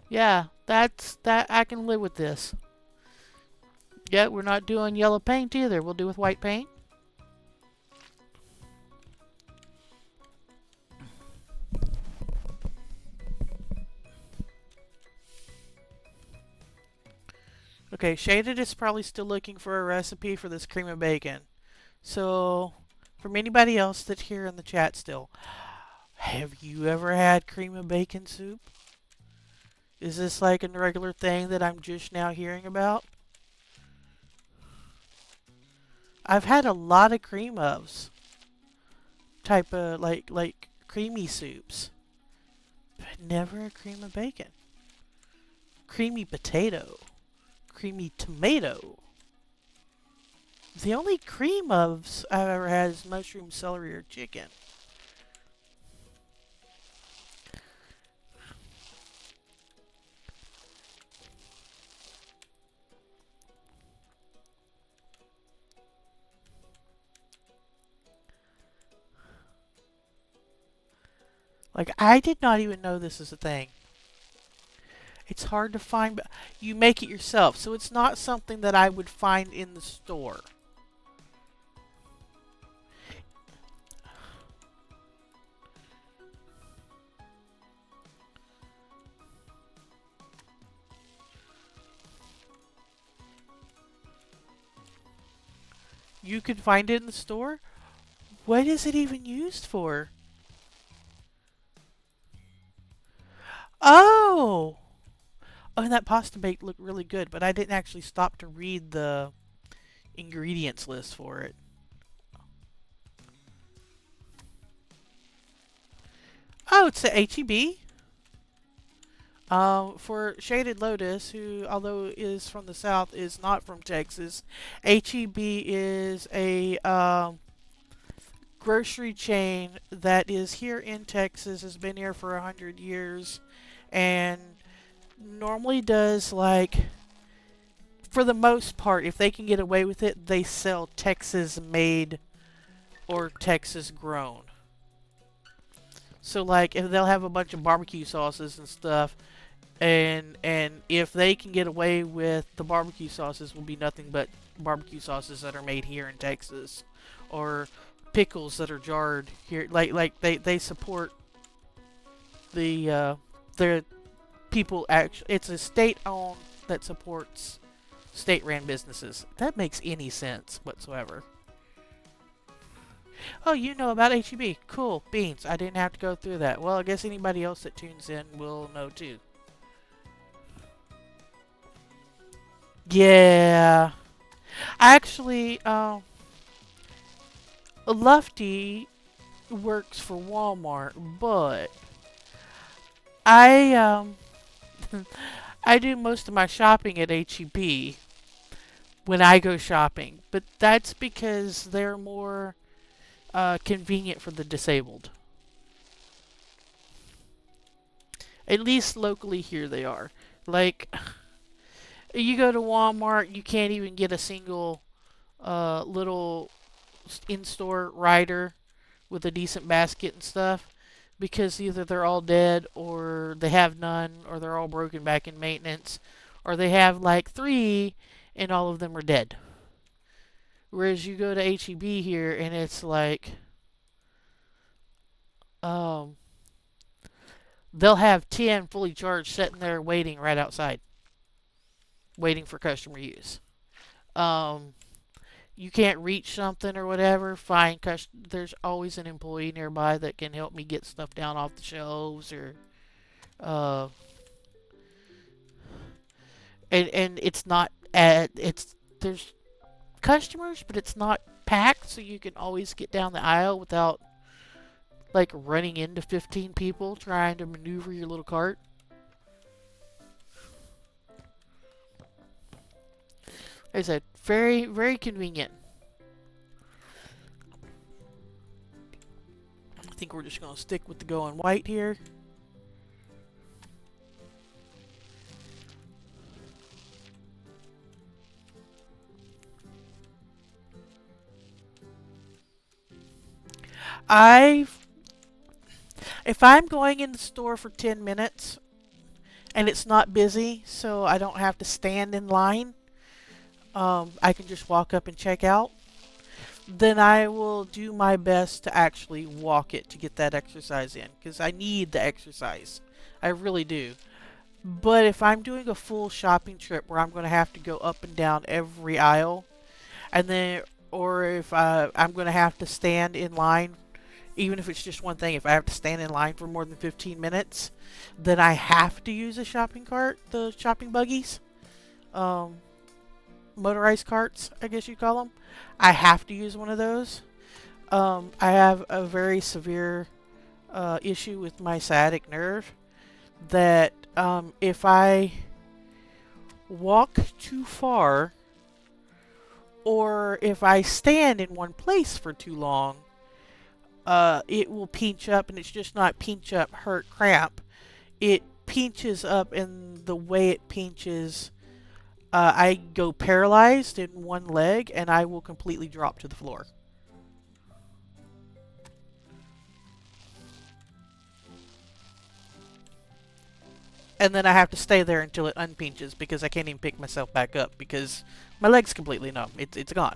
Yeah, that I can live with this. Yeah, we're not doing yellow paint either. We'll do with white paint. Okay, Shaded is probably still looking for a recipe for this cream of bacon. So, from anybody else that's here in the chat still, have you ever had cream of bacon soup? Is this like a regular thing that I'm just now hearing about? I've had a lot of cream ofs. Type of like creamy soups. But never a cream of bacon. Creamy potato. Creamy tomato. The only cream ofs I've ever had is mushroom, celery, or chicken. Like, I did not even know this is a thing. It's hard to find, but you make it yourself. So it's not something that I would find in the store. You can find it in the store? What is it even used for? Oh! Oh, and that pasta bake looked really good, but I didn't actually stop to read the ingredients list for it. Oh, it's the H-E-B. For Shaded Lotus, who, although is from the South, is not from Texas, H-E-B is a grocery chain that is here in Texas, has been here for 100 years, and normally does, like, for the most part, if they can get away with it, they sell Texas-made or Texas-grown. So, like, if they'll have a bunch of barbecue sauces and stuff, and if they can get away with the barbecue sauces, will be nothing but barbecue sauces that are made here in Texas, or pickles that are jarred here. Like they support the people. Actually, it's a state-owned that supports state-ran businesses. If that makes any sense whatsoever. Oh, you know about H-E-B. Cool. Beans. I didn't have to go through that. Well, I guess anybody else that tunes in will know too. Yeah. Actually, Lufty works for Walmart, but I I do most of my shopping at H-E-B when I go shopping, but that's because they're more convenient for the disabled. At least locally here they are. Like, you go to Walmart, you can't even get a single little in-store rider with a decent basket and stuff, because either they're all dead, or they have none, or they're all broken back in maintenance, or they have like 3 and all of them are dead. Whereas you go to H-E-B here and it's like, they'll have 10 fully charged sitting there waiting right outside, waiting for customer use. You can't reach something or whatever, fine. There's always an employee nearby that can help me get stuff down off the shelves, or and it's not there's customers, but it's not packed, so you can always get down the aisle without like running into 15 people trying to maneuver your little cart. Like I said, very, very convenient. I think we're just going to stick with the going white here. If I'm going in the store for 10 minutes and it's not busy, so I don't have to stand in line, I can just walk up and check out, then I will do my best to actually walk it to get that exercise in, because I need the exercise. I really do. But if I'm doing a full shopping trip where I'm going to have to go up and down every aisle, and then, or if I'm going to have to stand in line, even if it's just one thing, if I have to stand in line for more than 15 minutes, then I have to use a shopping cart, the shopping buggies, motorized carts, I guess you call them. I have to use one of those. I have a very severe issue with my sciatic nerve that if I walk too far or if I stand in one place for too long, it will pinch up, and it's just not pinch up, hurt, cramp. It pinches up, and the way it pinches, I go paralyzed in one leg, and I will completely drop to the floor. And then I have to stay there until it unpinches because I can't even pick myself back up because my leg's completely numb. It's gone.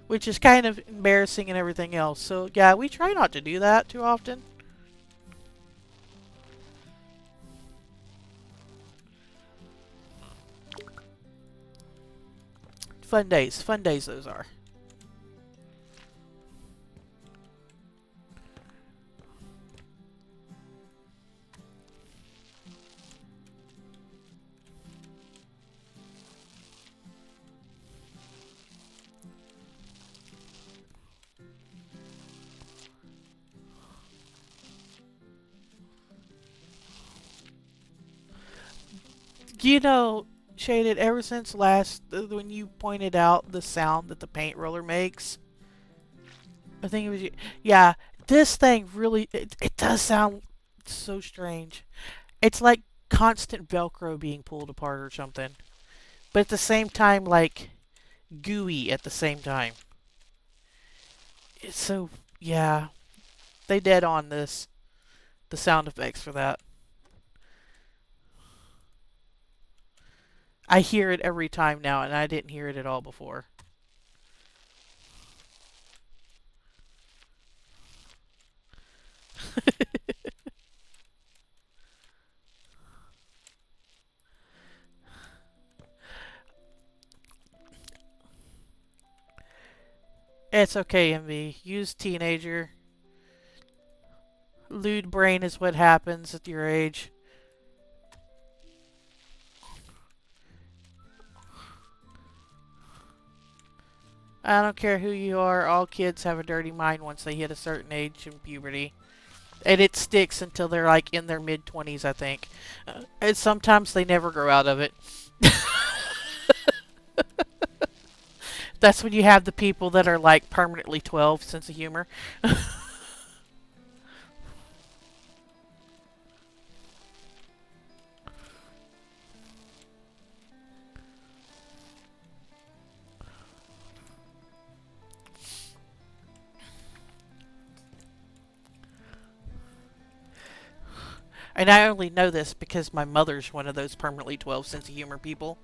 Which is kind of embarrassing and everything else. So yeah, we try not to do that too often. Fun days those are. You know, Shaded, ever since when you pointed out the sound that the paint roller makes, I think it was you. Yeah, this thing really, it does sound so strange. It's like constant Velcro being pulled apart or something. But at the same time, like, gooey at the same time. It's so, yeah. They dead on this. The sound effects for that. I hear it every time now, and I didn't hear it at all before. It's okay, MV. Use teenager. Lewd brain is what happens at your age. I don't care who you are, all kids have a dirty mind once they hit a certain age in puberty. And it sticks until they're like in their mid-20s, I think. And sometimes they never grow out of it. That's when you have the people that are like permanently 12, sense of humor. And I only know this because my mother's one of those permanently 12 sense of humor people.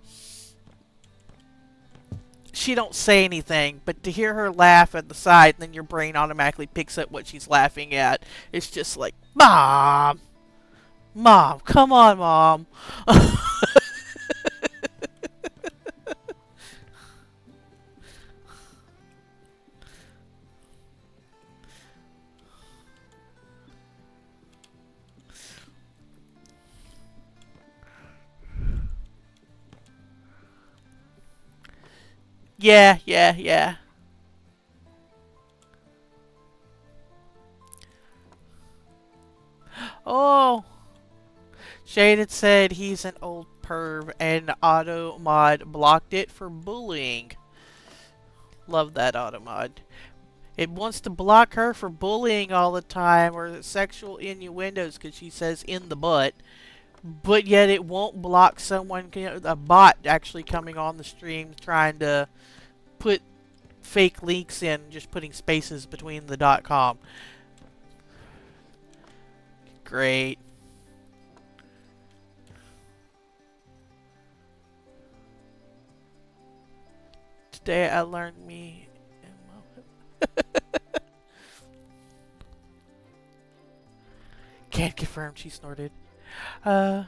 She don't say anything, but to hear her laugh at the side, and then your brain automatically picks up what she's laughing at. It's just like, Mom! Mom, come on, Mom! Yeah. Oh! Shaded said he's an old perv and Automod blocked it for bullying. Love that Automod. It wants to block her for bullying all the time or sexual innuendos because she says in the butt. But yet it won't block someone, a bot actually coming on the stream trying to put fake links in, just putting spaces between the .com. Great. Today I learned me. Can't confirm, she snorted. Yeah!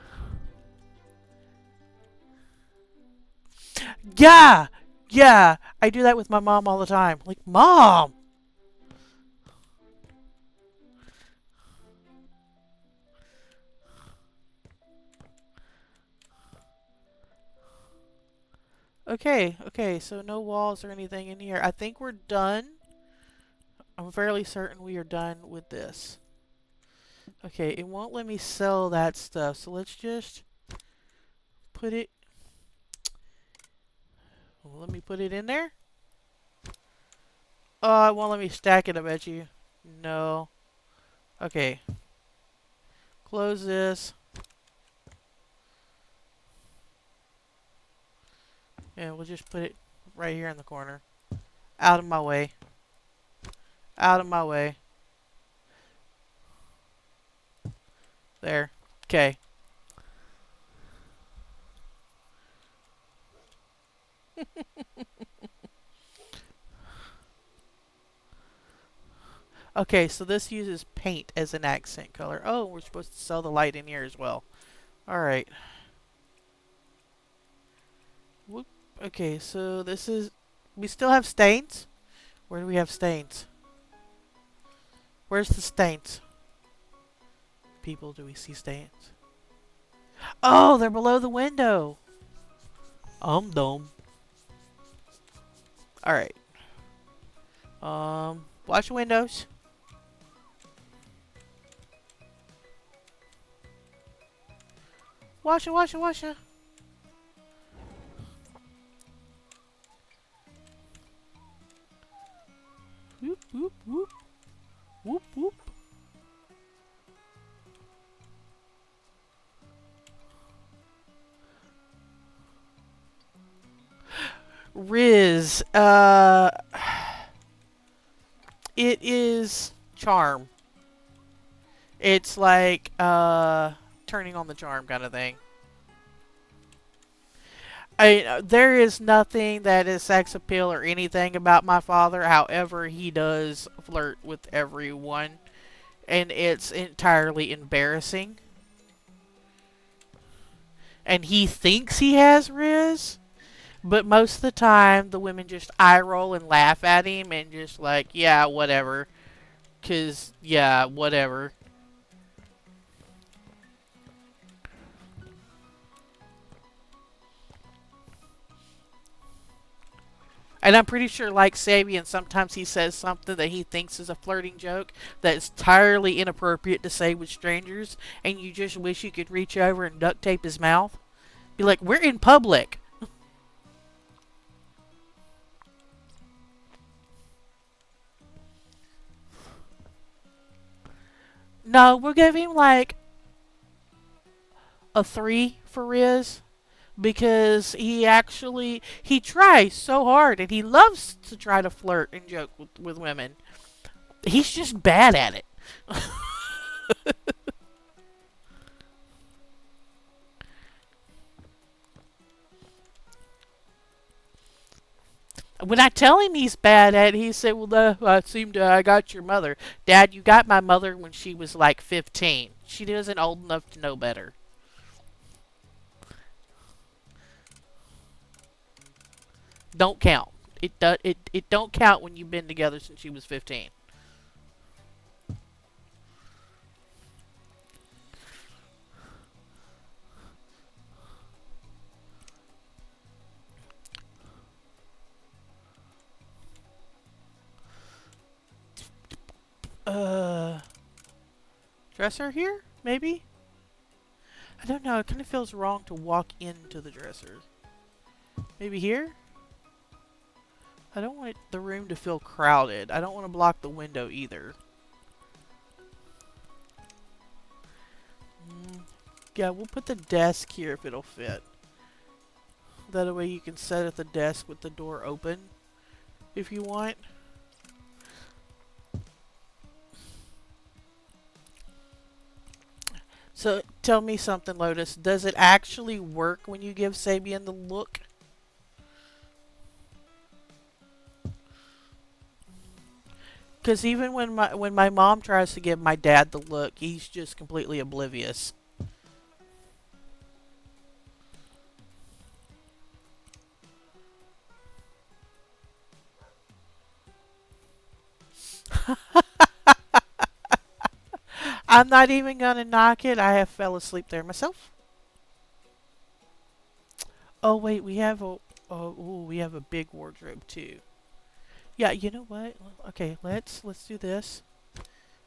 Yeah! I do that with my mom all the time. Like, Mom! Okay, so no walls or anything in here. I think we're done. I'm fairly certain we are done with this. Okay, it won't let me sell that stuff, so let's just put it... Well, let me put it in there. Oh, it won't let me stack it, I bet you. No. Okay. Close this. And we'll just put it right here in the corner. Out of my way. Out of my way. There. Okay. Okay, so this uses paint as an accent color. Oh, we're supposed to sell the light in here as well. Alright. Whoop. Okay, so this is... We still have stains? Where do we have stains? Where's the stains? People, do we see stains? Oh, they're below the window! I'm dumb. Alright. Wash the windows. Wash it, wash it, wash it. Whoop, whoop, whoop. Whoop, whoop. Riz, it is charm. It's like, turning on the charm kind of thing. There is nothing that is sex appeal or anything about my father. However, he does flirt with everyone. And it's entirely embarrassing. And he thinks he has Riz. But most of the time, the women just eye roll and laugh at him. And just like, yeah, whatever. 'Cause, yeah, whatever. And I'm pretty sure, like Sabian, sometimes he says something that he thinks is a flirting joke that's entirely inappropriate to say with strangers, and you just wish you could reach over and duct tape his mouth. Be like, we're in public. No, we'll give him like a 3 for Riz. Because he tries so hard and he loves to try to flirt and joke with women. He's just bad at it. When I tell him he's bad at it, he said, well, I got your mother. Dad, you got my mother when she was like 15. She isn't old enough to know better. Don't count. It don't count when you've been together since you was 15. Dresser here? Maybe? I don't know. It kind of feels wrong to walk into the dresser. Maybe here? I don't want the room to feel crowded. I don't want to block the window either. Yeah, we'll put the desk here if it'll fit. That way you can sit at the desk with the door open if you want. So, tell me something, Lotus. Does it actually work when you give Sabian the look? Because even when my mom tries to give my dad the look, he's just completely oblivious. I'm not even gonna knock it. I have fell asleep there myself. Oh wait, we have we have a big wardrobe too. Yeah, you know what? Okay, let's do this.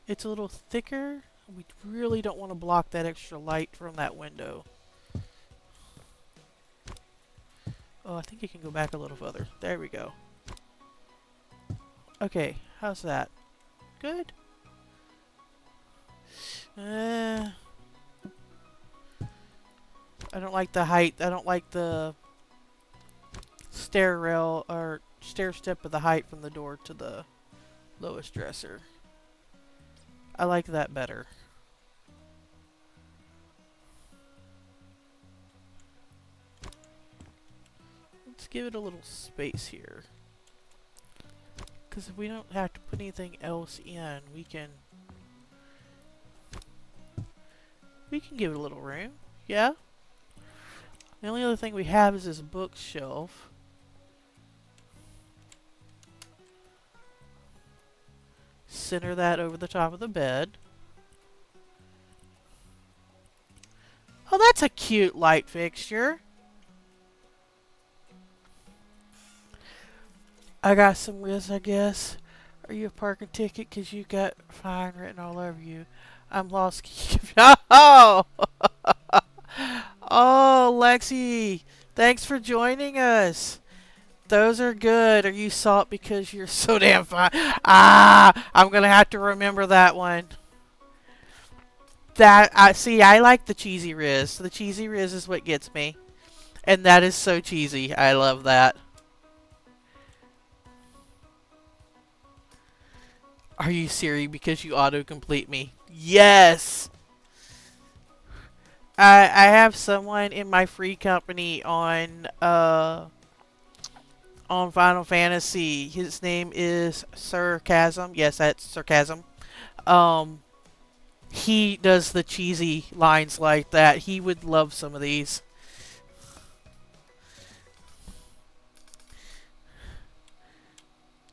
It's a little thicker. We really don't want to block that extra light from that window. Oh, I think it can go back a little further. There we go. Okay, how's that? Good? I don't like the height. I don't like the stair rail or stair step of the height from the door to the lowest dresser. I like that better. Let's give it a little space here. Because if we don't have to put anything else in, we can give it a little room. Yeah? The only other thing we have is this bookshelf. Center that over the top of the bed. Oh, that's a cute light fixture. I got some risk, I guess. Are you a parking ticket? Because you got fine written all over you. I'm lost. Oh! Oh, Lexi. Thanks for joining us. Those are good. Are you salt because you're so damn fine? Ah! I'm going to have to remember that one. See, I like the cheesy Riz. The cheesy Riz is what gets me. And that is so cheesy. I love that. Are you Siri because you autocomplete me? Yes! I have someone in my free company on Final Fantasy. His name is Sarcasm. Yes, that's Sarcasm. He does the cheesy lines like that. He would love some of these.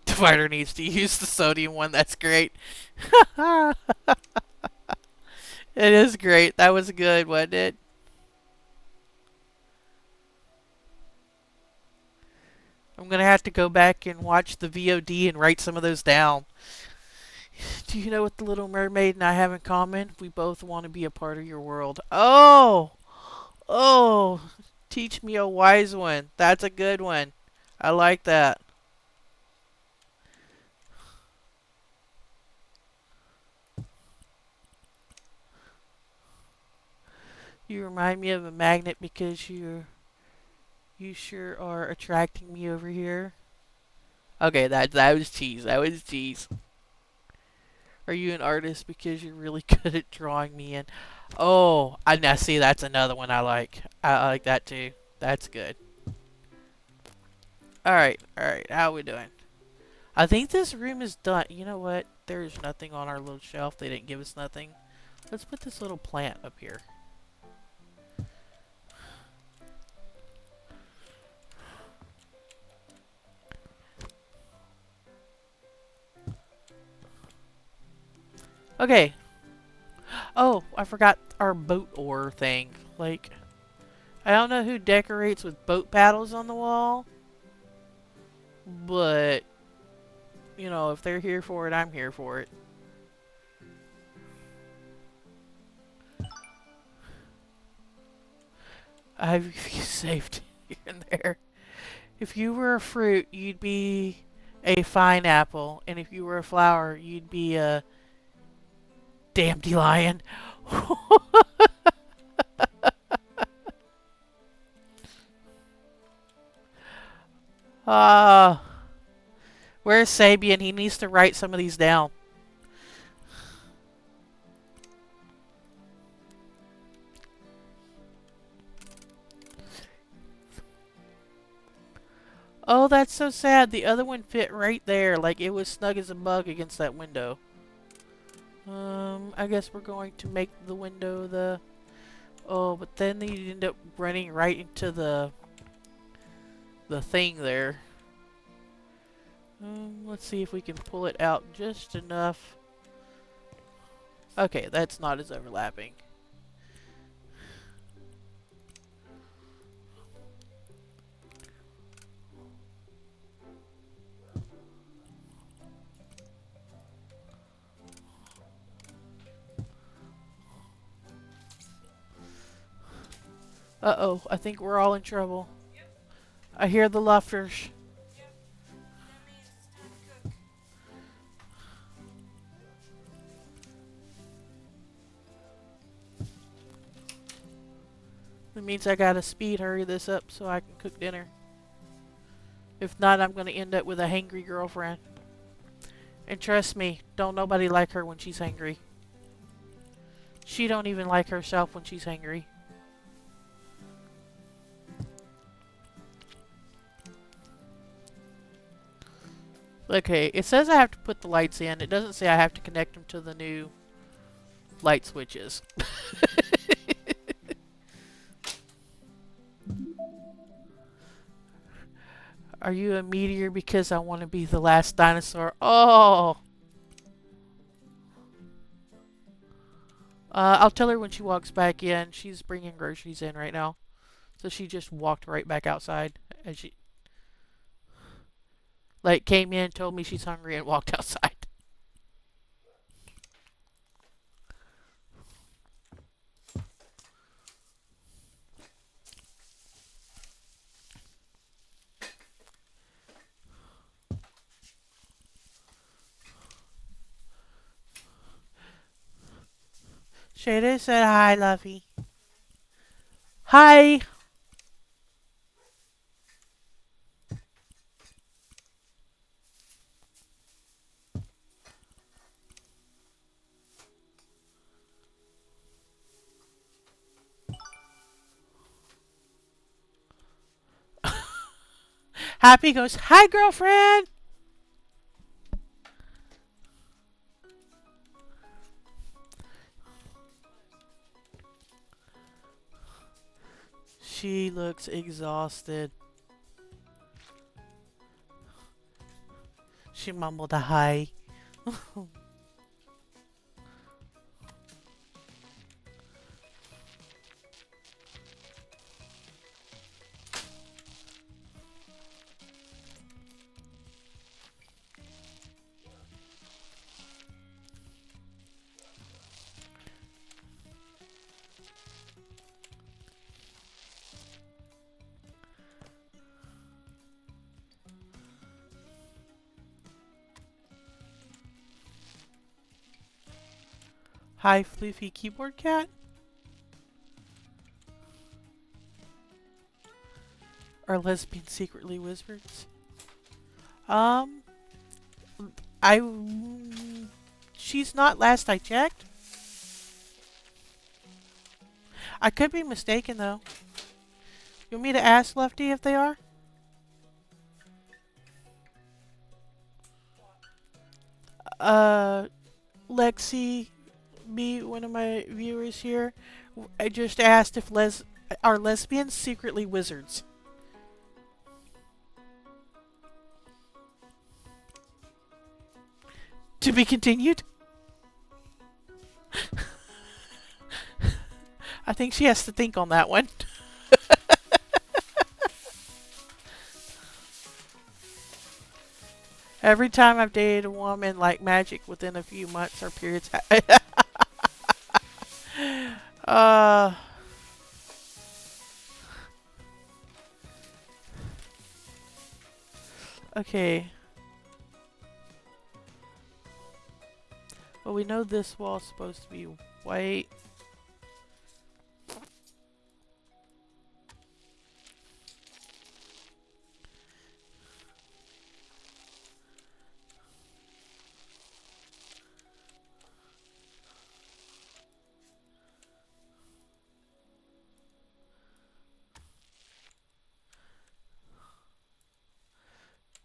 Fighter needs to use the sodium one. That's great. It is great. That was good, wasn't it? I'm going to have to go back and watch the VOD and write some of those down. Do you know what the Little Mermaid and I have in common? We both want to be a part of your world. Oh! Oh! Teach me a wise one. That's a good one. I like that. You remind me of a magnet because you sure are attracting me over here. Okay, that was cheese. That was cheese. Are you an artist because you're really good at drawing me in? Oh, I now see that's another one I like. I like that too. That's good. Alright, how we doing? I think this room is done. You know what? There's nothing on our little shelf. They didn't give us nothing. Let's put this little plant up here. Okay. Oh, I forgot our boat oar thing. Like, I don't know who decorates with boat paddles on the wall. But, you know, if they're here for it, I'm here for it. I've saved here and there. If you were a fruit, you'd be a fine apple. And if you were a flower, you'd be a dandelion. Where's Sabian? He needs to write some of these down. Oh, that's so sad. The other one fit right there. Like, it was snug as a bug against that window. I guess we're going to make the window the... Oh, but then you end up running right into the thing there. Let's see if we can pull it out just enough. Okay, that's not as overlapping. Uh-oh, I think we're all in trouble. I hear the laughters. That means I gotta speed hurry this up so I can cook dinner. If not, I'm gonna end up with a hangry girlfriend. And trust me, don't nobody like her when she's hangry. She don't even like herself when she's hangry. Okay, it says I have to put the lights in. It doesn't say I have to connect them to the new light switches. Are you a meteor because I want to be the last dinosaur? Oh! I'll tell her when she walks back in. She's bringing groceries in right now. So she just walked right back outside. As she... Like, came in, told me she's hungry, and walked outside. Shada said hi, Luffy. Hi! Happy goes, hi, girlfriend! She looks exhausted. She mumbled a hi. Hi, Floofy Keyboard Cat. Are lesbians secretly wizards? I... She's not, last I checked. I could be mistaken, though. You want me to ask Lefty if they are? Lexi, me, one of my viewers here, I just asked if are lesbians secretly wizards? To be continued? I think she has to think on that one. Every time I've dated a woman like magic within a few months, our periods. Okay. Well, we know this wall's supposed to be white.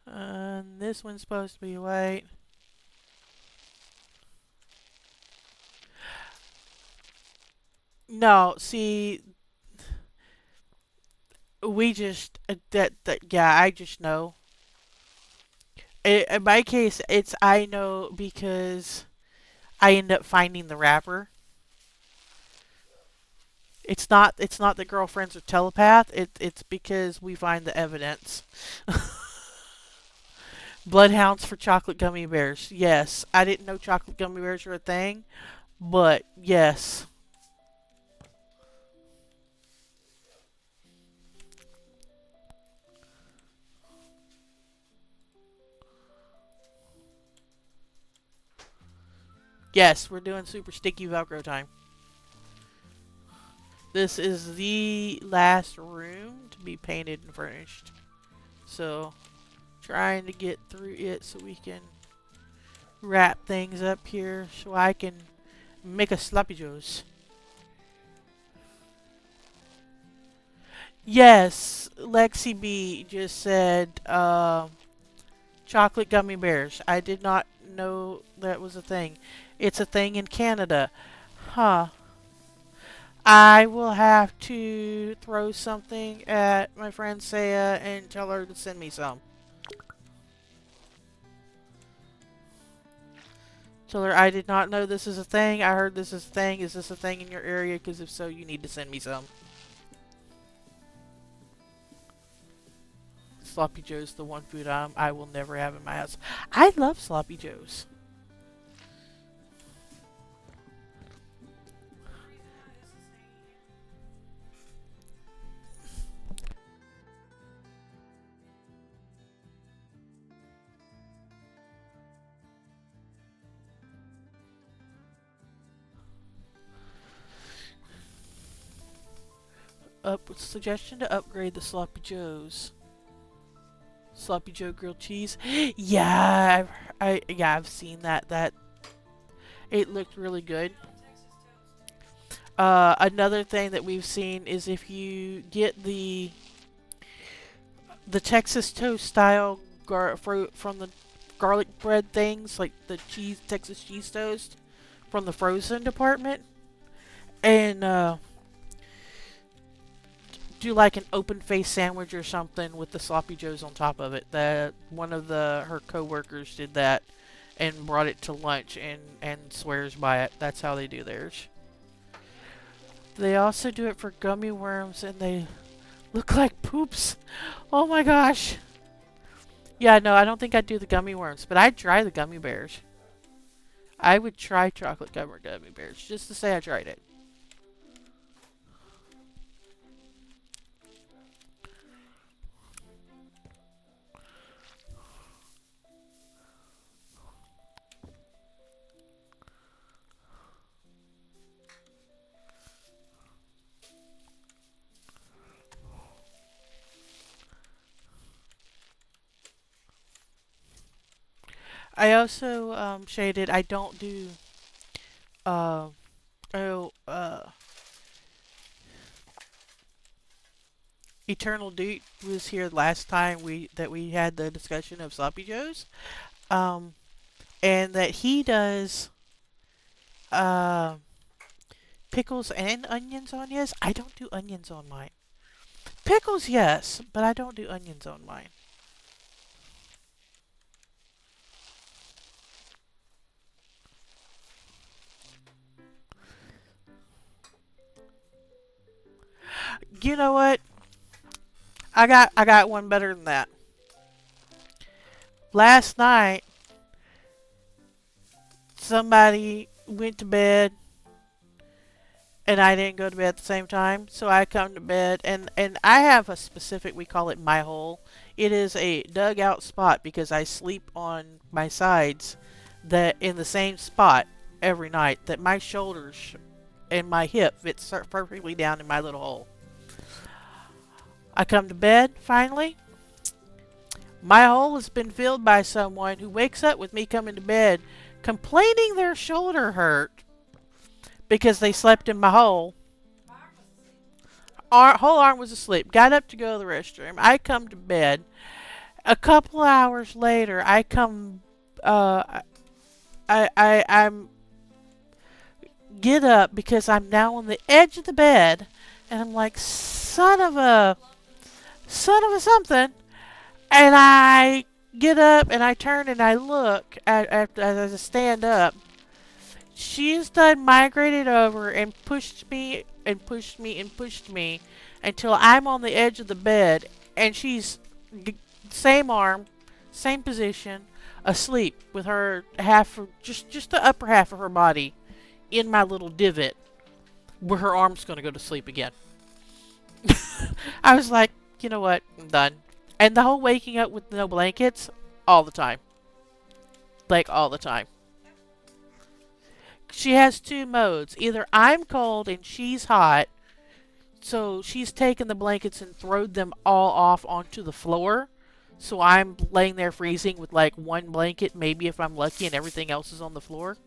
This one's supposed to be white. No, see, we just yeah, I just know. In my case, it's I know because I end up finding the wrapper. It's not that girlfriends are telepath. It's because we find the evidence. Bloodhounds for chocolate gummy bears. Yes, I didn't know chocolate gummy bears were a thing, but yes. Yes, we're doing super sticky Velcro time. This is the last room to be painted and furnished. So, trying to get through it so we can wrap things up here so I can make a sloppy joes. Yes, Lexi B just said chocolate gummy bears. I did not know that was a thing. It's a thing in Canada. Huh. I will have to throw something at my friend Saya and tell her to send me some. Tell her I did not know this is a thing. I heard this is a thing. Is this a thing in your area? Because if so, you need to send me some. Sloppy Joe's the one food I will never have in my house. I love Sloppy Joe's. Suggestion to upgrade the Sloppy Joe's. Sloppy Joe grilled cheese. Yeah, I've seen that. That it looked really good. Another thing that we've seen is if you get the Texas toast style from the garlic bread things, like the Texas cheese toast from the frozen department, and do like an open face sandwich or something with the Sloppy Joes on top of it. That one of her co-workers did that and brought it to lunch and swears by it. That's how they do theirs. They also do it for gummy worms and they look like poops. Oh my gosh. Yeah, no, I don't think I'd do the gummy worms, but I'd try the gummy bears. I would try chocolate gummy bears just to say I tried it. I also shaded. I don't do. Uh, oh. Eternal Dude was here last time we had the discussion of Sloppy Joes, and that he does uh, pickles and onions on his. I don't do onions on mine. Pickles, yes, but I don't do onions on mine. You know what? I got one better than that. Last night, somebody went to bed, and I didn't go to bed at the same time. So I come to bed, and I have a specific. We call it my hole. It is a dugout spot because I sleep on my sides, that in the same spot every night. That my shoulders and my hip fits perfectly down in my little hole. I come to bed, finally. My hole has been filled by someone who wakes up with me coming to bed complaining their shoulder hurt because they slept in my hole. Whole arm was asleep. Got up to go to the restroom. I come to bed A couple hours later, I come, I'm get up because I'm now on the edge of the bed, and I'm like, son of a something, and I get up and I turn and I look as I stand up. She's done migrated over and pushed me and pushed me and pushed me until I'm on the edge of the bed, and she's same arm, same position, asleep with her half, just the upper half of her body in my little divot where her arm's going to go to sleep again. I was like, you know what? I'm done. And the whole waking up with no blankets, all the time. Like, all the time. She has two modes. Either I'm cold and she's hot, so she's taken the blankets and thrown them all off onto the floor. So I'm laying there freezing with like one blanket, maybe if I'm lucky, and everything else is on the floor.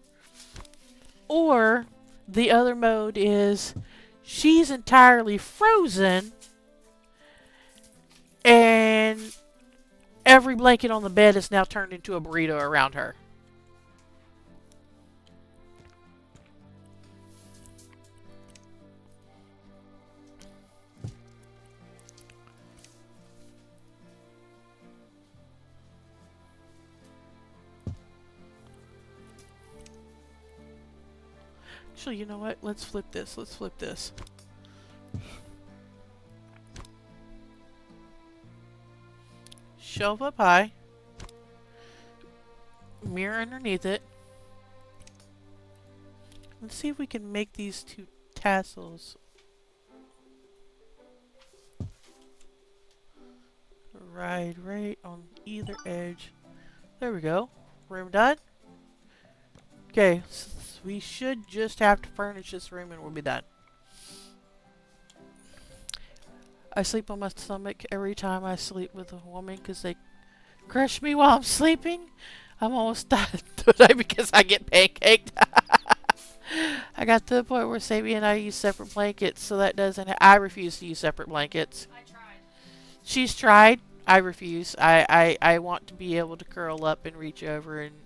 Or the other mode is she's entirely frozen and every blanket on the bed is now turned into a burrito around her. Actually, you know what? Let's flip this. Let's flip this. Shelf up high. Mirror underneath it. Let's see if we can make these two tassels right on either edge. There we go. Room done. Okay, so we should just have to furnish this room and we'll be done. I sleep on my stomach every time I sleep with a woman because they crush me while I'm sleeping. I'm almost died today because I get pancaked. I got to the point where Sadie and I use separate blankets, so that doesn't. I refuse to use separate blankets. I tried. She's tried. I refuse. I want to be able to curl up and reach over and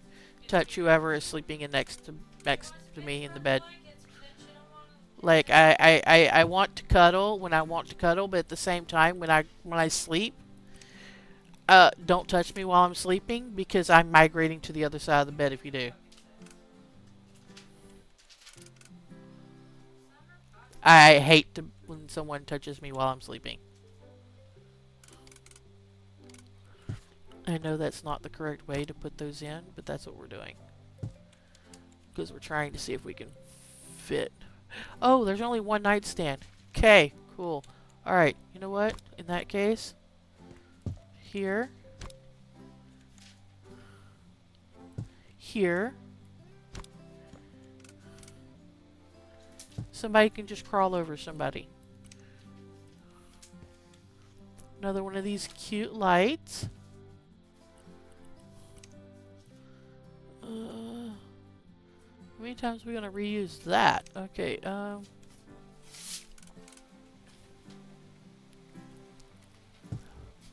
touch whoever is sleeping in next to me in the bed. Like I want to cuddle when I want to cuddle, but at the same time when I sleep, don't touch me while I'm sleeping because I'm migrating to the other side of the bed if you do. I hate when someone touches me while I'm sleeping. I know that's not the correct way to put those in, but that's what we're doing. Because we're trying to see if we can fit. Oh, there's only one nightstand. Okay, cool. Alright, you know what? In that case, here. Here. Somebody can just crawl over somebody. Another one of these cute lights. How many times are we gonna reuse that? Okay,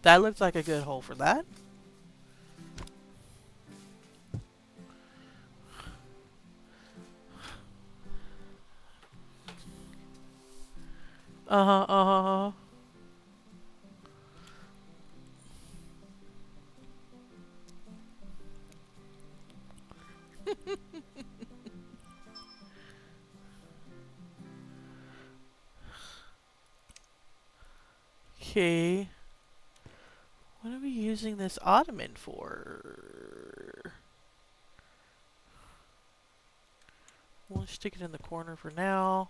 that looks like a good hole for that. Uh-huh. Okay. What are we using this ottoman for? We'll stick it in the corner for now.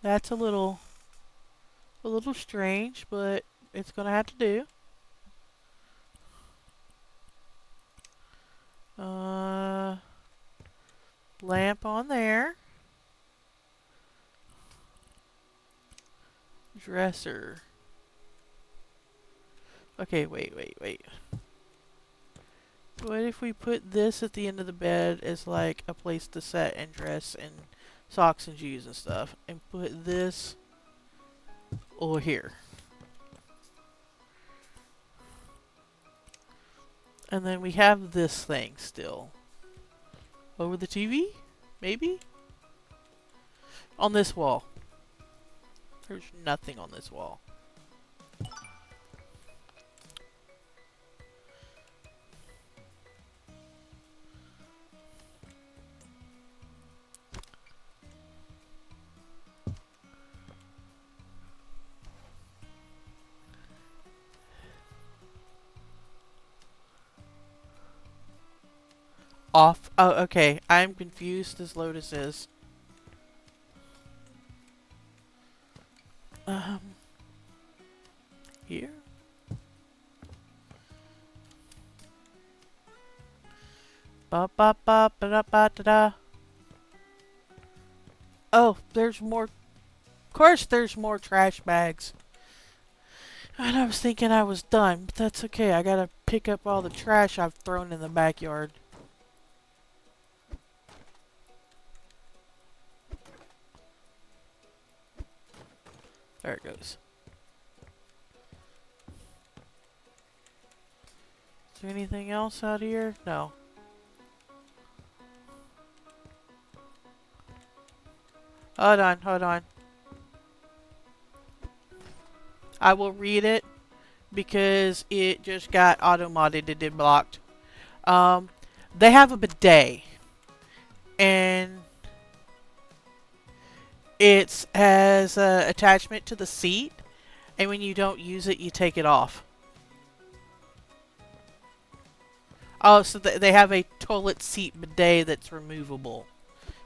That's a little strange, but it's gonna have to do. Lamp on there. Dresser. Okay, wait. What if we put this at the end of the bed as like a place to set and dress and socks and shoes and stuff, and put this over here. And then we have this thing still. Over the TV? Maybe? On this wall. There's nothing on this wall. Off. Oh, okay. I'm confused as Lotus is. Here? Ba ba ba ba da ba da da. Oh, there's more. Of course, there's more trash bags. And I was thinking I was done, but that's okay. I gotta pick up all the trash I've thrown in the backyard. There it goes. Is there anything else out here? No. Hold on, hold on. I will read it because it just got auto-modded and blocked. They have a bidet. And it has an attachment to the seat. And when you don't use it, you take it off. Oh, so they have a toilet seat bidet that's removable.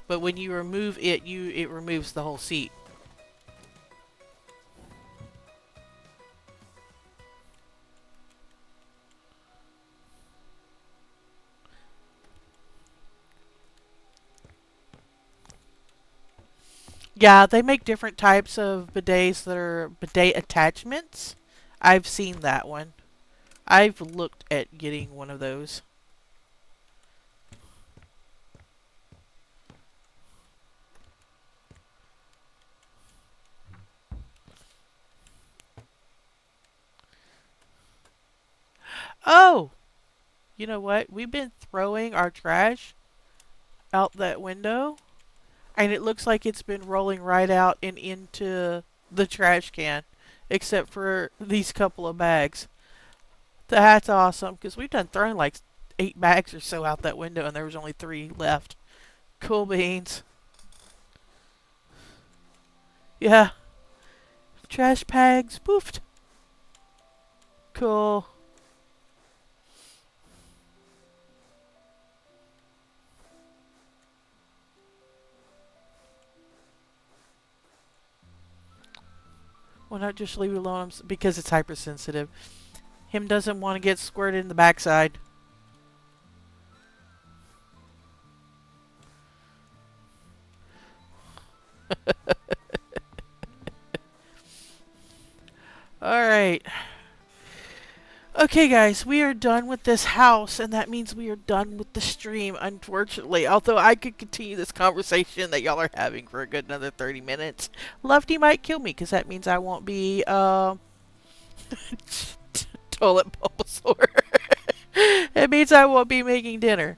But when you remove it, it removes the whole seat. Yeah, they make different types of bidets that are bidet attachments. I've seen that one. I've looked at getting one of those. Oh! You know what? We've been throwing our trash out that window, and it looks like it's been rolling right out and into the trash can, except for these couple of bags. That's awesome, because we've done thrown like 8 bags or so out that window, and there was only 3 left. Cool beans. Yeah. Trash bags, poofed. Cool. Why not just leave it alone? Because it's hypersensitive. Him doesn't want to get squirted in the backside. Alright. Okay, guys, we are done with this house, and that means we are done with the stream, unfortunately. Although I could continue this conversation that y'all are having for a good another 30 minutes. Lefty might kill me, because that means I won't be, toilet Bulbasaur. It means I won't be making dinner.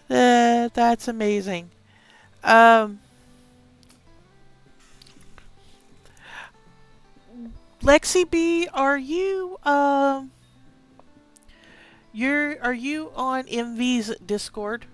That's amazing. Lexi B, are you are you on MV's Discord?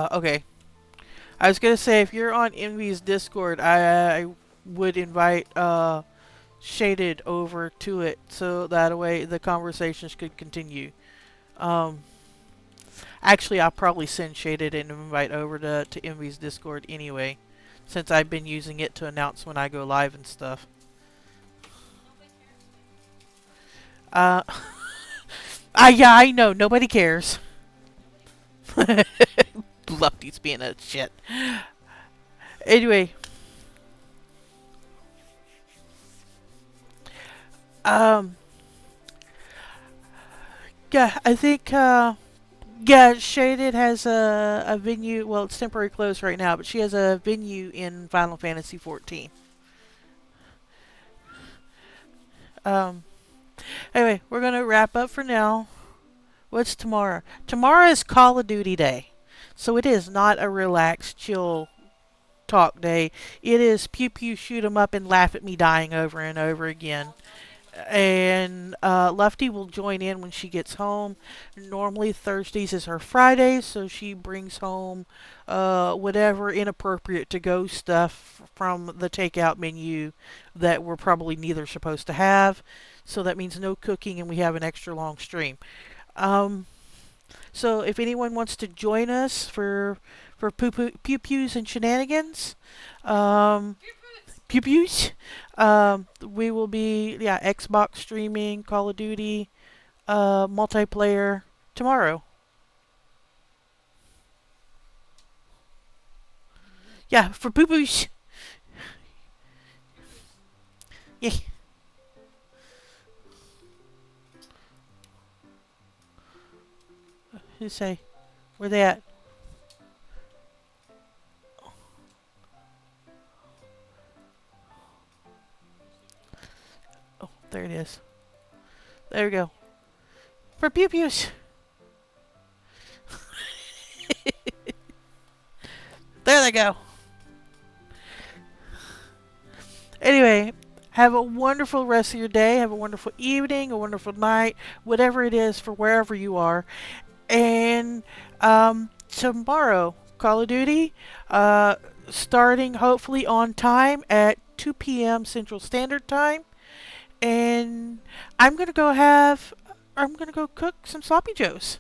Okay. I was gonna say, if you're on Envy's Discord, I would invite Shaded over to it so that way the conversations could continue. Actually, I'll probably send Shaded an invite over to Envy's Discord anyway, since I've been using it to announce when I go live and stuff. Yeah, I know, nobody cares. Lefty's being a shit. Anyway. Yeah, I think, yeah, Shaded has a venue. Well, it's temporary closed right now, but she has a venue in Final Fantasy XIV. Anyway, we're gonna wrap up for now. What's tomorrow? Tomorrow is Call of Duty Day, so it is not a relaxed, chill talk day. It is pew pew shoot 'em up and laugh at me dying over and over again. And Lefty will join in when she gets home. Normally Thursdays is her Fridays, so she brings home whatever inappropriate to-go stuff from the takeout menu that we're probably neither supposed to have. So that means no cooking, and we have an extra long stream. So if anyone wants to join us for pew pews and shenanigans, pew pews. We will be Xbox streaming Call of Duty multiplayer tomorrow. Yeah, for poo poos. Yeah. Who say? Where they at? Oh, there it is. There we go. For pew pews. There they go. Anyway, have a wonderful rest of your day. Have a wonderful evening, a wonderful night, whatever it is for wherever you are. And tomorrow, Call of Duty, starting hopefully on time at 2 p.m. Central Standard Time. And I'm going to go cook some sloppy joes.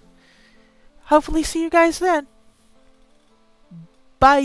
Hopefully see you guys then. Bye.